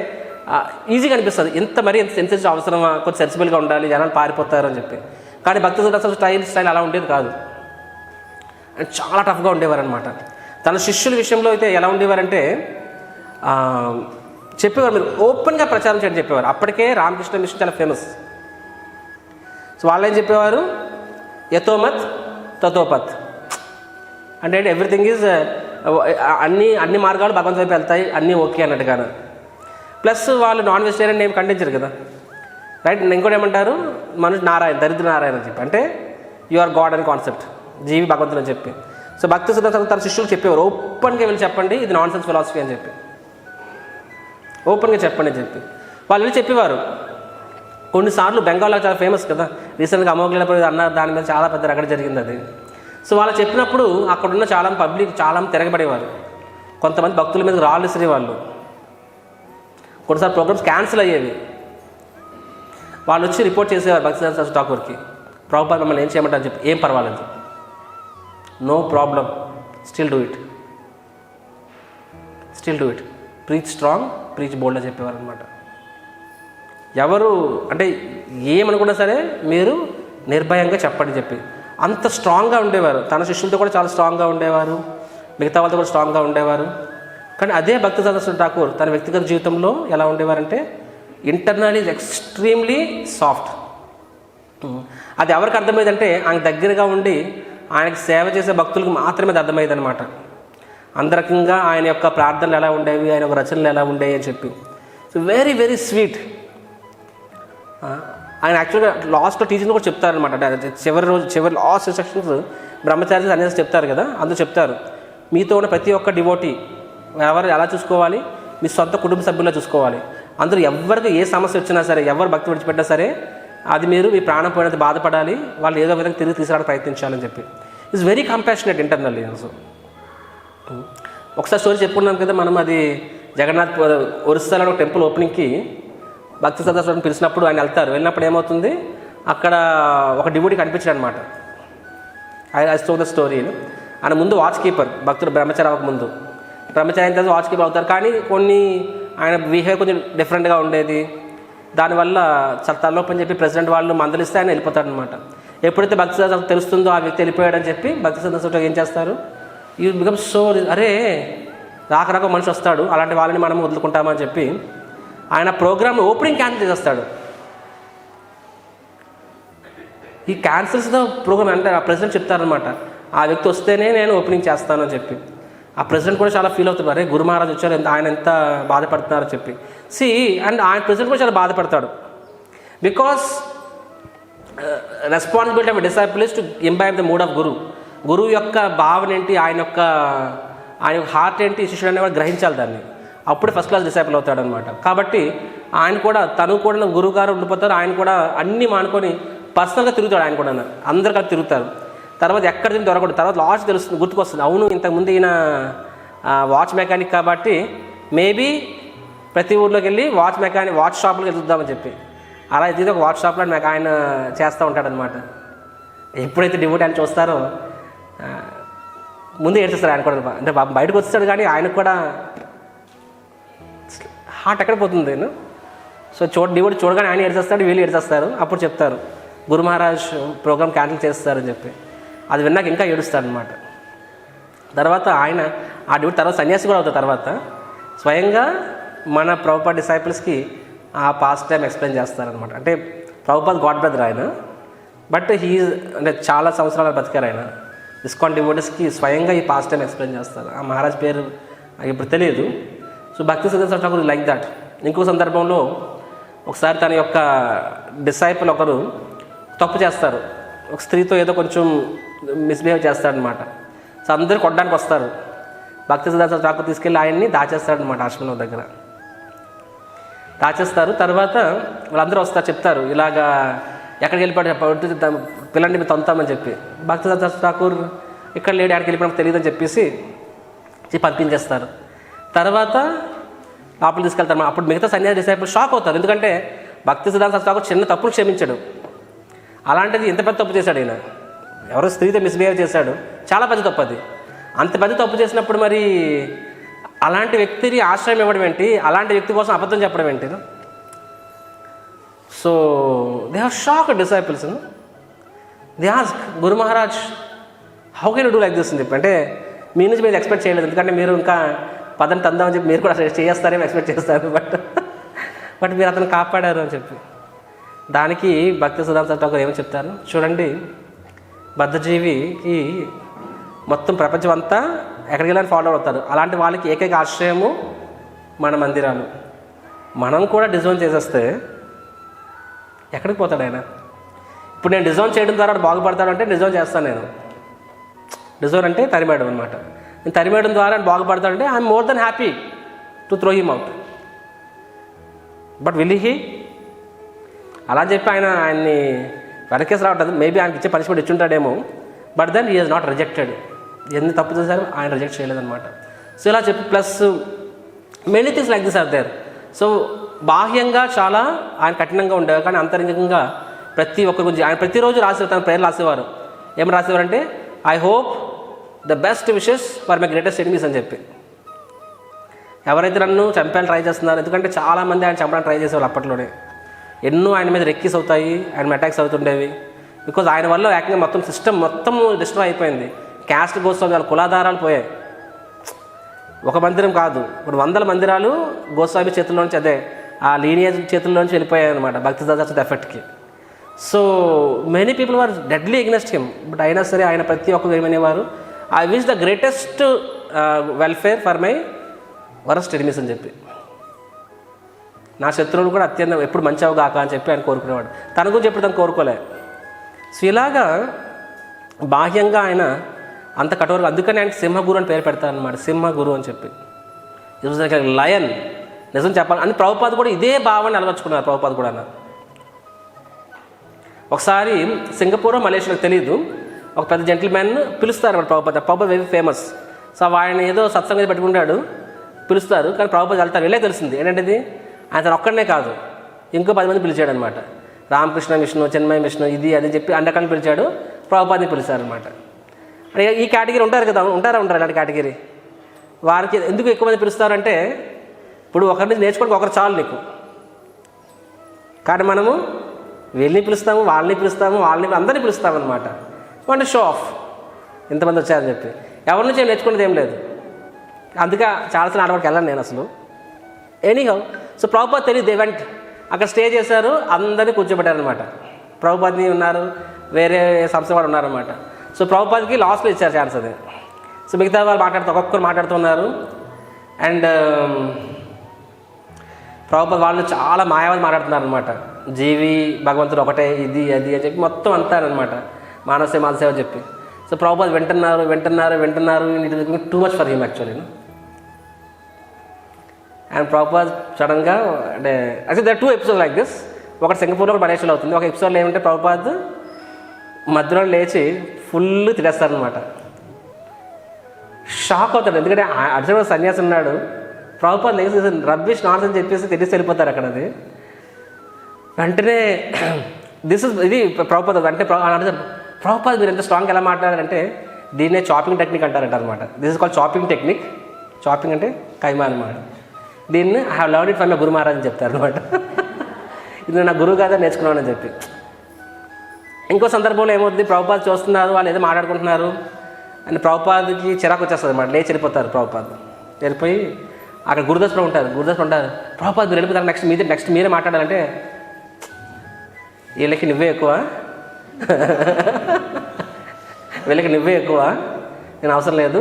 ఈజీగా అనిపిస్తుంది, ఎంత సెన్సిటివ్ అవసరమా, కొంచెం సెన్సిబుల్గా ఉండాలి, జనాలు పారిపోతారు అని చెప్పి. కానీ భక్తి సిద్ధాంత స్టైల్ అలా ఉండేది కాదు, అండ్ చాలా టఫ్గా ఉండేవారు అనమాట. తన శిష్యుల విషయంలో అయితే ఎలా ఉండేవారంటే చెప్పేవారు, మీరు ఓపెన్గా ప్రచారం చేయడం చెప్పేవారు. అప్పటికే రామకృష్ణ మిషన్ చాలా ఫేమస్. సో వాళ్ళు ఏం చెప్పేవారు, యథోమత్ తథోపత్, అంటే ఎవ్రీథింగ్ ఈజ్ అన్ని మార్గాలు భగవంతు వైపు వెళ్తాయి, అన్నీ ఓకే అన్నట్టుగా. ప్లస్ వాళ్ళు నాన్ వెజిటేరియన్ ఏం ఖండించరు కదా, రైట్. ఇంకోటి ఏమంటారు, మనిషి నారాయణ, దరిద్ర నారాయణ అని చెప్పి, అంటే యు ఆర్ గాడ్ అని కాన్సెప్ట్, జీవి భగవంతుడు అని చెప్పి. సో భక్తి సిద్ధాంత తన శిష్యులు చెప్పేవారు, ఓపెన్గా వెళ్ళి చెప్పండి ఇది నాన్ సెన్స్ ఫిలాసఫీ అని చెప్పి, ఓపెన్గా చెప్పండి అని చెప్పి వాళ్ళు వెళ్ళి చెప్పేవారు. కొన్నిసార్లు బెంగాల్లో చాలా ఫేమస్ కదా, రీసెంట్గా అమోఘ్లపై అన్నారు, దాని మీద చాలా పెద్ద రగడ జరిగింది అది. సో వాళ్ళు చెప్పినప్పుడు అక్కడున్న చాలా పబ్లిక్ చాలా తిరగబడేవారు, కొంతమంది భక్తుల మీద రాళ్ళు విసిరేవాళ్ళు, కొన్నిసార్లు ప్రోగ్రామ్స్ క్యాన్సిల్ అయ్యేవి. వాళ్ళు వచ్చి రిపోర్ట్ చేసేవారు భక్తి సిద్ధాంత సరస్వతి ఠాకూర్కి, ప్రభుపాద మమ్మల్ని ఏం చేయమంటారని చెప్పి. ఏం పర్వాలేదు, no problem, still do it, preach strong, preach bold అని చెప్పేవారు అనమాట. ఎవరు అంటే ఏమనుకున్నా సరే మీరు నిర్భయంగా చెప్పండి చెప్పి అంత స్ట్రాంగ్గా ఉండేవారు. తన శిష్యులతో కూడా చాలా స్ట్రాంగ్గా ఉండేవారు, మిగతా వాళ్ళతో కూడా స్ట్రాంగ్గా ఉండేవారు. కానీ అదే భక్తి సరస్వతి ఠాకూర్ తన వ్యక్తిగత జీవితంలో ఎలా ఉండేవారంటే ఇంటర్నల్ ఈజ్ ఎక్స్ట్రీమ్లీ సాఫ్ట్. అది ఎవరికి అర్థమైందంటే ఆయన దగ్గరగా ఉండి ఆయనకు సేవ చేసే భక్తులకు మాత్రమే అది అర్థమైంది అనమాట. అందరకంగా ఆయన యొక్క ప్రార్థనలు ఎలా ఉండేవి, ఆయన యొక్క రచనలు ఎలా ఉండేవి అని చెప్పి. So very very sweet. ఆయన యాక్చువల్గా లాస్ట్లో టీచింగ్ కూడా చెప్తారనమాట. చివరి లాస్ట్ ఇన్స్ట్రక్షన్స్ బ్రహ్మచారి అనేది చెప్తారు కదా, అందులో చెప్తారు, మీతో ఉన్న ప్రతి ఒక్క డివోటీ ఎవరు ఎలా చూసుకోవాలి, మీ సొంత కుటుంబ సభ్యుల్లో చూసుకోవాలి. అందరూ ఎవరికి ఏ సమస్య వచ్చినా సరే, ఎవరు భక్తి విడిచిపెట్టినా సరే, అది మీరు మీ ప్రాణం పోయినంత బాధపడాలి, వాళ్ళు ఏదో విధంగా తిరిగి తీసుకురావడానికి ప్రయత్నించాలని చెప్పి. It's very compassionate internally also. ఒకసారి స్టోరీ చెప్పుకున్నాం కదా మనం, అది జగన్నాథ్ ఒరిస్సాలో ఒక టెంపుల్ ఓపెనింగ్కి భక్తి సదస్సులను పిలిచినప్పుడు ఆయన వెళ్తారు. వెళ్ళినప్పుడు ఏమవుతుంది, అక్కడ ఒక డివోటీ కనిపించాడు అనమాట. ఐ స్టో ద స్టోరీ. ఆయన ముందు వాచ్ కీపర్, భక్తుడు బ్రహ్మచారి అవ్వక ముందు, బ్రహ్మచారి అయిన తర్వాత వాచ్ కీపర్ అవుతారు. కానీ కొన్ని ఆయన బిహేవియర్ కొంచెం డిఫరెంట్గా ఉండేది, దానివల్ల చాలా తలనొప్పని చెప్పి ప్రెసిడెంట్ వాళ్ళు మందలిస్తే ఆయన వెళ్ళిపోతాడు అనమాట. ఎప్పుడైతే భక్తి సదస్సు తెలుస్తుందో ఆ వ్యక్తి వెళ్ళిపోయాడని చెప్పి భక్తి సదస్సు ఏం చేస్తారు, యూ బికమ్ సో, అరే రాక మనిషి వస్తాడు, అలాంటి వాళ్ళని మనం వదులుకుంటామని చెప్పి ఆయన ప్రోగ్రామ్ ఓపెనింగ్ క్యాన్సిల్ చేసేస్తాడు. ఈ క్యాన్సిల్స్ ద ప్రోగ్రామ్ అంటే ఆ ప్రెసిడెంట్ చెప్తారనమాట, ఆ వ్యక్తి వస్తేనే నేను ఓపెనింగ్ చేస్తాను అని చెప్పి. ఆ ప్రెసిడెంట్ కూడా చాలా ఫీల్ అవుతాడు, అరే గురు మహారాజ్ వచ్చారు, ఆయన ఎంత బాధపడుతున్నారని చెప్పి. అండ్ ఆయన ప్రెసిడెంట్ కూడా చాలా బాధపడతాడు. Because responsibility of disciple is to imbibe the mood of గురువు యొక్క భావన ఏంటి, ఆయన యొక్క హార్ట్ ఏంటి, శిష్యుడు అనేవాడు గ్రహించాలి దాన్ని. అప్పుడు ఫస్ట్ క్లాస్ డిసైపుల్ అవుతాడు అనమాట. కాబట్టి ఆయన కూడా తను కూడా గురువు గారు ఉండిపోతారు. ఆయన కూడా అన్నీ మానుకొని పర్సనల్గా తిరుగుతాడు. ఆయన కూడా అందరు కలిసి తిరుగుతారు. తర్వాత ఎక్కడ తిరిగి దొరకడు. తర్వాత లాస్ట్ తెలుస్తుంది, గుర్తుకొస్తుంది, అవును ఇంతకుముందు ఈయన వాచ్ మెకానిక్ కాబట్టి మేబీ ప్రతి ఊర్లోకి వెళ్ళి వాచ్ షాప్లోకి వెళ్తుందామని చెప్పి అలా అయితే ఒక వాచ్ షాప్లో ఆయన చేస్తూ ఉంటాడనమాట. ఎప్పుడైతే డివోటీ అని చూస్తారో ముందు ఏడ్చేస్తారు ఆయన కూడా. అంటే బయటకు వచ్చేస్తాడు కానీ ఆయనకు కూడా హార్ట్ ఎక్కడ పోతుంది. సో డివోటీ చూడగానే ఆయన ఏడ్చేస్తాడు, వీళ్ళు ఏడ్చేస్తారు. అప్పుడు చెప్తారు గురు మహారాజ్ ప్రోగ్రామ్ క్యాన్సిల్ చేస్తారని చెప్పి. అది విన్నాక ఇంకా ఏడుస్తాడనమాట. తర్వాత ఆయన ఆ డివోటీ తర్వాత సన్యాసి కూడా అవుతారు. తర్వాత స్వయంగా మన ప్రభుపాద డిసైపుల్స్కి ఆ పాస్ట్ టైం ఎక్స్ప్లెయిన్ చేస్తారనమాట. అంటే ప్రభుపాద గాడ్ బ్రదర్ ఆయన, బట్ అంటే చాలా సంవత్సరాలు బతికారు ఆయన. ఇస్కాన్ డివోటీస్కి స్వయంగా ఈ పాస్ట్ టైం ఎక్స్ప్లెయిన్ చేస్తారు. ఆ మహారాజ్ పేరు నాకు ఇప్పుడు తెలియదు. సో భక్తి సిద్ధాంత ఠాకూర్ లైక్ దట్. ఇంకో సందర్భంలో ఒకసారి తన యొక్క డిసైపుల్ ఒకరు తప్పు చేస్తారు, ఒక స్త్రీతో ఏదో కొంచెం మిస్బిహేవ్ చేస్తాడనమాట. సో అందరూ కొట్టడానికి వస్తారు. భక్తి సిద్ధాంత ఠాకూర్ తీసుకెళ్ళి ఆయన్ని దాచేస్తాడనమాట ఆశ్రమం దగ్గర. దాచేస్తారు. తర్వాత వాళ్ళందరూ వస్తారు, చెప్తారు ఇలాగా ఎక్కడికి వెళ్ళిపోయాడు పిల్లండి మీరు తొంతామని చెప్పి. భక్తి సిద్ధాంత ఠాకూర్ ఇక్కడ లేడు, ఎక్కడికి వెళ్ళిపోయినా తెలియదని చెప్పేసి పంపించేస్తారు. తర్వాత లోపలికి తీసుకెళ్తారు. అప్పుడు మిగతా సన్యాసి డిసైపుల్ షాక్ అవుతారు, ఎందుకంటే భక్తి సిద్ధాంత ఠాకూర్ చిన్న తప్పులు క్షమించాడు. అలాంటిది ఇంత పెద్ద తప్పు చేశాడు ఈయన. ఎవరో స్త్రీతో మిస్బిహేవ్ చేశాడు, చాలా పెద్ద తప్పు అది. అంత పెద్ద తప్పు చేసినప్పుడు మరి అలాంటి వ్యక్తిని ఆశ్రయం ఇవ్వడం ఏంటి, అలాంటి వ్యక్తి కోసం అబద్ధం చెప్పడం ఏంటి? So they have shock disciples. They ask Guru Maharaj how can you do like this అని చెప్పి. అంటే మీ నుంచి మీరు ఎక్స్పెక్ట్ చేయలేదు, ఎందుకంటే మీరు ఇంకా పదని తందామని చెప్పి మీరు కూడా చేస్తారేమో ఎక్స్పెక్ట్ చేస్తారు, బట్ మీరు అతను కాపాడారు అని చెప్పి. దానికి భక్తి సిద్ధాంత ఠాకూర్ ఏమని చెప్తారు చూడండి, బద్ధజీవికి మొత్తం ప్రపంచం అంతా ఎక్కడికి వెళ్ళని ఫాలో అవుతారు. అలాంటి వాళ్ళకి ఏకైక ఆశ్రయము మన మందిరాలు. మనం కూడా డిజోన్ చేసేస్తే ఎక్కడికి పోతాడు ఆయన? ఇప్పుడు నేను డిజోన్ చేయడం ద్వారా బాగుపడతాడు అంటే డిజోన్ చేస్తాను నేను. డిజోన్ అంటే తరిమేయడం అనమాట. నేను తరిమేయడం ద్వారా బాగుపడతాడంటే I'm more than happy to throw him out. But will he? అలా చెప్పి ఆయన్ని వెనకేసి రావట్లేదు. మేబీ ఆయనకి ఇచ్చే పనిష్మెంట్ ఇచ్చుంటాడేమో, but then he has not rejected. ఎన్ని తప్పు చేశారు ఆయన రిజెక్ట్ చేయలేదన్నమాట. సో ఇలా చెప్పి plus many things like this are there. So బాహ్యంగా చాలా ఆయన కఠినంగా ఉండేవారు, కానీ అంతరంగికంగా ప్రతి ఒక్కరి గురించి ఆయన ప్రతిరోజు రాసేవారు, తన ప్రేయర్లు రాసేవారు. ఏం రాసేవారంటే I hope the best wishes for my greatest enemies అని చెప్పి. ఎవరైతే నన్ను చంపాలని ట్రై చేస్తున్నారు, ఎందుకంటే చాలామంది ఆయన చంపడానికి ట్రై చేసేవాళ్ళు అప్పట్లోనే. ఎన్నో ఆయన మీద రెక్కీస్ అవుతాయి, ఆయన అటాక్స్ అవుతుండేవి. బికాజ్ ఆయన వల్ల ఏకంగా మొత్తం సిస్టమ్ మొత్తం డిస్ట్రాయ్ అయిపోయింది. క్యాస్ట్ గోస్వామి కులాధారాలు పోయాయి. ఒక మందిరం కాదు, ఇప్పుడు 100 మందిరాలు గోస్వామి చేతుల్లోంచి, అదే ఆ లీనియేజ్ చేతుల్లోంచి వెళ్ళిపోయాయి అనమాట భక్తి సిద్ధాంత ఎఫెక్ట్కి. So many people are deadly against him. But అయినా సరే ఆయన ప్రతి ఒక్కరు ఏమనేవారు, I wish the greatest welfare for my worst enemies అని చెప్పి. నా శత్రువులు కూడా అత్యంత ఎప్పుడు మంచి అవగాక అని చెప్పి ఆయన కోరుకునేవాడు. తన గురించి ఎప్పుడు తను కోరుకోలే. సో ఇలాగా బాహ్యంగా ఆయన అంత కఠోరంగా, అందుకని ఆయనకి సింహగురు అని పేరు పెడతారనమాట. సింహగురు అని చెప్పి. It was like lion. నిజం చెప్పాలి అని ప్రభుపాద కూడా ఇదే భావాన్ని అలవర్చుకున్నారు. ప్రభుపాద కూడా ఒకసారి సింగపూర్ మలేషియాలో తెలియదు, ఒక పెద్ద జెంటిల్మెన్ పిలుస్తారు అన్నమాట ప్రభుపాద వెరీ ఫేమస్. సో ఆయన ఏదో సత్సంగం పెట్టుకుంటాడు, పిలుస్తారు. కానీ ప్రభుపాద వెళ్తారు. వెళ్ళే తెలిసింది ఏంటంటే ఆయన తను ఒక్కడనే కాదు, ఇంకో 10 మంది పిలిచాడు అనమాట. రామకృష్ణ మిషన్, చిన్మయ మిషన్, ఇది అది చెప్పి అండకాన్ని పిలిచాడు, ప్రభుపాదని పిలిచారనమాట. ఈ కేటగిరీ ఉంటారు కదా, ఉంటారా ఇలాంటి కేటగిరీ. వారికి ఎందుకు ఎక్కువ మంది పిలుస్తారంటే, ఇప్పుడు ఒకరి నుంచి నేర్చుకోవడానికి ఒకరు చాలు నీకు. కానీ మనము వీళ్ళని పిలుస్తాము, వాళ్ళని అందరినీ పిలుస్తామన్నమాట. అంటే షో ఆఫ్ ఇంతమంది వచ్చారని చెప్పి. ఎవరి నుంచి నేర్చుకునేది ఏం లేదు. అందుకే చాలాసార్లు ఆడవాడికి వెళ్ళాను నేను అసలు. ఎనీహౌ, సో ప్రభుపాద తెలియదు. ఈవెంట్ అక్కడ స్టే చేశారు, అందరినీ కూర్చోబెట్టారనమాట. ప్రభుపాదని ఉన్నారు, వేరే సంస్థ వాడు ఉన్నారనమాట. సో ప్రభుపాదకి లాస్ట్లో ఇచ్చారు ఛాన్స్ అది. సో మిగతా వాళ్ళు ఒక్కొక్కరు మాట్లాడుతున్నారు. అండ్ ప్రభుపాద్ వాళ్ళు చాలా మాయావాది మాట్లాడుతున్నారు అనమాట. జీవి భగవంతుడు ఒకటే, ఇది అది అని చెప్పి మొత్తం అంటారనమాట, మానవ మానసేవ చెప్పి. సో ప్రభుపాద్ వింటున్నారు. It too much for him actually. And Prabhupad సడన్గా అంటే actually there 2 episode like this. ఒకటి సింగపూర్లో, ఒకటి మలేషియాలో అవుతుంది. ఒక ఎపిసోడ్లో ఏమంటే ప్రభుపాద్ మధ్యలో లేచి ఫుల్ తినేస్తారనమాట. షాక్ అవుతాడు, ఎందుకంటే అర్జున సన్యాసి ఉన్నాడు. ప్రభుపాద్ లేచి రబ్బిష్ నాన్స్ అని చెప్పేసి తెలిసి వెళ్ళిపోతారు అక్కడ. అది వెంటనే ఇది ప్రభుపాద్ అంటే ప్రభుపాద్ మీరు ఎంత స్ట్రాంగ్ ఎలా మాట్లాడారంటే దీన్నే చాపింగ్ టెక్నిక్ అంటారంట అనమాట. This is called chopping technique. Chopping అంటే కైమా అనమాట. దీన్ని I have learned it from my guru Maharaj అని చెప్తారు అనమాట. ఇది నా గురువు గారు నేర్చుకున్నాను అని చెప్పి. ఇంకో సందర్భంలో ఏమవుతుంది, ప్రభుపాద్ చూస్తున్నారు, వాళ్ళు ఏదో మాట్లాడుకుంటున్నారు అని ప్రభుపాద్కి చిరాకు వచ్చేస్తుంది అనమాట. లేచి వెళ్ళిపోతారు ప్రభుపాద్. వెళ్ళిపోయి అక్కడ గురుదాస్ ప్రభు ఉంటారు. ప్రభుపాద్ మీరు వెళ్ళిపోతారు, నెక్స్ట్ మీరే మాట్లాడాలంటే వీళ్ళకి నువ్వే ఎక్కువ నేను అవసరం లేదు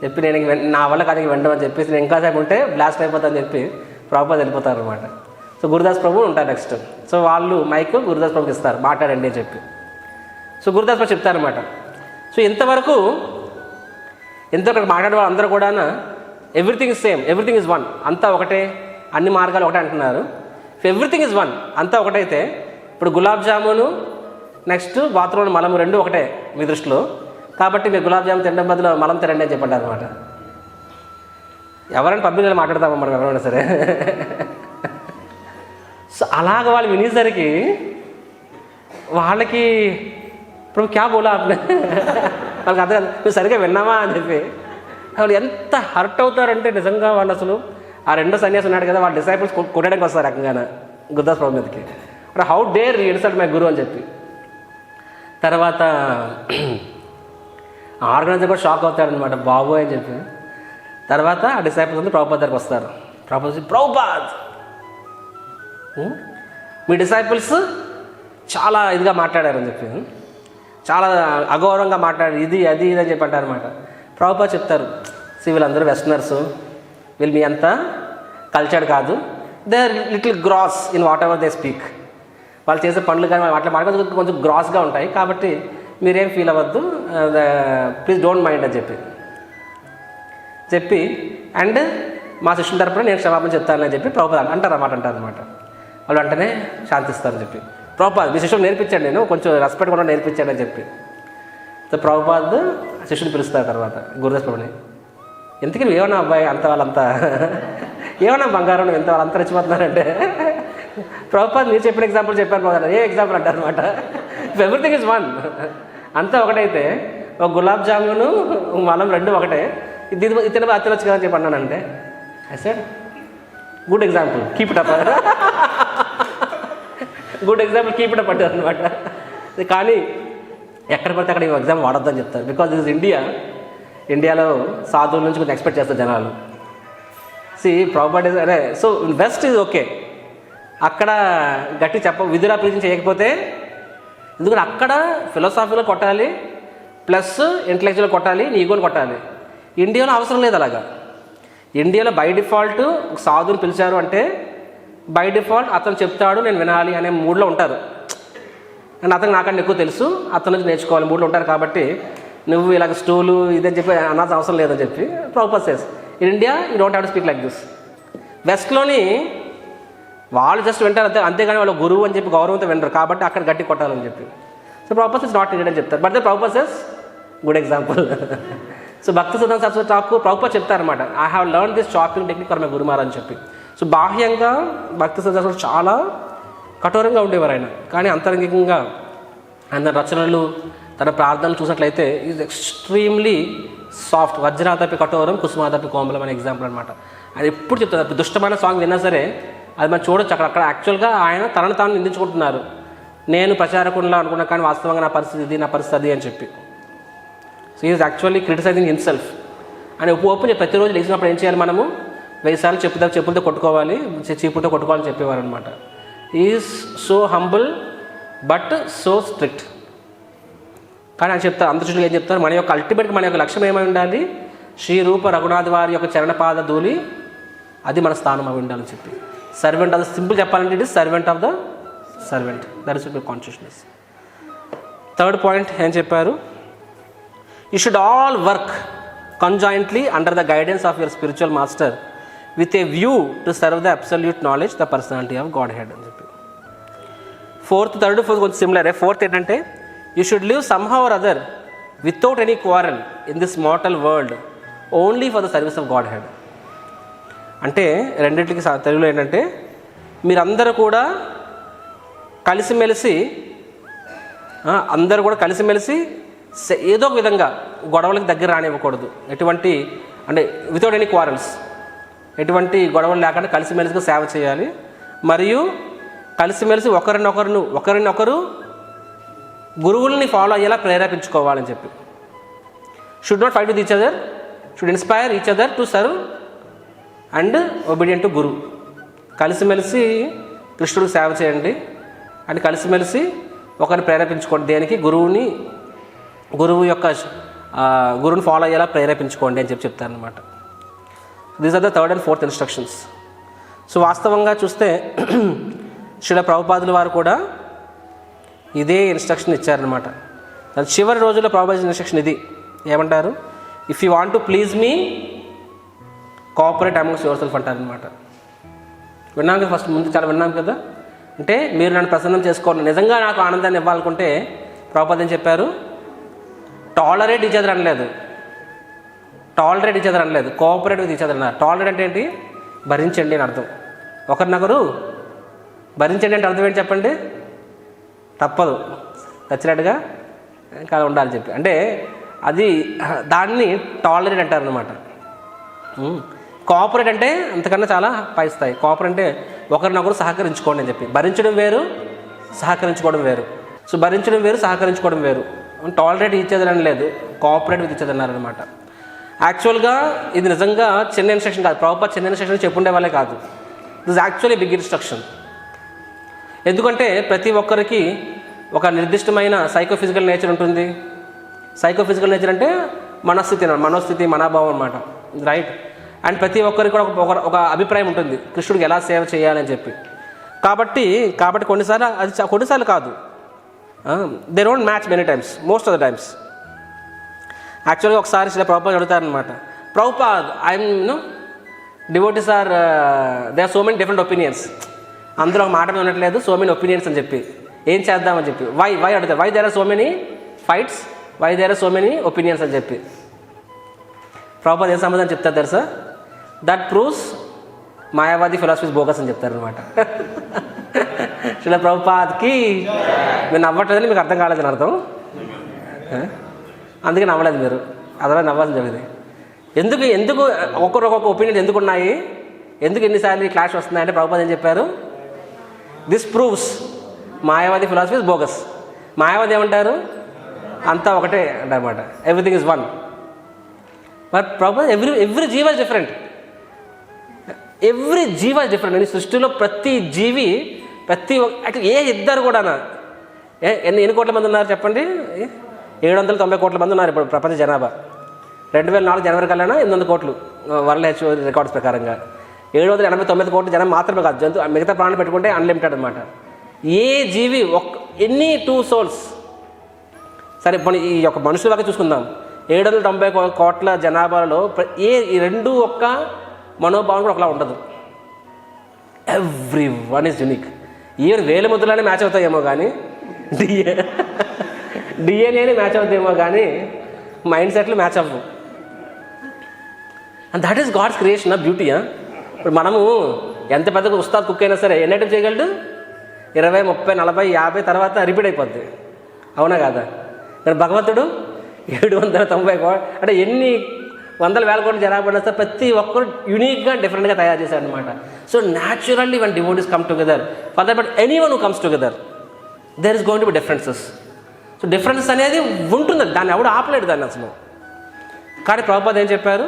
చెప్పి నేను నా వల్ల కాదు వెంటనే అని చెప్పేసి నేను ఇంకాసేపు ఉంటే బ్లాస్ట్ అయిపోతాను అని చెప్పి ప్రభుపాద్ వెళ్ళిపోతారు అనమాట. సో గురుదాస్ ప్రభు ఉంటారు నెక్స్ట్. సో వాళ్ళు మైక్ గురుదాస్ ప్రభుకి ఇస్తారు, మాట్లాడండి అని చెప్పి. సో గురుదాస్ ప్రభు చెప్తారనమాట. సో ఇంతవరకు మాట్లాడే వాళ్ళు అందరూ కూడా everything is same, everything is one, అంతా ఒకటే, అన్ని మార్గాలు ఒకటే అంటున్నారు. ఎవ్రీథింగ్ ఇస్ వన్, అంతా ఒకటైతే ఇప్పుడు గులాబ్ జామును నెక్స్ట్ బాత్రూంలో మలం రెండు ఒకటే మీ దృష్టిలో, కాబట్టి మీరు గులాబ్ జామున్ తినడం బదులు మలం తినండి అని చెప్పండి అనమాట. ఎవరైనా పబ్లిక్గా మాట్లాడతామా మనం ఎవరైనా సరే. సో అలాగ వాళ్ళు వినేసరికి వాళ్ళకి ఇప్పుడు క్యా బోలా వాళ్ళకి అర్థం కాదు, నువ్వు సరిగ్గా విన్నామా అని చెప్పి. వాళ్ళు ఎంత హర్ట్ అవుతారంటే నిజంగా వాళ్ళు అసలు ఆ రెండో సన్యాసి ఉన్నాడు కదా, వాళ్ళ డిసైపుల్స్ కొట్టడానికి వస్తారు రకంగానే గురుదాస్ ప్రభు మీదకి. హౌ డేర్ ఇన్సల్ట్ మై గురు అని చెప్పి. తర్వాత ఆర్గనైజర్ కూడా షాక్ అవుతాడనమాట, బాబు అని చెప్పి. తర్వాత ఆ డిసైపుల్స్ అంతా ప్రభుపాద్ దగ్గరికి వస్తారు. ప్రభుపాద్ మీ డిసైపుల్స్ చాలా ఇదిగా మాట్లాడారని చెప్పి, చాలా అగౌరవంగా మాట్లాడారు, ఇది అది ఇది అని చెప్పి అంటారనమాట. ప్రభుపాద్ చెప్తారు, వీళ్ళందరూ వెస్టర్నర్స్, వీళ్ళు మీ అంతా కల్చర్డ్ కాదు, they are little gross in whatever they speak. వాళ్ళు చేసే పనులు కానీ అట్లా మాట్లాడుతూ కొంచెం గ్రాస్గా ఉంటాయి, కాబట్టి మీరేం ఫీల్ అవ్వద్దు, ప్లీజ్ డోంట్ మైండ్ అని చెప్పి అండ్ మా శిష్యుల తరపున నేను క్షమాపణ చెప్తానని చెప్పి ప్రభుపాద్ అంటారనమాట. వాళ్ళు వెంటనే శాంతిస్తారని చెప్పి, ప్రభుపాద్ మీ శిష్యులు నేర్పించండి, నేను కొంచెం రెస్పెక్ట్ కూడా నేర్పించాను అని చెప్పి. సో ప్రభుపాద్ శిష్యుని పిలుస్తారు తర్వాత గురుదాస్ ప్రభుని. ఎందుకు ఏమన్నా అబ్బాయి అంత వాళ్ళంతా ఏమన్నా బంగారం ఎంత వాళ్ళంతా రెచ్చిపోతున్నారంటే, ప్రభుపాద్ మీరు చెప్పిన ఎగ్జాంపుల్ చెప్పారు కదా, ఏ ఎగ్జాంపుల్ అంటారనమాట. ఎవ్రీథింగ్ ఇస్ వన్, అంతా ఒకటైతే ఒక గులాబ్ జామును మలం రెండు ఒకటే, ఇది తిన తినొచ్చు కదా అని చెప్పి అన్నానంటే I said good example, keep it up, good example, keep it up అంటారు అనమాట. కానీ ఎక్కడ పడితే అక్కడ ఈ ఎగ్జామ్ వాడొద్దని చెప్తారు. బికాజ్ దిస్ ఇండియాలో సాధువుల నుంచి కొంచెం ఎక్స్పెక్ట్ చేస్తారు జనాలు. ప్రభుపాద్ అరే సో బెస్ట్ ఈజ్ ఓకే, అక్కడ గట్టి విధులా ప్రీచింగ్ చేయకపోతే, ఎందుకంటే అక్కడ ఫిలాసఫీలో కొట్టాలి ప్లస్ ఇంటలెక్చువల్ కొట్టాలి, ఈగోని కొట్టాలి. ఇండియాలో అవసరం లేదు అలాగా. ఇండియాలో బై డిఫాల్ట్ సాధువుని పిలిచారు అంటే బై డిఫాల్ట్ అతను చెప్తాడు నేను వినాలి అనే మూడ్లో ఉంటారు. అండ్ అతను నాకన్నా ఎక్కువ తెలుసు, అతని నుంచి నేర్చుకోవాలి మూడ్లో ఉంటారు. కాబట్టి నువ్వు ఇలాగ స్టూలు ఇదని చెప్పి అనాల్సిన అవసరం లేదని చెప్పి Prabhupad says. In India you don't have to speak like this. వెస్ట్లోని వాళ్ళు జస్ట్ వింటారు అంతేగాని వాళ్ళు గురువు అని చెప్పి గౌరవంతో వింటారు, కాబట్టి అక్కడ గట్టి కొట్టాలని చెప్పి. So Prabhupad is not needed అని చెప్తారు. But the Prabhupad says good example. So Bhakti సిద్ధాంత సరస్వతి ఠాకూర్ ప్రభుపాద్ చెప్తారనమాట, I have learn this chopping technique for my guru Maharaj అని చెప్పి. సో బాహ్యంగా భక్తి సిద్ధాంత చాలా కఠోరంగా ఉండేవారు ఆయన, కానీ అంతరంగికంగా ఆయన రచనలు తన ప్రార్థనలు చూసినట్లయితే ఈజ్ ఎక్స్ట్రీమ్లీ సాఫ్ట్. వజ్రాతపి కఠోరం కుసుమాతపి కోమలం అనే ఎగ్జాంపుల్ అనమాట. అది ఎప్పుడు చెప్తారు, దుష్టమైన సాంగ్ విన్నా సరే అది మనం చూడొచ్చు. అక్కడ యాక్చువల్గా ఆయన తనను తాను నిందించుకుంటున్నారు, నేను ప్రచారకునిలా అనుకున్నా కానీ వాస్తవంగా నా పరిస్థితి ఇది, నా పరిస్థితి అది అని చెప్పి. So is actually criticising himself అని ఓపెన్ ప్రతిరోజు లేచినప్పుడు ఏం చేయాలి, మనము 1000 సార్లు చెప్పులతో కొట్టుకోవాలి, చీపులతో కొట్టుకోవాలని చెప్పేవారు అనమాట. Is so humble but so strict. కానీ ఆయన చెప్తారు, అంతచులు ఏం చెప్తారు, మన యొక్క అల్టిమేట్గా మన యొక్క లక్ష్యం ఏమై ఉండాలి, శ్రీ రూప రఘునాథ్ వారి యొక్క చరణపాద ధూళి అది మన స్థానం అవి ఉండాలని చెప్పి. సర్వెంట్ ఆఫ్ ద, సింపుల్ చెప్పాలంటే it is servant of the servant. That is consciousness. Third point ఏం చెప్పారు? You should all work conjointly under the guidance of your spiritual master with a view to serve the absolute knowledge, the personality of Godhead అని చెప్పి. Third fourth కొంచెం సిమిలరే. Fourth ఏంటంటే you should live somehow or other without any quarrel in this mortal world only for the service of Godhead. అంటే రెండింటికి తెలుగులో ఏంటంటే మీరందరూ కూడా కలిసిమెలిసి ఏదో ఒక విధంగా గొడవలకు దగ్గర రానివ్వకూడదు. ఎటువంటి అంటే వితౌట్ ఎనీ క్వారల్స్, ఎటువంటి గొడవలు లేకుండా కలిసిమెలిసిగా సేవ చేయాలి. మరియు కలిసిమెలిసి ఒకరినొకరు గురువుల్ని ఫాలో అయ్యేలా ప్రేరేపించుకోవాలని చెప్పి. Should not fight with each other, should inspire each other to serve and obedient to guru. కలిసిమెలిసి కృష్ణుడికి సేవ చేయండి అని కలిసిమెలిసి ఒకరిని ప్రేరేపించుకోండి. దేనికి? గురువుని ఫాలో అయ్యేలా ప్రేరేపించుకోండి అని చెప్తారు అనమాట. These are the third and fourth instructions. So వాస్తవంగా చూస్తే శ్రీల ప్రభుపాదుల వారు కూడా ఇదే ఇన్స్ట్రక్షన్ ఇచ్చారనమాట. చివరి రోజుల్లో ప్రభుపాద ఇన్స్ట్రక్షన్ ఇది. ఏమంటారు? If you want to please me cooperate amongst your self అంటారనమాట. విన్నాం కదా, ఫస్ట్ ముందు చాలా విన్నాం కదా. అంటే మీరు నన్ను ప్రసన్నం చేసుకోవాలి, నిజంగా నాకు ఆనందాన్ని ఇవ్వాలనుకుంటే ప్రభుపాద ఏం చెప్పారు? టాలరేట్ ఈచ్ అదర్ అనలేదు, కోఆపరేట్ విత్ ఈచ్ అదర్ అన్నారు. టాలరేట్ అంటే ఏంటి? భరించండి అని అర్థం. ఒకరినొకరు భరించండి అంటే అర్థం ఏంటి చెప్పండి? తప్పదు, నచ్చినట్టుగా ఇంకా ఉండాలని చెప్పి. అంటే అది దాన్ని టాలరేట్ అంటారనమాట. కోఆపరేట్ అంటే అంతకన్నా చాలా పై స్థాయి. కోఆపరేట్ అంటే ఒకరినొకరు సహకరించుకోండి అని చెప్పి. భరించడం వేరు, సహకరించుకోవడం వేరు. సో భరించడం వేరు, సహకరించుకోవడం వేరు. టాలరేట్ ఇచ్చేదని లేదు, కోఆపరేట్ విత్ ఇచ్చేది అన్నారనమాట. యాక్చువల్గా ఇది నిజంగా చిన్న ఇన్స్ట్రక్షన్ కాదు. ప్రభుపాద చిన్న ఇన్స్ట్రక్షన్ చెప్పుండే వాళ్ళే కాదు. This actually big instruction. ఎందుకంటే ప్రతి ఒక్కరికి ఒక నిర్దిష్టమైన సైకోఫిజికల్ నేచర్ ఉంటుంది. సైకోఫిజికల్ నేచర్ అంటే మనోస్థితి, మనోభావం అనమాట, రైట్? అండ్ ప్రతి ఒక్కరికి కూడా ఒక అభిప్రాయం ఉంటుంది కృష్ణుడికి ఎలా సేవ చేయాలని చెప్పి. కాబట్టి కొన్నిసార్లు కాదు, they don't match many times, most of the times. యాక్చువల్గా ఒకసారి శ్రీ ప్రభుపాద్ అడుగుతారనమాట, Prabhupad devotees are they are so many different opinions, అందరూ ఒక మాట మీద ఉండట్లేదు, సో మెనీ ఒపీనియన్స్ అని చెప్పి ఏం చేద్దామని చెప్పి. వై అడుగుతారు, why there are so many fights, why there are so many opinions అని చెప్పి. ప్రభుపాద్ ఏం సమాధానం చెప్తారు తెలుసా? That proves Mayavadi philosophies bogus అని చెప్తారనమాట. శ్రీల ప్రభుపాద్కి మీరు నవ్వట్లేదని మీకు అర్థం కాలేదని అర్థం, అందుకే నవ్వలేదు మీరు, అదలా నవ్వాల్సి జరిగింది. ఎందుకు ఒక్కొక్క ఒపీనియన్ ఎందుకు ఉన్నాయి, ఎందుకు ఎన్నిసార్లు క్లాష్ వస్తున్నాయంటే ప్రభుపాద్ ఏం చెప్పారు? This proves Mayavadi philosophies bogus. Mayavadi ఏమంటారు? అంతా ఒకటే అంటారన్నమాట, everything is one. But Prabhupad every jiva is different, every jiva is different. ఈ సృష్టిలో ప్రతి జీవి, ఏ ఇద్దరు కూడా ఎన్ని కోట్ల మంది ఉన్నారు చెప్పండి? 790 కోట్ల మంది ఉన్నారు ఇప్పుడు ప్రపంచ జనాభా. 2004 జనవరి కల్లా 800 కోట్లు వరల్డ్ హెల్త్ రికార్డ్స్ ప్రకారంగా. 789 కోట్ల జనం మాత్రమే కాదు, మిగతా ప్రాణాలు పెట్టుకుంటే అన్లిమిటెడ్ అనమాట. ఏ జీవి ఎన్ని 2 సోల్స్, సరే ఈ యొక్క మనుషుల వరకు చూసుకుందాం. 790 కోట్ల జనాభాలో ఈ రెండు ఒక్క మనోభావం కూడా ఒకలా ఉండదు. Every one is unique. Even వేల ముద్రలనే మ్యాచ్ అవుతాయేమో కానీ, డిఎన్ఏని మ్యాచ్ అవుతాయేమో కానీ మైండ్ సెట్లు మ్యాచ్ అవ్వవు. And that is God's creation of beauty. ఇప్పుడు మనము ఎంత పెద్ద ఉస్తాద్ కుక్ అయినా సరే ఎన్ని ఐటమ్స్ చేయగలడు? 20, 30, 40, 50 తర్వాత రిపీట్ అయిపోద్ది, అవునా కాదా? కానీ భగవంతుడు 790 కోట్లు అంటే ఎన్ని వందల వేల కోట్లు జనాభా సార్ ప్రతి ఒక్కరు యూనిక్గా డిఫరెంట్గా తయారు చేశారు అనమాట. So naturally one devotees come together for that, but any one who comes together there is going to be differences. So differences అనేది ఉంటుంది, దాన్ని ఎవడు ఆపలేడు దాన్ని అసలు. కానీ ప్రభుపాద్ ఏం చెప్పారు?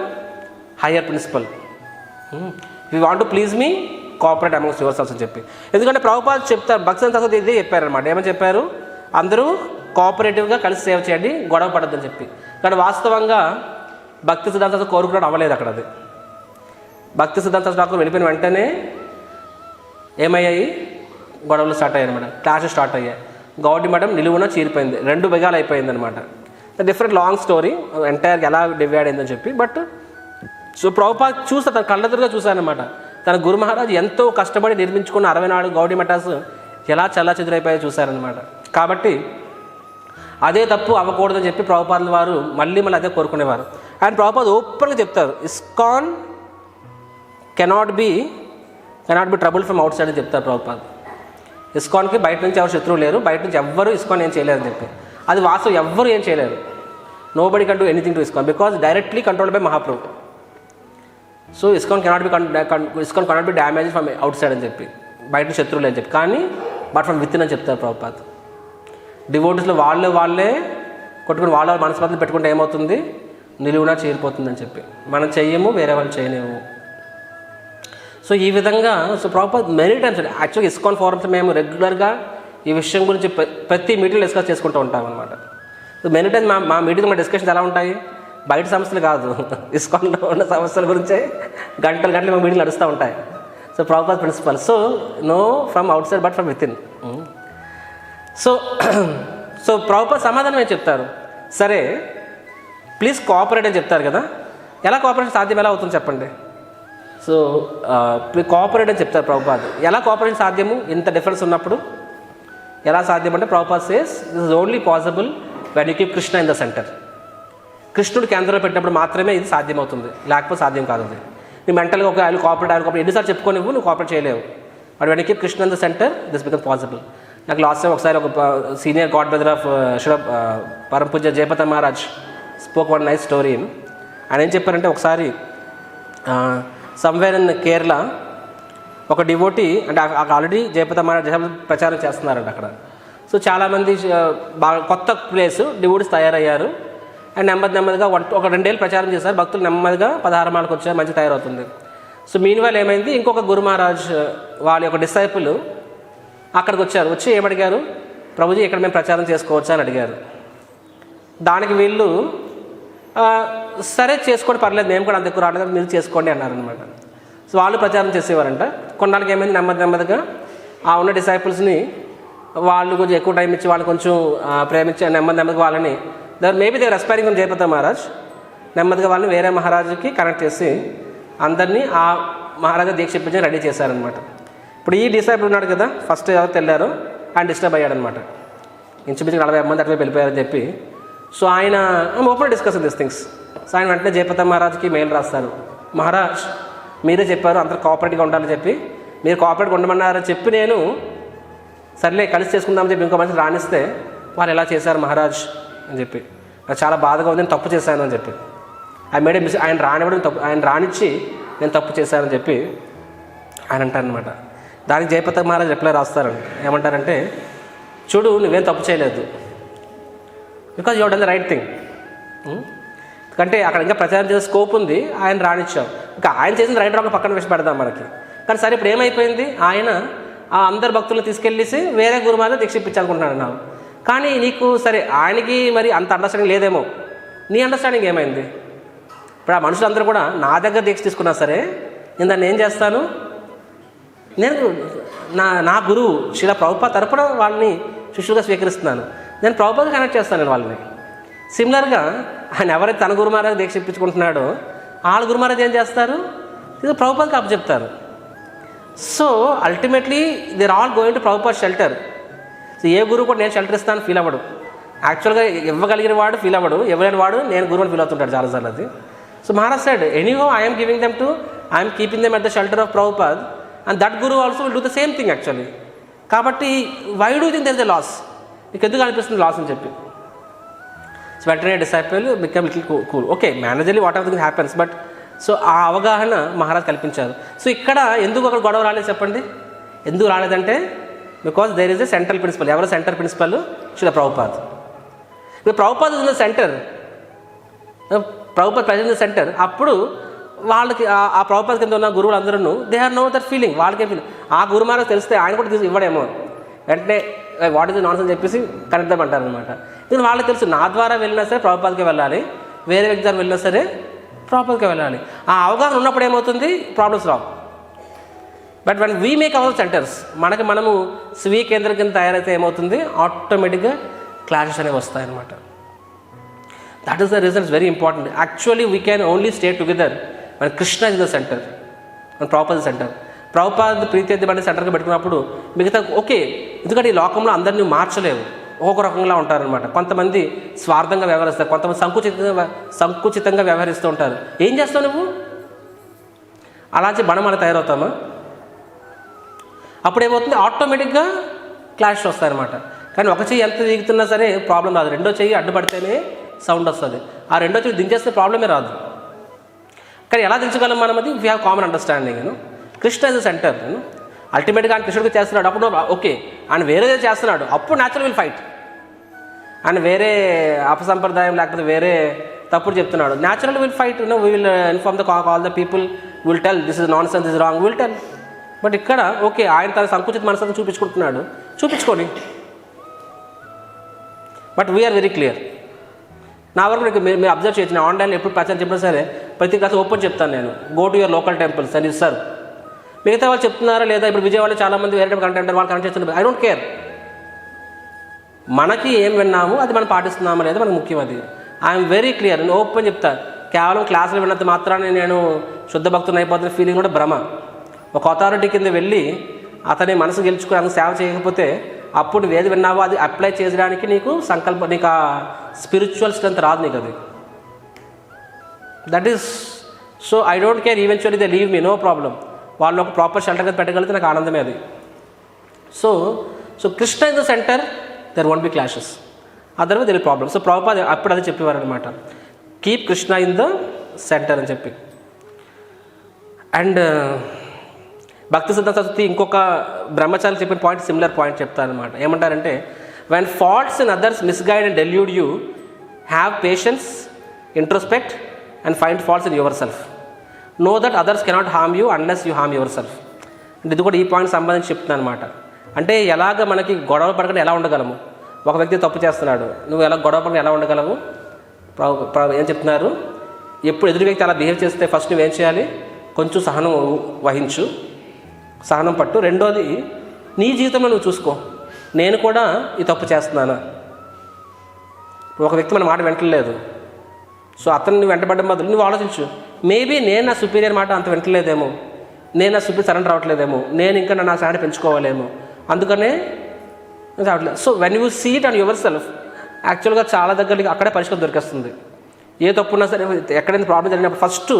Higher principle, you want to please me cooperate amongst yourselves అని చెప్పి. ఎందుకంటే ప్రభుపాద్ చెప్తారు, భక్తి తర్వాత ఇదే చెప్పారనమాట. ఏమని చెప్పారు? అందరూ కోఆపరేటివ్గా కలిసి సేవ చేయండి, గొడవ పడద్దని చెప్పి. కానీ వాస్తవంగా భక్తి సిద్ధాంత కోరుకున్నాడు అవ్వలేదు అక్కడ. అది భక్తి సిద్ధాంత ఠాకూర్ వెళ్ళిపోయిన వెంటనే ఏమయ్యాయి, గొడవలు స్టార్ట్ అయ్యాయి అనమాట, క్లాషెస్ స్టార్ట్ అయ్యాయి. గౌడి మఠం నిలువున చీరిపోయింది, 2 భాగాలు అయిపోయింది అనమాట. డిఫరెంట్ లాంగ్ స్టోరీ, ఎంటైర్ ఎలా డివైడ్ అయిందని చెప్పి. బట్ సో ప్రభుపాద్ చూసా, తన కళ్ళెదురుగా చూశానమాట. తన గురు మహారాజ్ ఎంతో కష్టపడి నిర్మించుకున్న 64 గౌడీ మఠాస్ ఎలా చల్లా చెదురైపోయాయో చూశారనమాట. కాబట్టి అదే తప్పు అవ్వకూడదని చెప్పి ప్రభుపాదుల వారు మళ్ళీ అదే కోరుకునేవారు. అండ్ ప్రభుపాద్ ఓపెన్గా చెప్తారు, ISKCON cannot B trouble from outside అని చెప్తారు ప్రభుపాద్. ఇస్కాన్కి బయట నుంచి ఎవరు శత్రువు లేరు, బయట నుంచి ఎవ్వరు ఇస్కాన్ ఏం చేయలేదని చెప్పి. అది వాస్తవం, ఎవ్వరు ఏం చేయలేరు. Nobody can do anything to ISKCON because directly controlled by Mahaprabhu. So ISKCON cannot be damage from outside అని చెప్పి, బయట శత్రువులు అని చెప్పి. కానీ బట్ ఫ్రమ్ విత్ అని చెప్తారు ప్రభుపాద్. డివోటీస్లో వాళ్ళే కొట్టుకుని వాళ్ళ మనస్పర్ధలు పెట్టుకుంటే ఏమవుతుంది, నిలువునా చేరిపోతుందని చెప్పి. మనం చెయ్యము, వేరే వాళ్ళు చేయలేము. సో ఈ విధంగా సో ప్రభుపాద్ మెనీ టైమ్స్ యాక్చువల్గా ఇస్కాన్ ఫోరమ్స్ మేము రెగ్యులర్గా ఈ విషయం గురించి ప్రతి మీటింగ్లో డిస్కస్ చేసుకుంటూ ఉంటాం అనమాట. సో మెనీ టైమ్స్ మా మీటింగ్ మా డిస్కషన్స్ ఎలా ఉంటాయి, బయట సమస్యలు కాదు, ఇస్కాన్లో ఉన్న సమస్యల గురించే గంటలు మా మీటింగ్లు నడుస్తూ ఉంటాయి. So Prabhupad principle, so no from outside but from within. So Prabhupad సమాధానం ఏం చెప్తారు, సరే ప్లీజ్ కోఆపరేట్ అని చెప్తారు కదా. ఎలా కోఆపరేషన్ సాధ్యం ఎలా అవుతుంది చెప్పండి. సో కోఆపరేట్ అని చెప్తారు ప్రభుపాద్. ఎలా కోఆపరేషన్ సాధ్యము ఇంత డిఫరెన్స్ ఉన్నప్పుడు? ఎలా సాధ్యం అంటే Prabhupad says this is only possible when you keep Krishna in the centre. కృష్ణుడు కేంద్రంలో పెట్టినప్పుడు మాత్రమే ఇది సాధ్యమవుతుంది, లేకపోతే సాధ్యం కాదు. అది నీ మెంటల్గా ఒక ఆయన కోఆపరేట్ ఎన్నిసార్లు చెప్పుకొని నువ్వు కోఆపరేట్ చేయలేవు. But when you keep Krishna in the centre this become possible. నాకు లాస్ట్ టైం ఒకసారి ఒక సీనియర్ గాడ్ బ్రదర్ ఆఫ్ పరమ పూజ్య Jayapataka Maharaj spoke one nice story. ఆయన ఏం చెప్పారంటే, ఒకసారి సమ్వేర్ ఇన్ కేరళ ఒక డివోటీ, అంటే ఆల్రెడీ జయపత మహారాజ్ ప్రచారం చేస్తున్నారంట అక్కడ. సో చాలామంది బాగా కొత్త ప్లేస్ డివోటీస్ తయారయ్యారు. అండ్ నెమ్మదిగా ఒక 2 ఏళ్ళు ప్రచారం చేశారు. భక్తులు నెమ్మదిగా 16 మాలకు వచ్చారు, మంచి తయారవుతుంది. సో మీన్ వాళ్ళు ఏమైంది, ఇంకొక గురు మహారాజ్ వాళ్ళ యొక్క డిసైపుల్ అక్కడికి వచ్చి ఏమడిగారు, ప్రభుజీ ఇక్కడ మేము ప్రచారం చేసుకోవచ్చా అని అడిగారు. దానికి వీళ్ళు సరే చేసుకోండి, పర్లేదు, మేము కూడా అంత ఎక్కువ రావట్లేదు, మీరు చేసుకోండి అన్నారనమాట. సో వాళ్ళు ప్రచారం చేసేవారంట. కొన్నాళ్ళకి ఏమైంది, నెమ్మదిగా ఆ ఉన్న డిసైపుల్స్ని వాళ్ళు కొంచెం ఎక్కువ టైం ఇచ్చి వాళ్ళు కొంచెం ప్రేమించి నెమ్మదిగా వాళ్ళని maybe they రెస్పైరింగ్ from Jayapataka Maharaj, నెమ్మదిగా వాళ్ళని వేరే మహారాజుకి కనెక్ట్ చేసి అందరినీ ఆ మహారాజా దీక్ష ఇప్పించి రెడీ చేశారనమాట. ఇప్పుడు ఈ డిసైపుల్ ఉన్నాడు కదా, ఫస్ట్ ఎవరు తెల్లారో ఆయన డిస్టర్బ్ అయ్యాడనమాట. ఇంచుమించు 40 మంది అట్లా వెళ్ళిపోయారని చెప్పి. సో ఆయన open discuss this things. So ఆయన వెంటనే జయపత మహారాజ్కి మెయిల్ రాస్తారు, మహారాజ్ మీరే చెప్పారు అందరూ కోఆపరేటివ్గా ఉండాలని చెప్పి, మీరు కోఆపరేట్గా ఉండమన్నారని చెప్పి నేను సర్లే కలిసి చేసుకుందామని చెప్పి ఇంకో మనిషి రాణిస్తే వాళ్ళు ఎలా చేశారు మహారాజ్ అని చెప్పి, నాకు చాలా బాధగా ఉంది, నేను తప్పు చేశాను అని చెప్పి. ఆయన రానివ్వడం తప్పు, ఆయన రానిచ్చి నేను తప్పు చేశానని చెప్పి ఆయన అంటారనమాట. దానికి జయపత మహారాజ్ రిప్లై రాస్తారు, ఏమంటారంటే, చూడు నువ్వేం తప్పు చేయలేదు, because you done the right thing. అంటే అక్కడ ఇంకా ప్రచారం చేసే స్కోప్ ఉంది, ఆయన రానిచ్చాం. ఇంకా ఆయన చేసిన రైట్ రాంగ్ పక్కన వేసి పెడదాం మనకి. కానీ సరే ఇప్పుడు ఏమైపోయింది, ఆయన ఆ అందరు భక్తులను తీసుకెళ్ళేసి వేరే గురుమాత దీక్ష ఇప్పించాలనుకుంటున్నాడు నాకు. కానీ నీకు సరే ఆయనకి మరి అంత అండర్స్టాండింగ్ లేదేమో, నీ అండర్స్టాండింగ్ ఏమైంది? ఇప్పుడు ఆ మనుషులందరూ కూడా నా దగ్గర దీక్ష తీసుకున్నా సరే నేను దాన్ని ఏం చేస్తాను, నేను నా గురువు శ్రీల ప్రభుపాద్ తరపున వాళ్ళని శిష్యులుగా స్వీకరిస్తున్నాను, నేను ప్రభుపాద్కి కనెక్ట్ చేస్తాను నేను వాళ్ళని. సిమిలర్గా ఆయన ఎవరైతే తన గురు మహారాజ్ దీక్ష ఇప్పించుకుంటున్నాడో వాళ్ళ గురు మహారాజ్ ఏం చేస్తారు, ఇది ప్రభుపాద్కి అప్పచెప్తారు. So ultimately they are all going to Prabhupad shelter. So ఏ గురువు కూడా నేను షెల్టర్ ఇస్తాను ఫీల్ అవ్వడు, యాక్చువల్గా ఇవ్వగలిగిన వాడు ఫీల్ అవ్వడు, ఎవరైన వాడు నేను గురువు అని ఫీల్ అవుతుంటాడు చాలాసార్లు. అది so Maharaj said anyhow I'm giving them to I'm keeping them at the shelter of Prabhupad and that guru also will do the same thing actually. కాబట్టి why do think there is a loss, మీకు ఎందుకు అనిపిస్తుంది loss అని చెప్పి. So వెంటనే disciple become little cool, okay మేనేజర్లీ whatever thing happens, but so ఆ అవగాహన మహారాజ్ కల్పించారు. సో ఇక్కడ ఎందుకు అక్కడ గొడవ రాలేదు చెప్పండి, ఎందుకు రాలేదంటే because there is a central principle. ఎవరు సెంట్రల్ ప్రిన్సిపల్? శ్రీల ప్రభుపాద్. ఇప్పుడు Prabhupad is the centre, Prabhupad present the centre. అప్పుడు వాళ్ళకి ఆ ప్రభుపాద్ కింద ఉన్న గురువులు అందరూ they are no that feeling, వాళ్ళకే ఫీలింగ్. ఆ గురు మహారాజ్ తెలిస్తే ఆయన కూడా తీసి ఇవ్వడేమో, వెంటనే వాట్ ఈస్ నాన్స్ అని చెప్పేసి కనెక్ట్ అంటారు అనమాట. ఎందుకంటే వాళ్ళకి తెలుసు నా ద్వారా వెళ్ళినా సరే ప్రభుపాద్కే వెళ్ళాలి, వేరే వ్యక్తి ద్వారా వెళ్ళినా సరే ప్రభుపాద్కే వెళ్ళాలి. ఆ అవగాహన ఉన్నప్పుడు ఏమవుతుంది, problems Rao. But one we make our centres, మనము స్వీయ కేంద్రం కింద తయారైతే ఏమవుతుంది, ఆటోమేటిక్గా క్లాషెస్ అనేవి వస్తాయన్నమాట. That is the reason, it's very important. Actually we can only stay together మన కృష్ణ ఇస్ ద సెంటర్, మన ప్రభుపాద సెంటర్. ప్రభుపాద ప్రీతి అనే సెంటర్గా పెట్టుకున్నప్పుడు మిగతా ఓకే, ఎందుకంటే ఈ లోకంలో అందరినీ మార్చలేవు, ఒక్కొక్క రకంగా ఉంటారనమాట. కొంతమంది స్వార్థంగా వ్యవహరిస్తారు, కొంతమంది సంకుచితంగా వ్యవహరిస్తూ ఉంటారు. ఏం చేస్తావు నువ్వు? అలాంటి మనం తయారవుతామా? అప్పుడు ఏమవుతుంది, ఆటోమేటిక్గా క్లాష్ వస్తాయన్నమాట. కానీ ఒక చెయ్యి ఎంత దిగుతున్నా సరే ప్రాబ్లం రాదు, రెండో చెయ్యి అడ్డుపడితేనే సౌండ్ వస్తుంది. ఆ రెండో చెయ్యి దించేస్తే ప్రాబ్లమే రాదు. కానీ ఎలా దించగలం మనం? అది we have common understanding. Krishna is the centre. అల్టిమేట్గా ఆయన కృష్ణుడికి చేస్తున్నాడు, అప్పుడు ఓకే ఆయన వేరేదే చేస్తున్నాడు, అప్పుడు న్యాచురల్ విల్ ఫైట్. ఆయన వేరే అపసంప్రదాయం లేకపోతే వేరే తప్పుడు చెప్తున్నాడు, natural will fight. We will inform all the people, will tell this is nonsense, this is wrong, will tell. But ఇక్కడ ఓకే ఆయన తన సంకుచిత మనసును చూపించుకుంటున్నాడు, చూపించుకోండి. But we're very clear. నా వరకు మీరు అబ్జర్వ్ చేయొచ్చు, నేను ఆన్లైన్లో ఎప్పుడు ప్రచారం చెప్పినా సరే ప్రతి క్లాస్ ఓపెన్ చెప్తాను నేను, go to your local temples అని ఇస్తారు. మిగతా వాళ్ళు చెప్తున్నారా లేదా, ఇప్పుడు విజయవాడలో చాలామంది వేరే కంటెంట్ అంటారు, వాళ్ళు కనెక్ట్ చేస్తున్నారు, ఐ డోంట్ కేర్. మనకి ఏం విన్నాము అది మనం పాటిస్తున్నామా లేదా మనకు ముఖ్యం. అది ఐఎమ్ వెరీ క్లియర్, నేను ఓపెన్ చెప్తాను. కేవలం క్లాసులు విన్నంత మాత్రాన్ని నేను శుద్ధ భక్తుని అయిపోతున్న ఫీలింగ్ కూడా భ్రమ. ఒక అథారిటీ కింద వెళ్ళి అతని మనసు గెలుచుకుని అతను సేవ చేయకపోతే అప్పుడు నువ్వు ఏది విన్నావో అది అప్లై చేయడానికి నీకు సంకల్పం, నీకు ఆ స్పిరిచువల్ స్ట్రెంత్ రాదు నీకు. అది that is so I don't care, eventually they leave me, no problem. వాళ్ళు ఒక ప్రాపర్ షెల్టర్ కింద పెట్టగలిగితే నాకు ఆనందమే అది. So Krishna in the centre, there won't be clashes, otherwise there problem. So Prabhupada అప్పుడు అది చెప్పేవారు అనమాట, keep Krishna in the centre అని చెప్పి. అండ్ భక్తి సిద్ధాంత సరస్వతి ఇంకొక బ్రహ్మచారి చెప్పిన పాయింట్, సిమిలర్ పాయింట్ చెప్తారనమాట. ఏమంటారంటే, when faults in others misguide and delude you, have patience, introspect and find faults in yourself. Know that others cannot harm you unless you harm yourself. అంటే ఇది కూడా ఈ point సంబంధించి చెప్తున్నాను అనమాట. అంటే ఎలాగ మనకి గొడవ పడకుండా ఎలా ఉండగలము, ఒక వ్యక్తి తప్పు చేస్తున్నాడు, నువ్వు ఎలా గొడవ పడకుండా ఎలా ఉండగలవు? ఏం చెప్తున్నారు, ఎప్పుడు ఎదురు వ్యక్తి అలా బిహేవ్ చేస్తే ఫస్ట్ నువ్వేం చేయాలి, కొంచెం సహనం వహించు, సహనం పట్టు. రెండోది, నీ జీవితంలో నువ్వు చూసుకో, నేను కూడా ఈ తప్పు చేస్తున్నానా. ఒక వ్యక్తి మన మాట వింటలేదు, సో అతన్ని వెంటబడ్డం బదులు నువ్వు ఆలోచించు, మేబీ నేను నా సుపీరియర్ మాట అంత వింటలేదేమో, నేను నా సుపీరియర్ సరెండర్ రావట్లేదేమో, నేను ఇంకా నా స్టాండ్ పెంచుకోవాలేమో, అందుకనే రావట్లేదు. So when you see it on yourself, యాక్చువల్గా చాలా దగ్గరికి అక్కడే పరిష్కారం దొరికేస్తుంది. ఏ తప్పు ఉన్నా సరే, ఎక్కడైనా ప్రాబ్లం జరిగినప్పుడు ఫస్ట్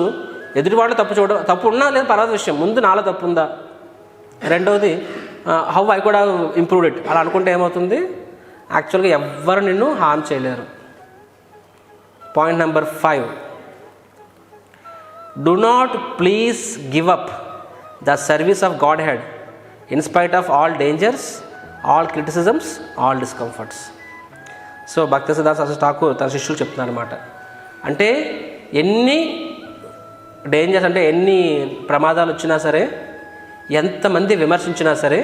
ఎదుటివాళ్ళు తప్పు చూడడం, తప్పు ఉన్నా లేదా తర్వాత విషయం, ముందు నాలో తప్పు ఉందా. రెండవది, how I could have improved it, అలా అనుకుంటే ఏమవుతుంది, యాక్చువల్గా ఎవ్వరు నిన్ను హార్మ్ చేయలేరు. Point number 5, do not please give up the service of Godhead in spite of all dangers, all criticisms, all discomforts. So Bhakti సిద్ధాంత సరస్వతి ఠాకూర్ తన శిష్యులు చెప్తున్నారు అనమాట. అంటే ఎన్ని డేంజర్స్, అంటే ఎన్ని ప్రమాదాలు వచ్చినా సరే, ఎంతమంది విమర్శించినా సరే,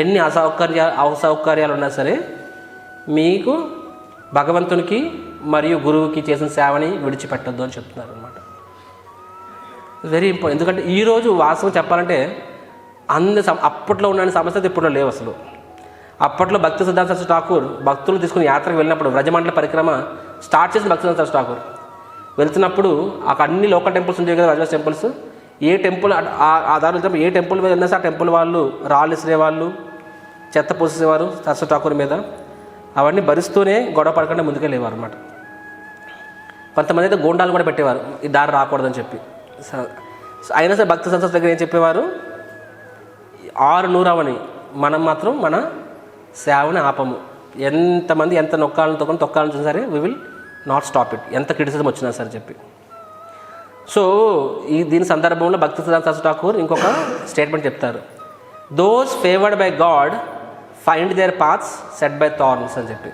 ఎన్ని అసౌకర్యాలు ఉన్నా సరే, మీకు భగవంతునికి మరియు గురువుకి చేసిన సేవని విడిచిపెట్టద్దు అని చెప్తున్నారు అనమాట. Very important. ఎందుకంటే ఈరోజు వాస్తవం చెప్పాలంటే అప్పట్లో ఉన్న సమస్యలు ఇప్పట్లో లేవు అసలు. అప్పట్లో భక్తి సిద్ధాంత సరస్వతి ఠాకూర్ భక్తులు తీసుకుని యాత్రకు వెళ్ళినప్పుడు, వ్రజమండల పరిక్రమ స్టార్ట్ చేసిన భక్తి సిద్ధాంత సరస్వతి ఠాకూర్ వెళ్తున్నప్పుడు అక్కడ అన్ని లోకల్ టెంపుల్స్ ఉంటాయి కదా, రాజవాస్ టెంపుల్స్, ఏ టెంపుల్ ఆ దారి వెళ్తున్నప్పుడు ఏ టెంపుల్ మీద వెళ్ళినా సరే ఆ టెంపుల్ వాళ్ళు రాళ్ళు ఇసిరేవాళ్ళు, చెత్త పోసేవారు సరస్వతి ఠాకూర్ మీద. అవన్నీ భరిస్తూనే గొడవ పడకుండా ముందుకెళ్ళేవారు అనమాట. కొంతమంది అయితే గోండాలు కూడా పెట్టేవారు ఈ దారి రాకూడదని చెప్పి. అయినా సరే భక్తి సంస్థ దగ్గర ఏం చెప్పేవారు, 600 అవని మనం మాత్రం మన సేవని ఆపము, ఎంతమంది ఎంత తొక్కాలని చూసినా సరే we will not stop it, ఎంత క్రిటిసిజం వచ్చినా సరే చెప్పి. సో దీని సందర్భంలో భక్తి సిద్ధాంత సరస్వతి ఠాకూర్ ఇంకొక స్టేట్మెంట్ చెప్తారు, those favoured by God find their paths set by thorns అని చెప్పి.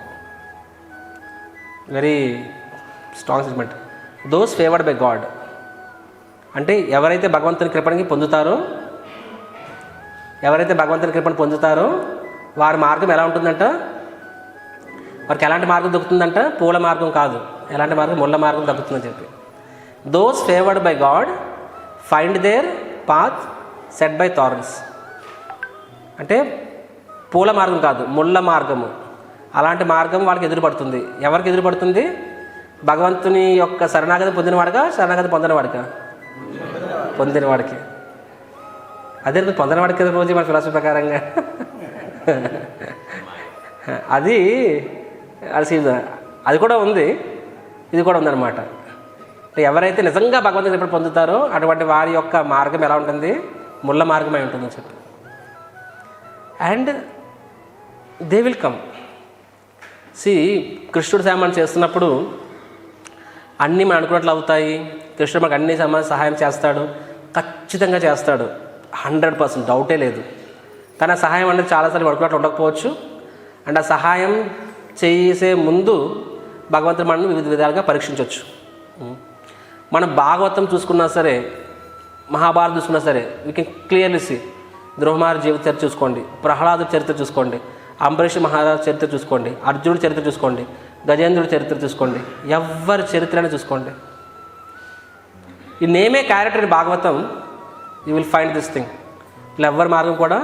Very strong statement. Those favoured by God అంటే ఎవరైతే భగవంతుని కృపణకి పొందుతారో, వారి మార్గం ఎలా ఉంటుందంట, వారికి ఎలాంటి మార్గం దొరుకుతుందంట, పూల మార్గం కాదు, ఎలాంటి మార్గం, ముళ్ళ మార్గం దొరుకుతుందని చెప్పి. Those favoured by God find their path set by thorns. అంటే పూల మార్గం కాదు, ముళ్ళ మార్గము. అలాంటి మార్గం వాళ్ళకి ఎదురుపడుతుంది. ఎవరికి ఎదురుపడుతుంది? భగవంతుని యొక్క శరణాగతి పొందినవాడుగా, శరణాగతి పొందినవాడిగా? పొందినవాడికి. అదే పొందినవాడికి రోజు మన ఫిలాసఫీ ప్రకారంగా అది అది కూడా ఉంది, ఇది కూడా ఉందన్నమాట. ఎవరైతే నిజంగా భగవంతుని ఎప్పుడు పొందుతారో అటువంటి వారి యొక్క మార్గం ఎలా ఉంటుంది? ముళ్ళ మార్గమై ఉంటుందని చెప్పి. And they will come. కృష్ణుడు సేవ మనం చేస్తున్నప్పుడు అన్నీ మనం అనుకున్నట్లు అవుతాయి. కృష్ణుడు మనకు అన్ని సహాయం చేస్తాడు, ఖచ్చితంగా చేస్తాడు, 100% డౌటే లేదు. కానీ ఆ సహాయం అనేది చాలాసార్లు అనుకున్నట్లు ఉండకపోవచ్చు. అండ్ ఆ సహాయం చేసే ముందు భగవంతుడు మనల్ని వివిధ విధాలుగా పరీక్షించవచ్చు. మనం భాగవతం చూసుకున్నా సరే, మహాభారతం చూసుకున్నా సరే, వీ కెన్ క్లియర్లీ సీ. ద్రోహమార్ జీవిత చరిత్ర చూసుకోండి, ప్రహ్లాదు చరిత్ర చూసుకోండి, అంబరీష్ మహారాజు చరిత్ర చూసుకోండి, అర్జునుడి చరిత్ర చూసుకోండి, గజేంద్రుడి చరిత్ర చూసుకోండి, ఎవరి చరిత్రని చూసుకోండి. ఈ నేమే character in Bhagavatam, you will find this thing. ఇలా ఎవరి మార్గం కూడా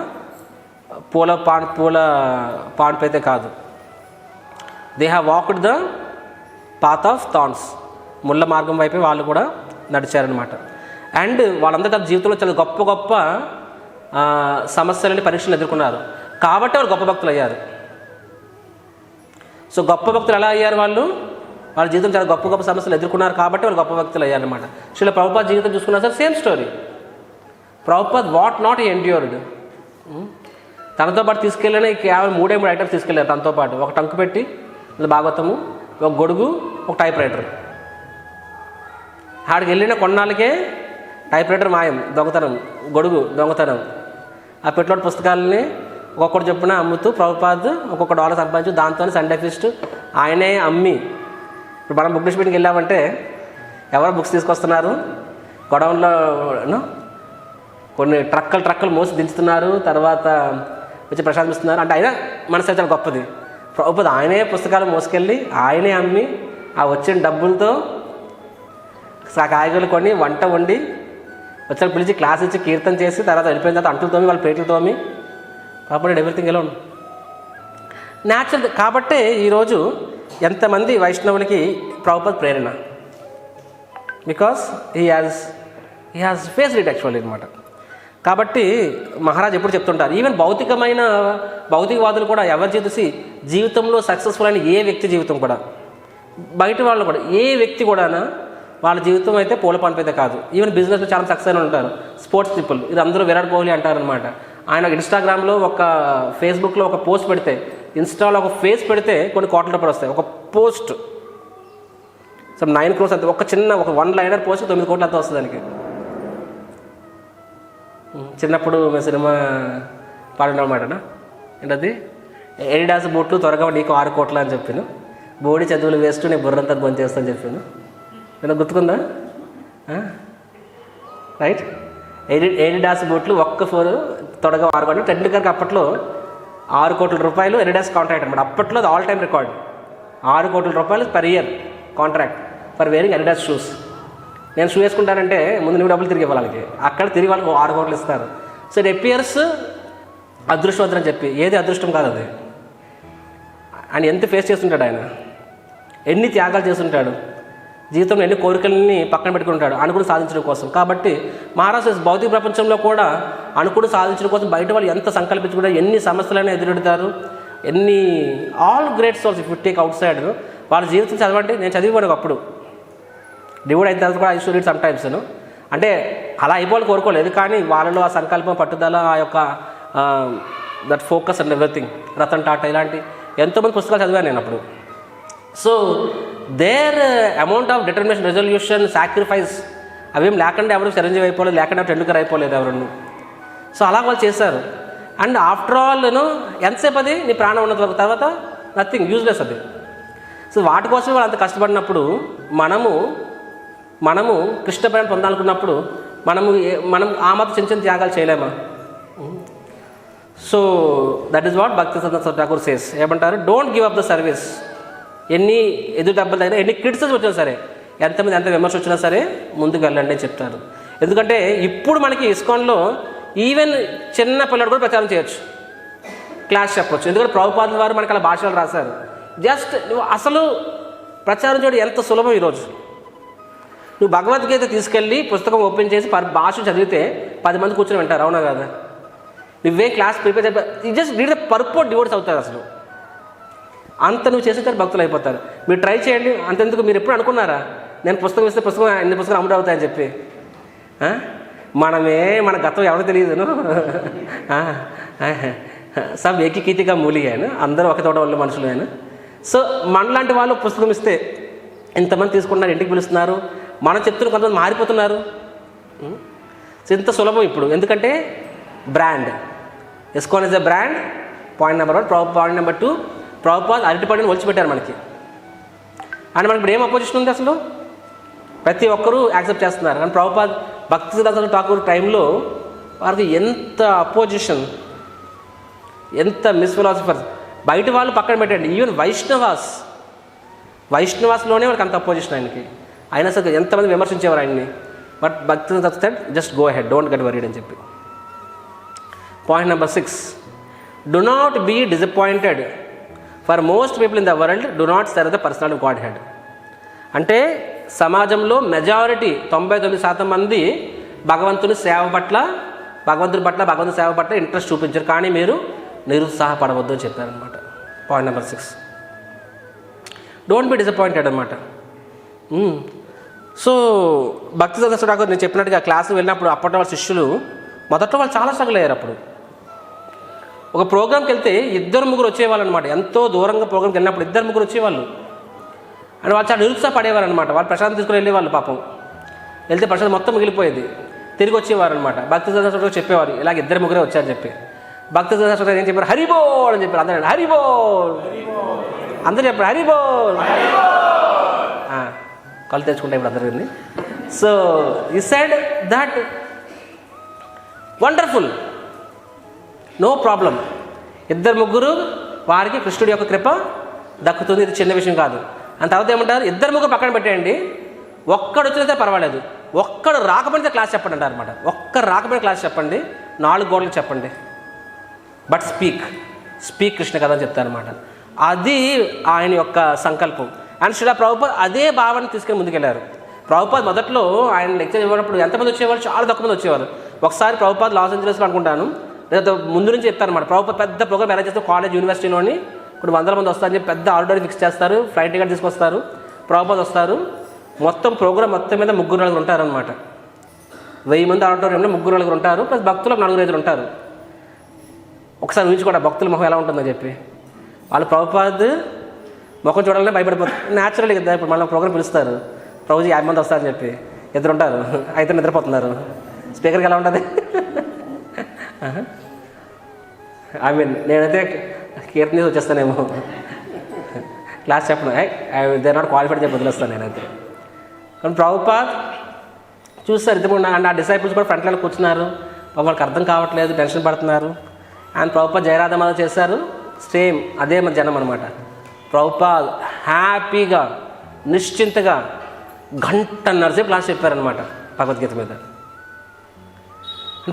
పూల పాన్పైతే కాదు. They have walked the path of thorns. ముళ్ళ మార్గం వైపే వాళ్ళు కూడా నడిచారనమాట. అండ్ వాళ్ళందరూ తమ జీవితంలో చాలా గొప్ప గొప్ప సమస్యలని, పరీక్షలు ఎదుర్కొన్నారు. కాబట్టి వాళ్ళు గొప్ప భక్తులు అయ్యారు. సో గొప్ప భక్తులు ఎలా అయ్యారు? వాళ్ళ జీవితం చాలా గొప్ప గొప్ప సమస్యలు ఎదుర్కొన్నారు కాబట్టి వాళ్ళు గొప్ప భక్తులు అయ్యారనమాట. శ్రీల ప్రభుపాద్ జీవితం చూసుకున్నా sir, same story. Prabhupad what not endured. తనతో పాటు తీసుకెళ్ళిన కేవలం 3 ఐటమ్స్ తీసుకెళ్ళారు తనతో పాటు. ఒక టంకు పెట్టి, భాగవతము, ఒక గొడుగు, ఒక టైప్ రైటర్. ఆడికి వెళ్ళిన కొన్నాళ్ళకే టైప్ రైటర్ మాయం, దొంగతనం, గొడుగు దొంగతనం. ఆ పెట్టిన పుస్తకాలని ఒక్కొక్కటి చొప్పున అమ్ముతూ ప్రభుపాద్ ఒక్కొక్క $1 సంపాదించు, దాంతో సండే ఫీస్ట్ ఆయనే అమ్మి. ఇప్పుడు మనం బుక్ డిస్ట్రిబ్యూట్కి వెళ్ళామంటే ఎవరు బుక్స్ తీసుకొస్తున్నారు? గొడవల్లో కొన్ని ట్రక్కులు మోసి దించుతున్నారు, తర్వాత వచ్చి ప్రశాంతిస్తున్నారు. అంటే అయినా మనసు చాలా గొప్పది. ప్రభుపాద్ ఆయనే పుస్తకాలు మోసుకెళ్ళి ఆయనే అమ్మి ఆ వచ్చిన డబ్బులతో కాయగూరలు కొని వంట వండి వచ్చిన పిలిచి క్లాస్ ఇచ్చి కీర్తన చేసి తర్వాత వెళ్ళిపోయిన తర్వాత అంటులు తోమి వాళ్ళ పేటలు తోమి కాబట్టి ఎవ్రీథింగ్ ఎలా ఉంది న్యాచురల్. కాబట్టే ఈరోజు ఎంతమంది వైష్ణవులకి ప్రభుపాద్ ప్రేరణ, because he has faced it actually అనమాట. కాబట్టి మహారాజ్ ఎప్పుడు చెప్తుంటారు, ఈవెన్ భౌతికవాదులు కూడా ఎవరు చూసి జీవితంలో సక్సెస్ఫుల్ అయిన ఏ వ్యక్తి జీవితం కూడా, బయట వాళ్ళు కూడా ఏ వ్యక్తి కూడా వాళ్ళ జీవితం అయితే పూల పాన్పైతే కాదు. ఈవెన్ బిజినెస్లో చాలా సక్సెస్ అయిన ఉంటారు, స్పోర్ట్స్ పీపుల్, ఇది అందరూ విరాట్ కోహ్లీ అంటారనమాట. ఆయన ఇన్స్టాగ్రామ్లో ఫేస్బుక్లో ఒక పోస్ట్ పెడితే, ఇన్స్టాలో ఒక ఫేస్ పెడితే కొన్ని కోట్ల రూపాయలు వస్తాయి. ఒక పోస్ట్ 9 crores అంతే. ఒక 1 లైనర్ పోస్ట్ 9 కోట్లు అంతా వస్తుంది దానికి. చిన్నప్పుడు మేము సినిమా పాడినమాట ఏంటది, ఎడిడాస్ బూట్లు త్వరగా నీకు 6 కోట్లు అని చెప్పాను, బోడి చదువులు వేస్ట్ నేను బుర్రంతా బంద్ చేస్తాను చెప్పాను. నేను గుర్తుకుందా? రైట్. ఎడిడాస్ బూట్లు ఒక్క 4 త్వరగా 6 కోట్లు. టెండూల్కర్కి అప్పట్లో 6 కోట్ల రూపాయలు ఎడిడాస్ కాంట్రాక్ట్ అనమాట. అప్పట్లో అది ఆల్ టైమ్ రికార్డ్. 6 కోట్ల రూపాయలు per year contract for wearing Adidas shoes. నేను షూ వేసుకుంటానంటే ముందు నువ్వు డబ్బులు తిరిగి ఇవ్వాలి, అక్కడ తిరిగి వాళ్ళకి 6 కోట్లు ఇస్తారు. సో ఇట్ అపియర్స్ అదృష్టవంతుడు అని చెప్పి, ఏది అదృష్టం కాదు అది. ఆయన ఎంత ఫేస్ చేస్తుంటాడు, ఆయన ఎన్ని త్యాగాలు చేస్తుంటాడు, జీవితంలో ఎన్ని కోరికలని పక్కన పెట్టుకుంటాడు అనుకుని సాధించడం కోసం. కాబట్టి మహారాజ్ భౌతిక ప్రపంచంలో కూడా అనుకుని సాధించడం కోసం బయట వాళ్ళు ఎంత సంకల్పించుకుంటారు, ఎన్ని సమస్యలైనా ఎదురెడతారు, ఎన్ని all great souls if you take out side వాళ్ళ జీవితం చదవండి. నేను చదివాను ఒకప్పుడు, డివోడ్ అయిన తర్వాత కూడా I should read some times. అంటే అలా అయిపోవాలి కోరుకోలేదు, కానీ వాళ్ళలో ఆ సంకల్పం, పట్టుదల, ఆ యొక్క that focus and everything, Ratan Tata ఇలాంటి ఎంతోమంది పుస్తకాలు చదివాను నేను అప్పుడు. So there amount of determination, resolution, sacrifice అవేం లేకుండా ఎవరు చిరంజీవి అయిపోలేదు, లేకుండా టెండూల్కర్ అయిపోలేదు ఎవరు. సో అలా వాళ్ళు చేశారు. అండ్ ఆఫ్టర్ ఆల్ ఎంతసేపు అది నీ ప్రాణం ఉన్నంత వరకు, తర్వాత నథింగ్, యూజ్లెస్ అది. సో వాటి కోసం వాళ్ళు అంత కష్టపడినప్పుడు మనము కృష్ణ ప్రేమ పొందాలనుకున్నప్పుడు మనం ఆ మాత్రం చిన్న చిన్న త్యాగాలు చేయలేమా? So that is what Bhaktisiddhanta Thakur says. ఏమంటారు, don't give up the service. ఎన్ని ఎదురు దెబ్బలు అయినా, ఎన్ని క్రిటిసిజం వచ్చినా సరే, ఎంత విమర్శ వచ్చినా సరే ముందుకు వెళ్ళండి అని చెప్తారు. ఎందుకంటే ఇప్పుడు మనకి ఇస్కాన్లో ఈవెన్ చిన్న పిల్లడు కూడా ప్రచారం చేయొచ్చు, క్లాస్ చెప్పొచ్చు. ఎందుకంటే ప్రభుపాదుల వారు మనకి అలా భాషలు రాశారు. జస్ట్ నువ్వు అసలు ప్రచారం చేయడం ఎంత సులభం. ఈరోజు నువ్వు భగవద్గీత తీసుకెళ్ళి పుస్తకం ఓపెన్ చేసి భాష చదివితే 10 మంది కూర్చొని వింటారు, అవునా కదా? నువ్వే class prepare just read the purpose devotes అవుతారు. అసలు అంత నువ్వు చేసేసరికి భక్తులు అయిపోతారు. మీరు ట్రై చేయండి. అంతెందుకు, మీరు ఎప్పుడు అనుకున్నారా నేను పుస్తకం ఇస్తే పుస్తకం ఎన్ని పుస్తకాలు అమ్ముడు అవుతాయని చెప్పి? మన గతం ఎవరో తెలియదును. సబ్ ఏకీకీతిగా మూలిగాను, అందరూ ఒక తోట వాళ్ళు మనుషులు. సో మనలాంటి వాళ్ళు పుస్తకం ఇస్తే ఇంతమంది తీసుకుంటున్నారు, ఇంటికి పిలుస్తున్నారు, మనం చెప్తున్న కొంతమంది మారిపోతున్నారు. సో ఇంత సులభం ఇప్పుడు. ఎందుకంటే brand, ISKCON is a brand. Point number 1. Point number 2, Prabhupad అరటిపండుని ఒలిచిపెట్టారు మనకి. అండ్ మనకి ఇప్పుడు ఏం అపోజిషన్ ఉంది? అసలు ప్రతి ఒక్కరూ యాక్సెప్ట్ చేస్తున్నారు. కానీ ప్రభుపాద్ భక్తి సిద్ధాంత ఠాకూర్ టైంలో వారికి ఎంత అపోజిషన్, ఎంత మిస్ ఫిలాసఫర్స్. బయట వాళ్ళు పక్కన పెట్టండి, ఈవెన్ వైష్ణవాస్లోనే వాళ్ళకి అంత అపోజిషన్ ఆయనకి. అయినా సరే ఎంతమంది విమర్శించేవారు ఆయన్ని. బట్ భక్తి Siddhanta just go ahead, don't get worried అని చెప్పి. Point number 6, do not be disappointed. For most people in the world do not serve the personal Godhead. అంటే సమాజంలో మెజారిటీ 99% మంది భగవంతుని సేవ పట్ల, భగవంతుని సేవ పట్ల ఇంట్రెస్ట్ చూపించారు. కానీ మీరు నిరుత్సాహపడవద్దు అని చెప్పారనమాట. Point number 6, don't be disappointed అనమాట. సో భక్తి సిద్ధాంత ఠాకూర్ నేను చెప్పినట్టుగా క్లాసు వెళ్ళినప్పుడు అప్పటి వాళ్ళ శిష్యులు మొదట్లో వాళ్ళు చాలా స్ట్రగుల్ అయ్యారు. అప్పుడు ఒక ప్రోగ్రామ్కి వెళ్తే 2-3 వచ్చేవాళ్ళు అనమాట. ఎంతో దూరంగా ప్రోగ్రామ్కి వెళ్ళినప్పుడు 2-3 వచ్చేవాళ్ళు. అండ్ వాళ్ళు చాలా నిరుత్సాహపడేవారు అనమాట. వాళ్ళు ప్రశాంతం తీసుకుని వెళ్ళేవాళ్ళు. పాపం వెళ్తే ప్రశాంతం మొత్తం మిగిలిపోయేది. తిరిగి వచ్చేవారు అనమాట. భక్తి సిద్ధాంత ఠాకూర్ చెప్పేవారు, ఇలాగ 2-3 వచ్చారని చెప్పి. భక్తి సిద్ధాంత ఠాకూర్ ఏం చెప్పారు? హరిబోల్ అని చెప్పారు. అందరూ హరిబోల్, అందరూ చెప్పారు హరిబోల్. కళ్ళు తెచ్చుకుంటే ఇప్పుడు అందరికీ. So he said that wonderful, no problem. 2-3 వారికి కృష్ణుడి యొక్క కృప దక్కుతుంది. ఇది చిన్న విషయం కాదు. అని తర్వాత ఏమంటారు? 2-3 పక్కన పెట్టేయండి, ఒక్కడు వచ్చినైతే పర్వాలేదు, ఒక్కడు రాకపోతే క్లాస్ చెప్పండి అంటారు అనమాట. ఒక్కరు రాకపోయిన క్లాస్ చెప్పండి, 4 గోడలకు చెప్పండి, బట్ స్పీక్ కృష్ణ కథ అని చెప్తారనమాట. అది ఆయన యొక్క సంకల్పం. అండ్ శ్రీల ప్రభుపాద్ అదే భావాన్ని తీసుకుని ముందుకెళ్ళారు. ప్రభుపాద్ మొదట్లో ఆయన లెక్చర్ ఇవ్వనప్పుడు ఎంతమంది వచ్చేవారు? చాలా తక్కువ మంది వచ్చేవారు. ఒకసారి ప్రభుపాద్ లాస్ ఏంజలస్లో అనుకుంటాను, లేదా ముందు నుంచి చెప్తారనమాట. ప్రభుపాద్ పెద్ద ప్రోగ్రామ్ అరేంజ్ చేస్తారు కాలేజ్ యూనివర్సిటీలోని. ఇప్పుడు 100 మంది వస్తారని చెప్పి పెద్ద ఆర్డర్ ఫిక్స్ చేస్తారు, ఫ్లైట్ టికెట్ తీసుకొస్తారు. ప్రభుపాద్ వస్తారు, మొత్తం ప్రోగ్రామ్ మొత్తం మీద 3-4 ఉంటారనమాట. 1000 మంది ఆడిటోరియంలో 3-4 ఉంటారు, ప్లస్ భక్తులకు 4-5 ఉంటారు. ఒకసారి ఊహించుకోండి భక్తుల మొహం ఎలా ఉంటుందని చెప్పి. వాళ్ళు ప్రభుపాద్ ముఖం చూడాలంటే భయపడిపోతారు. న్యాచురల్గా కదా. ఇప్పుడు మళ్ళీ ప్రోగ్రామ్ పిలుస్తారు, ప్రభుజీ 50 మంది వస్తారని చెప్పి 2 ఉంటారు, అయితే నిద్రపోతున్నారు. స్పీకర్కి ఎలా ఉంటుంది? ఐ మీన్ నేనైతే కీర్తన వచ్చేస్తానేమో, క్లాస్ చెప్పను, దే నాట్ క్వాలిఫైడ్ చెప్పి వదిలేస్తాను నేనైతే. కానీ ప్రభుపాద్ చూస్తారు 2-3 నా డిసైపుల్స్ కూడా ఫ్రంట్ లైన్లో కూర్చున్నారు. వాళ్ళకి అర్థం కావట్లేదు, టెన్షన్ పడుతున్నారు. అండ్ ప్రభుపాద్ జయరాధమాధ చేశారు, సేమ్ అదే మన జనం అనమాట. ప్రభుపాద్ హ్యాపీగా నిశ్చింతగా 1.5 సేపు క్లాస్ చెప్పారనమాట భగవద్గీత మీద.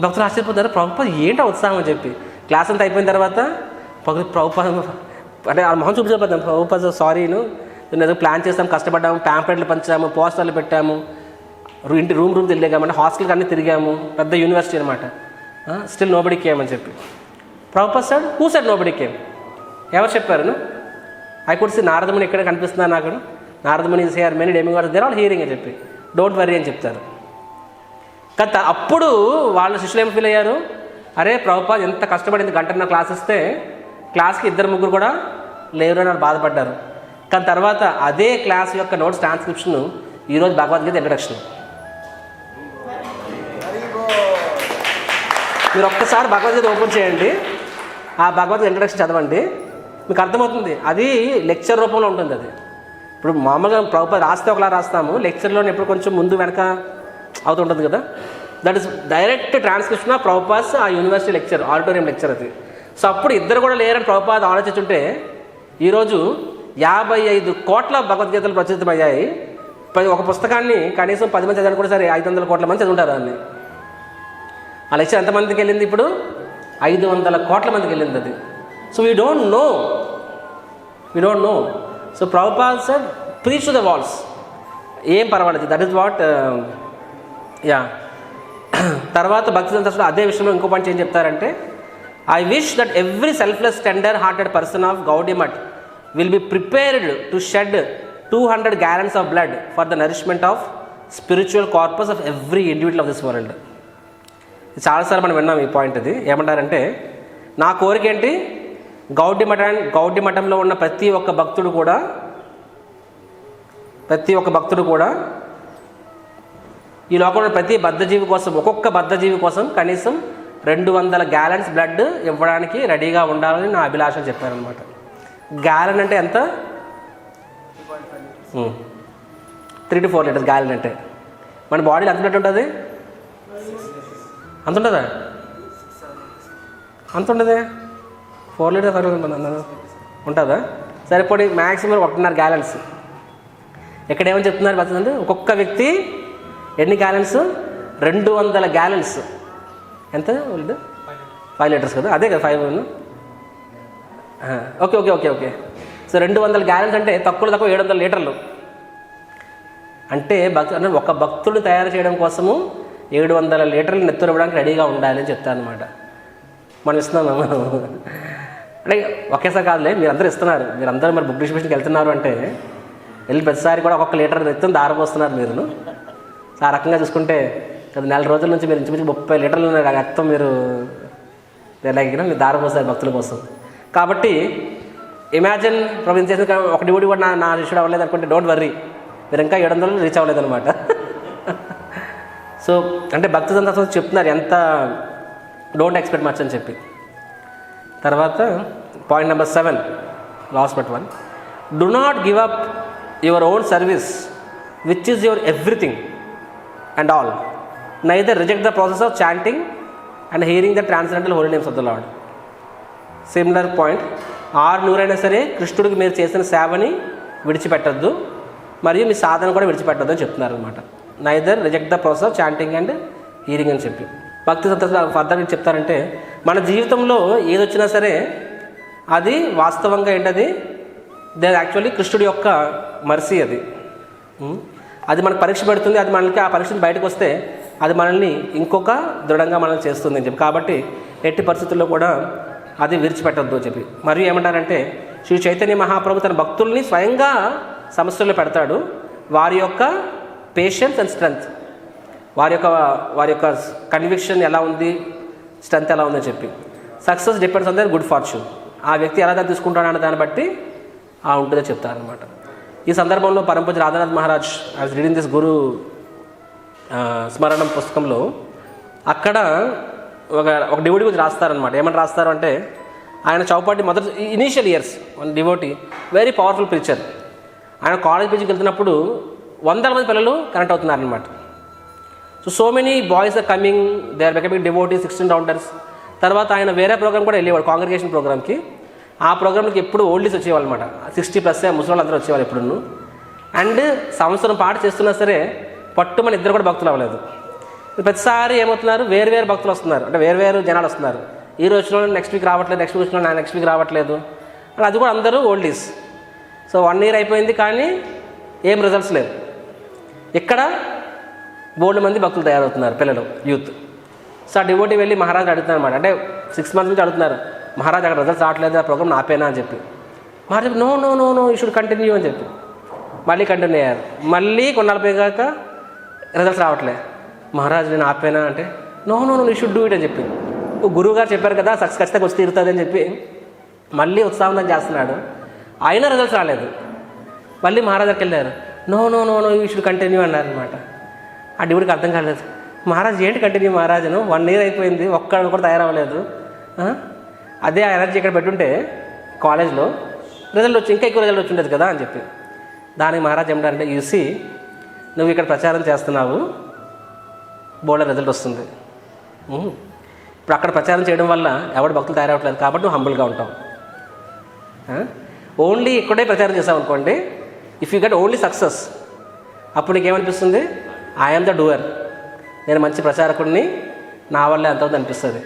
భక్తులు ఆశ్చర్యపోతారు, ప్రభుపాద్ ఏంటో ఉత్సాహం అని చెప్పి. క్లాస్ అంతా అయిపోయిన తర్వాత ప్రభుపాద్ అంటే ఆ మొహం చూపించబోతాం. ప్రభుపాద్ సారీను, నేను ఏదో ప్లాన్ చేస్తాం, కష్టపడ్డాము, ప్యాంప్లెట్లు పంచాము, పోస్టర్లు పెట్టాము, రూమ్ తిరిగామంటే హాస్టల్కి అన్నీ తిరిగాము, పెద్ద యూనివర్సిటీ అనమాట. స్టిల్ నోబడీ కేమ్ అని చెప్పి. Prabhupad sir who said nobody came? ఎవరు చెప్పారు? ఐ కుడ్ సీ నారదముని ఎక్కడ కనిపిస్తున్నారు నాకు. Naradamuni is here, many demigods there all hearing అని చెప్పి. డోంట్ వరీ అని చెప్తారు. కానీ అప్పుడు వాళ్ళ శిష్యులు ఏం ఫీల్ అయ్యారు? అరే ప్రభుపాద్ ఎంత కష్టపడింది, 1.5 క్లాస్ ఇస్తే క్లాస్కి 2-3 కూడా లేరు అని వాళ్ళు బాధపడ్డారు. కానీ తర్వాత అదే క్లాస్ యొక్క నోట్స్ ట్రాన్స్క్రిప్షన్ ఈరోజు భగవద్గీత ఇంట్రడక్షన్. మీరు ఒక్కసారి భగవద్గీత ఓపెన్ చేయండి, ఆ భగవద్గీత ఇంట్రడక్షన్ చదవండి, మీకు అర్థమవుతుంది. అది లెక్చర్ రూపంలో ఉంటుంది. అది ఇప్పుడు మామూలుగా ప్రభుపాద్ రాస్తే ఒకలా రాస్తాము, లెక్చర్లో ఎప్పుడు కొంచెం ముందు వెనక అవుతుంటుంది కదా. That is direct transcription of Prabhupad ఆ యూనివర్సిటీ లెక్చర్, ఆడిటోరియం లెక్చర్ అది. సో అప్పుడు 2 కూడా లేరని ప్రభుపాద్ ఆలోచించుంటే ఈరోజు 55 కోట్ల భగవద్గీతలు ప్రచురితమయ్యాయి. ఒక పుస్తకాన్ని కనీసం 10 మంది చదవడం కూడా సరే 500 కోట్ల మంది చదువుంటారు దాన్ని. ఆ లెక్చర్ ఎంతమందికి వెళ్ళింది ఇప్పుడు? 500 కోట్ల మందికి వెళ్ళింది అది. So we don't know. So Prabhupad said preach to the walls, ఏం పర్వాలేదు. దట్ ఈస్ వాట్ తర్వాత భక్తిసిద్ధాంత సరస్వతి అదే విషయంలో ఇంకో పాయింట్ ఏం చెప్తారంటే, I wish that every selfless tender hearted person of గౌడీ Math will be prepared to shed 200 gallons of blood for the nourishment of spiritual corpus of every individual of this world. చాలాసార్లు మనం విన్నాం ఈ పాయింట్. ఇది ఏమంటారంటే, నా కోరిక ఏంటి, గౌడీ మఠంలో ఉన్న ప్రతి ఒక్క భక్తుడు కూడా ఈ లోకంలో ప్రతి బద్ధజీవి కోసం, ఒక్కొక్క బద్ధజీవి కోసం కనీసం 200 gallons బ్లడ్ ఇవ్వడానికి రెడీగా ఉండాలని నా అభిలాష చెప్పారనమాట. గ్యాలన్ అంటే ఎంత? 3 to 4 liters గ్యాలన్ అంటే. మన బాడీలో ఎంత బ్లడ్ ఉంటుంది? అంత ఉంటుందా? అంత ఉండదే. 4 liters ఉంటుందా? సరిపోయి మ్యాక్సిమం 1.5 gallons. ఇక్కడ ఏమని చెప్తున్నారు బతుందంటే, ఒక్కొక్క వ్యక్తి ఎన్ని గ్యాలన్స్? 200 gallons. ఎంత? 5 liters కదా, అదే కదా 5. ఓకే. సో 200 gallons అంటే తక్కువ 700 లీటర్లు. అంటే ఒక భక్తుడు తయారు చేయడం కోసము 700 లీటర్లు నెత్తురు ఇవ్వడానికి రెడీగా ఉండాలి అని చెప్తారనమాట. మనం ఇస్తున్నాం మనం అంటే ఒకేసారి కాదులే, మీరందరూ ఇస్తున్నారు. మీరందరూ మరి బుక్ డిస్ట్రిబ్యూషన్కి వెళ్తున్నారు అంటే వెళ్ళి ప్రతిసారి కూడా 1 లీటర్ నెత్తుని దారపోస్తున్నారు మీరు. ఆ రకంగా చూసుకుంటే నెల రోజుల నుంచి మీరు ఇంచుమించు 30 లీటర్లు రక్తం మీరు దారపోస్తారు భక్తుల కోసం. కాబట్టి ఇమాజిన్ ప్రభు చేసిన ఒక డ్యూటీ కూడా నా శిష్యుడు అవ్వలేదు అనుకుంటే డోంట్ వర్రీ, మీరు ఇంకా 700 రీచ్ అవ్వలేదు అనమాట. సో అంటే భక్తి సందర్శనం చెప్తున్నారు ఎంత డోంట్ ఎక్స్పెక్ట్ మచ్ అని చెప్పి. తర్వాత point number 7, last but 1, do not give up your own service which is your everything and all, neither reject the process of chanting and hearing the transcendental holy names of the lord. Similar point, 6 నూరైనా సరే కృష్ణుడికి మీరు చేసిన సేవని విడిచిపెట్టద్దు, మరియు మీ సాధన కూడా విడిచిపెట్టద్దు అని చెప్తున్నారు అనమాట. Neither reject the process of chanting and hearing అని చెప్పి. భక్తి సంతోషం ఫర్దర్ చెప్తారంటే, మన జీవితంలో ఏదొచ్చినా సరే అది వాస్తవంగా ఏంటది, యాక్చువల్లీ కృష్ణుడి యొక్క మర్సీ అది. అది మనకు పరీక్ష పెడుతుంది. అది మనకి ఆ పరీక్ష బయటకు వస్తే అది మనల్ని ఇంకొక దృఢంగా మనల్ని చేస్తుంది అని చెప్పి. కాబట్టి ఎట్టి పరిస్థితుల్లో కూడా అది విడిచిపెట్టద్దు అని చెప్పి. మరియు ఏమంటారంటే, శ్రీ చైతన్య మహాప్రభు తన భక్తుల్ని స్వయంగా సమస్యల్లో పెడతాడు. వారి యొక్క పేషెన్స్ అండ్ స్ట్రెంగ్త్, వారి యొక్క కన్విక్షన్ ఎలా ఉంది, స్ట్రెంగ్త్ ఎలా ఉందని చెప్పి. Success depends on their good fortune. ఆ వ్యక్తి ఎలా దాన్ని తీసుకుంటాడన్న దాన్ని బట్టి ఉంటుందని చెప్తారనమాట. ఈ సందర్భంలో పరమపూజ్య Radhanath Maharaj was reading this guru Smaranam పుస్తకంలో అక్కడ ఒక డివోటీ గురించి రాస్తారనమాట. ఏమని రాస్తారు అంటే, ఆయన చౌపాటి మొదటి initial years one devotee, very powerful preacher. ఆయన కాలేజ్ ప్రీచింగ్కి వెళ్తున్నప్పుడు 100 మంది పిల్లలు కనెక్ట్ అవుతున్నారనమాట. So many boys are coming, they are becoming devotee, 16 rounders. తర్వాత ఆయన వేరే ప్రోగ్రామ్ కూడా వెళ్ళేవాడు, కాంగ్రిగేషన్ ప్రోగ్రామ్కి. ఆ ప్రోగ్రామ్కి ఎప్పుడు ఓల్డీస్ వచ్చేవాళ్ళు అనమాట, 60+ ముసలి అందరూ వచ్చేవాళ్ళు ఎప్పుడు. అండ్ సంవత్సరం పాటు చేస్తున్నా సరే పట్టుమని ఇద్దరు కూడా భక్తులు అవ్వలేదు. ప్రతిసారి ఏమవుతున్నారు, వేరు భక్తులు వస్తున్నారు, అంటే వేరు జనాలు వస్తున్నారు. ఈ రోజులో నెక్స్ట్ వీక్ రావట్లేదు, నెక్స్ట్ వీక్ రావట్లేదు. అది కూడా అందరూ ఓల్డీస్. సో 1 year అయిపోయింది కానీ ఏం రిజల్ట్స్ లేదు. ఇక్కడ బోల్డ్ మంది భక్తులు తయారవుతున్నారు, పిల్లలు, యూత్. సో ఆ డివోటీ వెళ్ళి మహారాజ్ అడుగుతున్నారు అనమాట. అంటే 6 months నుంచి అడుగుతున్నారు, మహారాజ్ అక్కడ రిజల్ట్స్ రావట్లేదు, ఆ ప్రోగ్రామ్ ఆపేనా అని చెప్పి. Maharaj no you should continue అని చెప్పి మళ్ళీ కంటిన్యూ అయ్యారు. మళ్ళీ కొన్నాళ్ళు పోయాక రిజల్ట్స్ రావట్లేదు. మహారాజ్ నేను ఆపేనా అంటే, no you should do it అని చెప్పి. గురువు గారు చెప్పారు కదా సక్సెస్ ఖచ్చితంగా వచ్చి తీరుతుంది అని చెప్పి మళ్ళీ ఉత్సాహం చేస్తున్నాడు. అయినా రిజల్ట్స్ రాలేదు. మళ్ళీ మహారాజ్ దగ్గరికి వెళ్ళారు, నో యూ షుడ్ కంటిన్యూ అన్నారు అనమాట. ఆ డివోటీకి అర్థం కాలేదు, మహారాజ్ ఏంటి కంటిన్యూ మహారాజును, 1 year అయిపోయింది, ఒక్కడు కూడా తయారవ్వలేదు. అదే ఆ ఎనర్జీ ఇక్కడ పెట్టుంటే కాలేజ్లో రిజల్ట్ వచ్చి ఇంకా ఎక్కువ రిజల్ట్ వచ్చి ఉండేది కదా అని చెప్పి. దానికి మహారాజ్ ఏమంటారంటే, యూసి నువ్వు ఇక్కడ ప్రచారం చేస్తున్నావు, బోర్డర్ రిజల్ట్ వస్తుంది. ఇప్పుడు అక్కడ ప్రచారం చేయడం వల్ల ఎవడు భక్తులు తయారవట్లేదు కాబట్టి నువ్వు హంబుల్గా ఉంటావు. ఓన్లీ ఇక్కడే ప్రచారం చేసావు అనుకోండి, if you get only success, అప్పుడు నీకేమనిపిస్తుంది, ఐఎమ్ ద డూయర్, నేను మంచి ప్రచారకుడిని, నా వల్లే అంతవుతుంది అనిపిస్తుంది.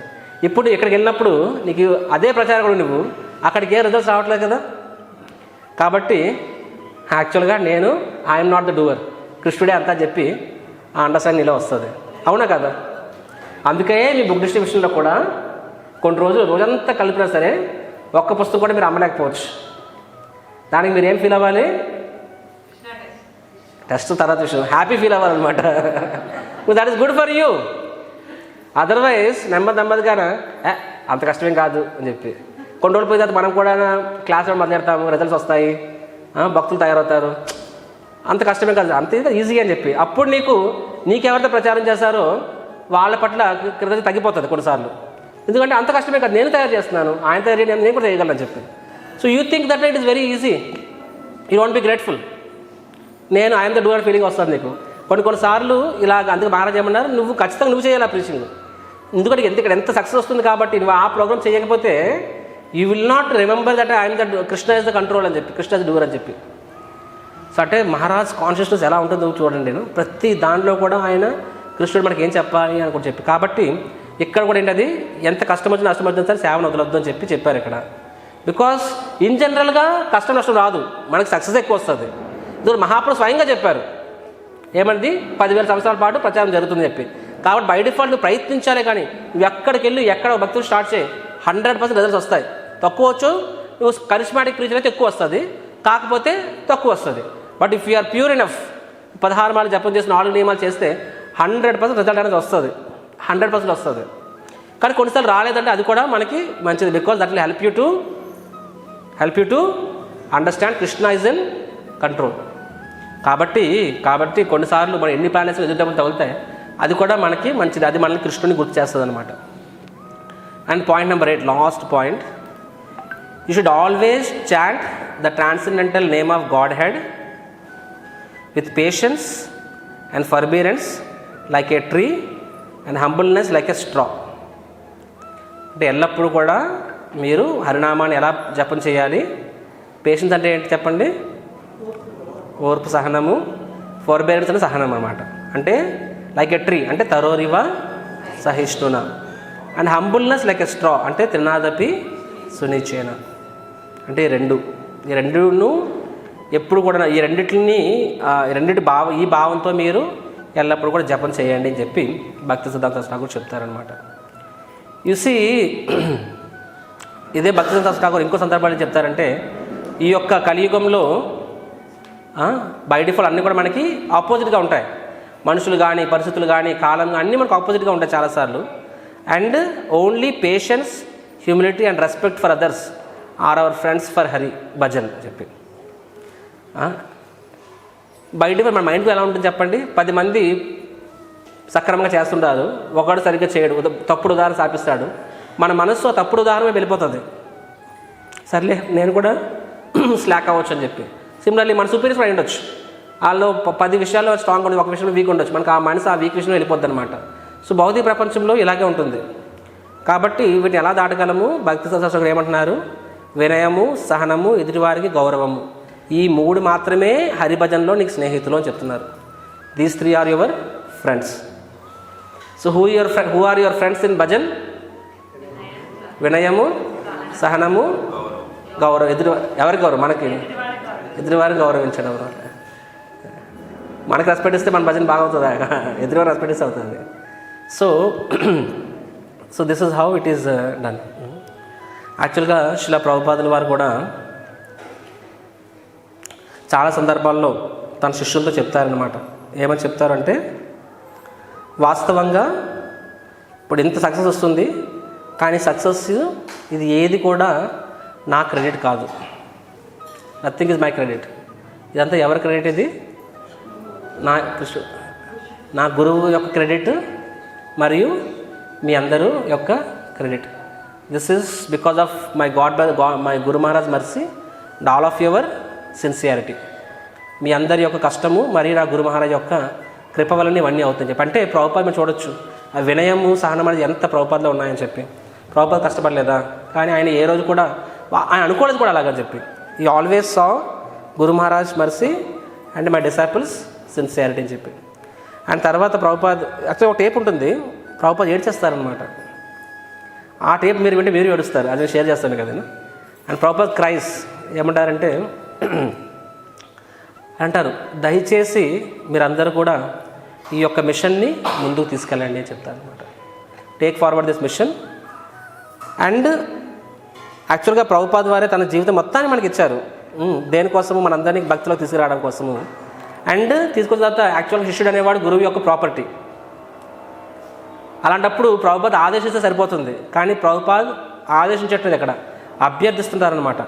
ఇప్పుడు ఇక్కడికి వెళ్ళినప్పుడు నీకు అదే ప్రచారం నువ్వు అక్కడికి ఏ రిజల్ట్స్ రావట్లేదు కదా. కాబట్టి యాక్చువల్గా నేను ఐఎమ్ నాట్ ద డూవర్, కృష్ణుడే అంతా చెప్పి ఆ అండర్స్టాండింగ్ ఇలా వస్తుంది. అవునా కదా? అందుకే మీ బుక్ డిస్ట్రిబ్యూషన్లో కూడా కొన్ని రోజంతా కలిపినా సరే ఒక్క పుస్తకం కూడా మీరు అమ్మలేకపోవచ్చు. దానికి మీరు ఏం ఫీల్ అవ్వాలి? టెస్ట్ తర్వాత విషయం, హ్యాపీ ఫీల్ అవ్వాలన్నమాట. That is good for you. Otherwise నెమ్మదిగానే అంత కష్టమేం కాదు అని చెప్పి కొన్ని రోజులు పోయిన తర్వాత మనం కూడా క్లాస్లో మొదలెడతాము, రిజల్ట్స్ వస్తాయి, భక్తులు తయారవుతారు, అంత కష్టమే కాదు, అంత ఈజీ అని చెప్పి అప్పుడు నీకెవరితో ప్రచారం చేశారో వాళ్ళ పట్ల కృతజ్ఞత తగ్గిపోతుంది కొన్నిసార్లు. ఎందుకంటే అంత కష్టమే కాదు, నేను తయారు చేస్తున్నాను, ఆయన తయారు చేయడం నేను కూడా చేయగలను చెప్పి. So you think that it is very easy, you want be grateful. నేను ఐఎమ్ ద డూయర్ ఫీలింగ్ వస్తుంది నీకు కొన్నిసార్లు ఇలాగ. అందుకు మహారాజ్ ఏమన్నారు, నువ్వు ఖచ్చితంగా నువ్వు చేయాలి ఆ ప్రీచింగ్. ఎందుకంటే ఇక్కడ ఎంత సక్సెస్ వస్తుంది కాబట్టి నువ్వు ఆ ప్రోగ్రామ్ చేయకపోతే you will not remember that I'm the Krishna is the control అని చెప్పి, కృష్ణ ఇస్ డూయర్ అని చెప్పి. సో అంటే మహారాజ్ కాన్షియస్నెస్ ఎలా ఉంటుందో చూడండి. నేను ప్రతి దాంట్లో కూడా ఆయన కృష్ణుడు మనకి ఏం చెప్పాలి అని కూడా చెప్పి. కాబట్టి ఇక్కడ కూడా ఏంటది, ఎంత కష్టం వచ్చినా నష్టం వచ్చినా సరే సేవను వదలొద్దు అని చెప్పారు ఇక్కడ. బికాస్ ఇన్ జనరల్గా కష్టం నష్టం రాదు, మనకి సక్సెస్ ఎక్కువ వస్తుంది. ఇది మహాపురుషు స్వయంగా చెప్పారు, ఏమన్నది 10,000 సంవత్సరాల పాటు ప్రచారం జరుగుతుందని చెప్పి. కాబట్టి బై డిఫాల్ట్ నువ్వు ప్రయత్నించాలే కానీ నువ్వు ఎక్కడికి వెళ్ళి ఎక్కడ భక్తులు స్టార్ట్ చేయి 100% రిజల్ట్స్ వస్తాయి. తక్కువ వచ్చు, నువ్వు కరిస్మాటిక్ ప్రీచర్ అయితే ఎక్కువ వస్తుంది, కాకపోతే తక్కువ వస్తుంది. But if you are pure enough 16 మాలు జపం చేసి 4 నియమాలు చేస్తే 100% రిజల్ట్ అనేది వస్తుంది, 100% వస్తుంది. కానీ కొన్నిసార్లు రాలేదంటే అది కూడా మనకి మంచిది. Because that will help you to understand Krishna is in control. కాబట్టి కొన్నిసార్లు మనం ఎన్ని ప్లానెట్స్లో ఎదుగుతామని తగులుతాయి, అది కూడా మనకి మంచిది, అది మనల్ని కృష్ణుని గుర్తు చేస్తుంది అనమాట. And point number 8, last point, you should always chant the transcendental name of Godhead with patience and forbearance like a tree and humbleness like a straw. అంటే ఎల్లప్పుడూ కూడా మీరు హరినామాన్ని ఎలా జపం చేయాలి, పేషెన్స్ అంటే ఏంటి చెప్పండి, ఓర్పు, సహనము, ఫోర్బేరెన్స్ అంటే సహనం అన్నమాట. అంటే లైక్ ఎ ట్రీ అంటే తరోరివ సహిష్ణున, and humbleness like a straw అంటే త్రినాదపి సునిచేన. అంటే ఈ రెండును ఎప్పుడు కూడా ఈ రెండింటి ఈ భావంతో మీరు ఎల్లప్పుడూ కూడా జపం చేయండి అని చెప్పి భక్తి సిద్ధాంత ఠాకూర్ చెప్తారనమాట. యూసి ఇదే భక్తి సిద్ధాంత ఠాకూర్ ఇంకో సందర్భాలు చెప్తారంటే, ఈ యొక్క కలియుగంలో బై డిఫాల్ట్ అన్నీ కూడా మనకి ఆపోజిట్గా ఉంటాయి. మనుషులు కానీ, పరిస్థితులు కానీ, కాలం కానీ అన్నీ మనకు ఆపోజిట్గా ఉంటాయి చాలాసార్లు. And only patience, humility and respect for others are our friends for Hari bhajan చెప్పి. బై డిఫాల్ట్ మన మైండ్కి ఎలా ఉంటుంది చెప్పండి, 10 మంది సక్రమంగా చేస్తుంటారు, ఒకడు సరిగ్గా చేయడు, తప్పుడు ఉదాహరణ స్థాపిస్తాడు, మన మనస్సు ఆ తప్పుడు ఉదాహరణ వెళ్ళిపోతుంది. సర్లే నేను కూడా స్లాక్ అవ్వచ్చు అని చెప్పి. సిమిలర్లీ మన సూపీరియర్స్ అయి ఉండొచ్చు, వాళ్ళు 10 విషయాల్లో స్ట్రాంగ్ ఉండదు, ఒక విషయంలో వీక్ ఉండొచ్చు, మనకు ఆ మనసు ఆ వీక్ విషయంలో వెళ్ళిపోద్ది అనమాట. సో భౌతిక ప్రపంచంలో ఇలాగే ఉంటుంది. కాబట్టి వీటిని ఎలా దాటగలము, భక్తి శాస్త్రం ఏమంటున్నారు, వినయము, సహనము, ఎదుటివారికి గౌరవము, ఈ 3 మాత్రమే హరిభజన్లో నీకు స్నేహితులు అని చెప్తున్నారు. These 3 are your friends. So who are your friends in bhajan? వినయము, సహనము, గౌరవం. ఎవరికి గౌరవం? మనకి ఎదురువారిని గౌరవించడం. మనకి రెస్పెక్ట్ ఇస్తే మన భజన బాగా అవుతుందా? ఎదురువారు రెస్పెక్ట్ ఇస్తే అవుతుంది. So this is how it is done. యాక్చువల్గా శిలా ప్రభుపాదుల వారు కూడా చాలా సందర్భాల్లో తన శిష్యులతో చెప్తారనమాట. ఏమని చెప్తారంటే, వాస్తవంగా ఇప్పుడు ఇంత సక్సెస్ వస్తుంది, కానీ సక్సెస్ ఇది ఏది కూడా నా క్రెడిట్ కాదు, నథింగ్ ఈజ్ మై క్రెడిట్. ఇదంతా ఎవరి క్రెడిట్? ఇది నా గురువు యొక్క క్రెడిట్ మరియు మీ అందరూ యొక్క credit. This is because of my guru Maharaj mercy and all of your sincerity. మీ అందరి యొక్క కష్టము మరియు నా గురు మహారాజ్ యొక్క కృప వలన ఇవన్నీ అవుతాయని చెప్పి. అంటే ప్రభుపాద మీరు చూడొచ్చు, ఆ వినయము, సహనం అనేది ఎంత ప్రభుపాదలో ఉన్నాయని చెప్పి. ప్రభుపాద కష్టపడలేదా? కానీ ఆయన ఏ రోజు కూడా ఆయన అనుకోలేదు కూడా అలాగని చెప్పి. ఈ always saw Guru Maharaj mercy and my disciples sincerity అని చెప్పి. అండ్ తర్వాత ప్రభుపాద్ యాక్చువల్ ఒక టేప్ ఉంటుంది, ప్రభుపాద ఏడ్చేస్తారనమాట. ఆ టేప్ మీరు వింటే మీరు ఏడుస్తారు, అది నేను షేర్ చేస్తాను కదా. అండ్ ప్రభుపాద క్రైస్ ఏమంటారంటే అంటారు, దయచేసి మీరందరూ కూడా ఈ యొక్క మిషన్ని ముందుకు తీసుకెళ్ళండి అని చెప్తారు అనమాట. Take forward this mission. And యాక్చువల్గా ప్రభుపాద వారే తన జీవితం మొత్తాన్ని మనకి ఇచ్చారు, దేనికోసము మనందరినీ భక్తిలో తీసుకురావడం కోసము. అండ్ తీసుకున్న తర్వాత యాక్చువల్గా శిష్యుడు అనేవాడు గురువు యొక్క ప్రాపర్టీ. అలాంటప్పుడు ప్రభుపాద ఆదేశిస్తే సరిపోతుంది, కానీ ప్రభుపాద ఆదేశించట్లేదు, ఎక్కడ అభ్యర్థిస్తుంటారనమాట.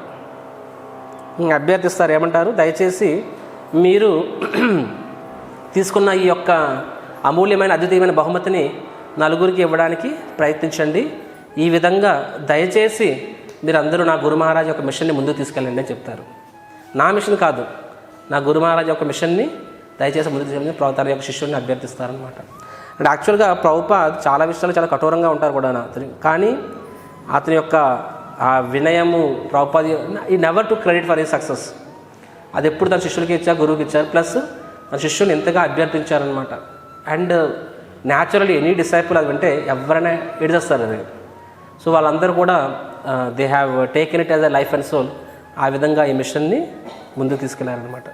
అభ్యర్థిస్తారు, ఏమంటారు, దయచేసి మీరు తీసుకున్న ఈ యొక్క అమూల్యమైన అద్వితీయమైన బహుమతిని నలుగురికి ఇవ్వడానికి ప్రయత్నించండి. ఈ విధంగా దయచేసి మీరందరూ నా గురు మహారాజ్ యొక్క మిషన్ని ముందుకు తీసుకెళ్ళండి అని చెప్తారు. నా మిషన్ కాదు, నా గురు మహారాజ్ యొక్క మిషన్ని దయచేసి ముందుకు తీసుకెళ్ళి తన యొక్క శిష్యుడిని అభ్యర్థిస్తారనమాట. అండ్ యాక్చువల్గా ప్రభుపాద్ చాలా విషయాలు చాలా కఠోరంగా ఉంటారు కూడా అతను, కానీ అతని యొక్క ఆ వినయము ప్రభుపాద్ ఈ never to credit for his success. అది ఎప్పుడు తన శిష్యులకి ఇచ్చారు, గురువుకి ఇచ్చారు, ప్లస్ తన శిష్యుని ఎంతగా అభ్యర్థించారనమాట. అండ్ న్యాచురల్లీ ఎనీ డిసైపుల్ అది వింటే ఎవరైనా ఎడిచేస్తారు అది. సో వాళ్ళందరూ కూడా they have taken it as a life and soul. ఆ విధంగా ఈ మిషన్ని ముందుకు తీసుకెళ్లారనమాట.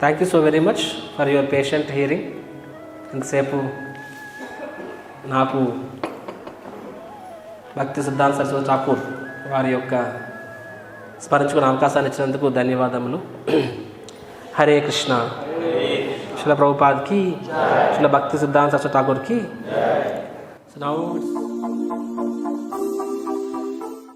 Thank you so very much for your patient hearing. ఇంతసేపు నాకు భక్తి సిద్ధాంత సరస్వతి ఠాకూర్ వారి యొక్క స్మరించుకునే అవకాశాన్ని ఇచ్చినందుకు ధన్యవాదములు. హరే కృష్ణ. శిల ప్రభుపాద్కి, శిల భక్తి సిద్ధాంత సరస్వతి ఠాకూర్కి.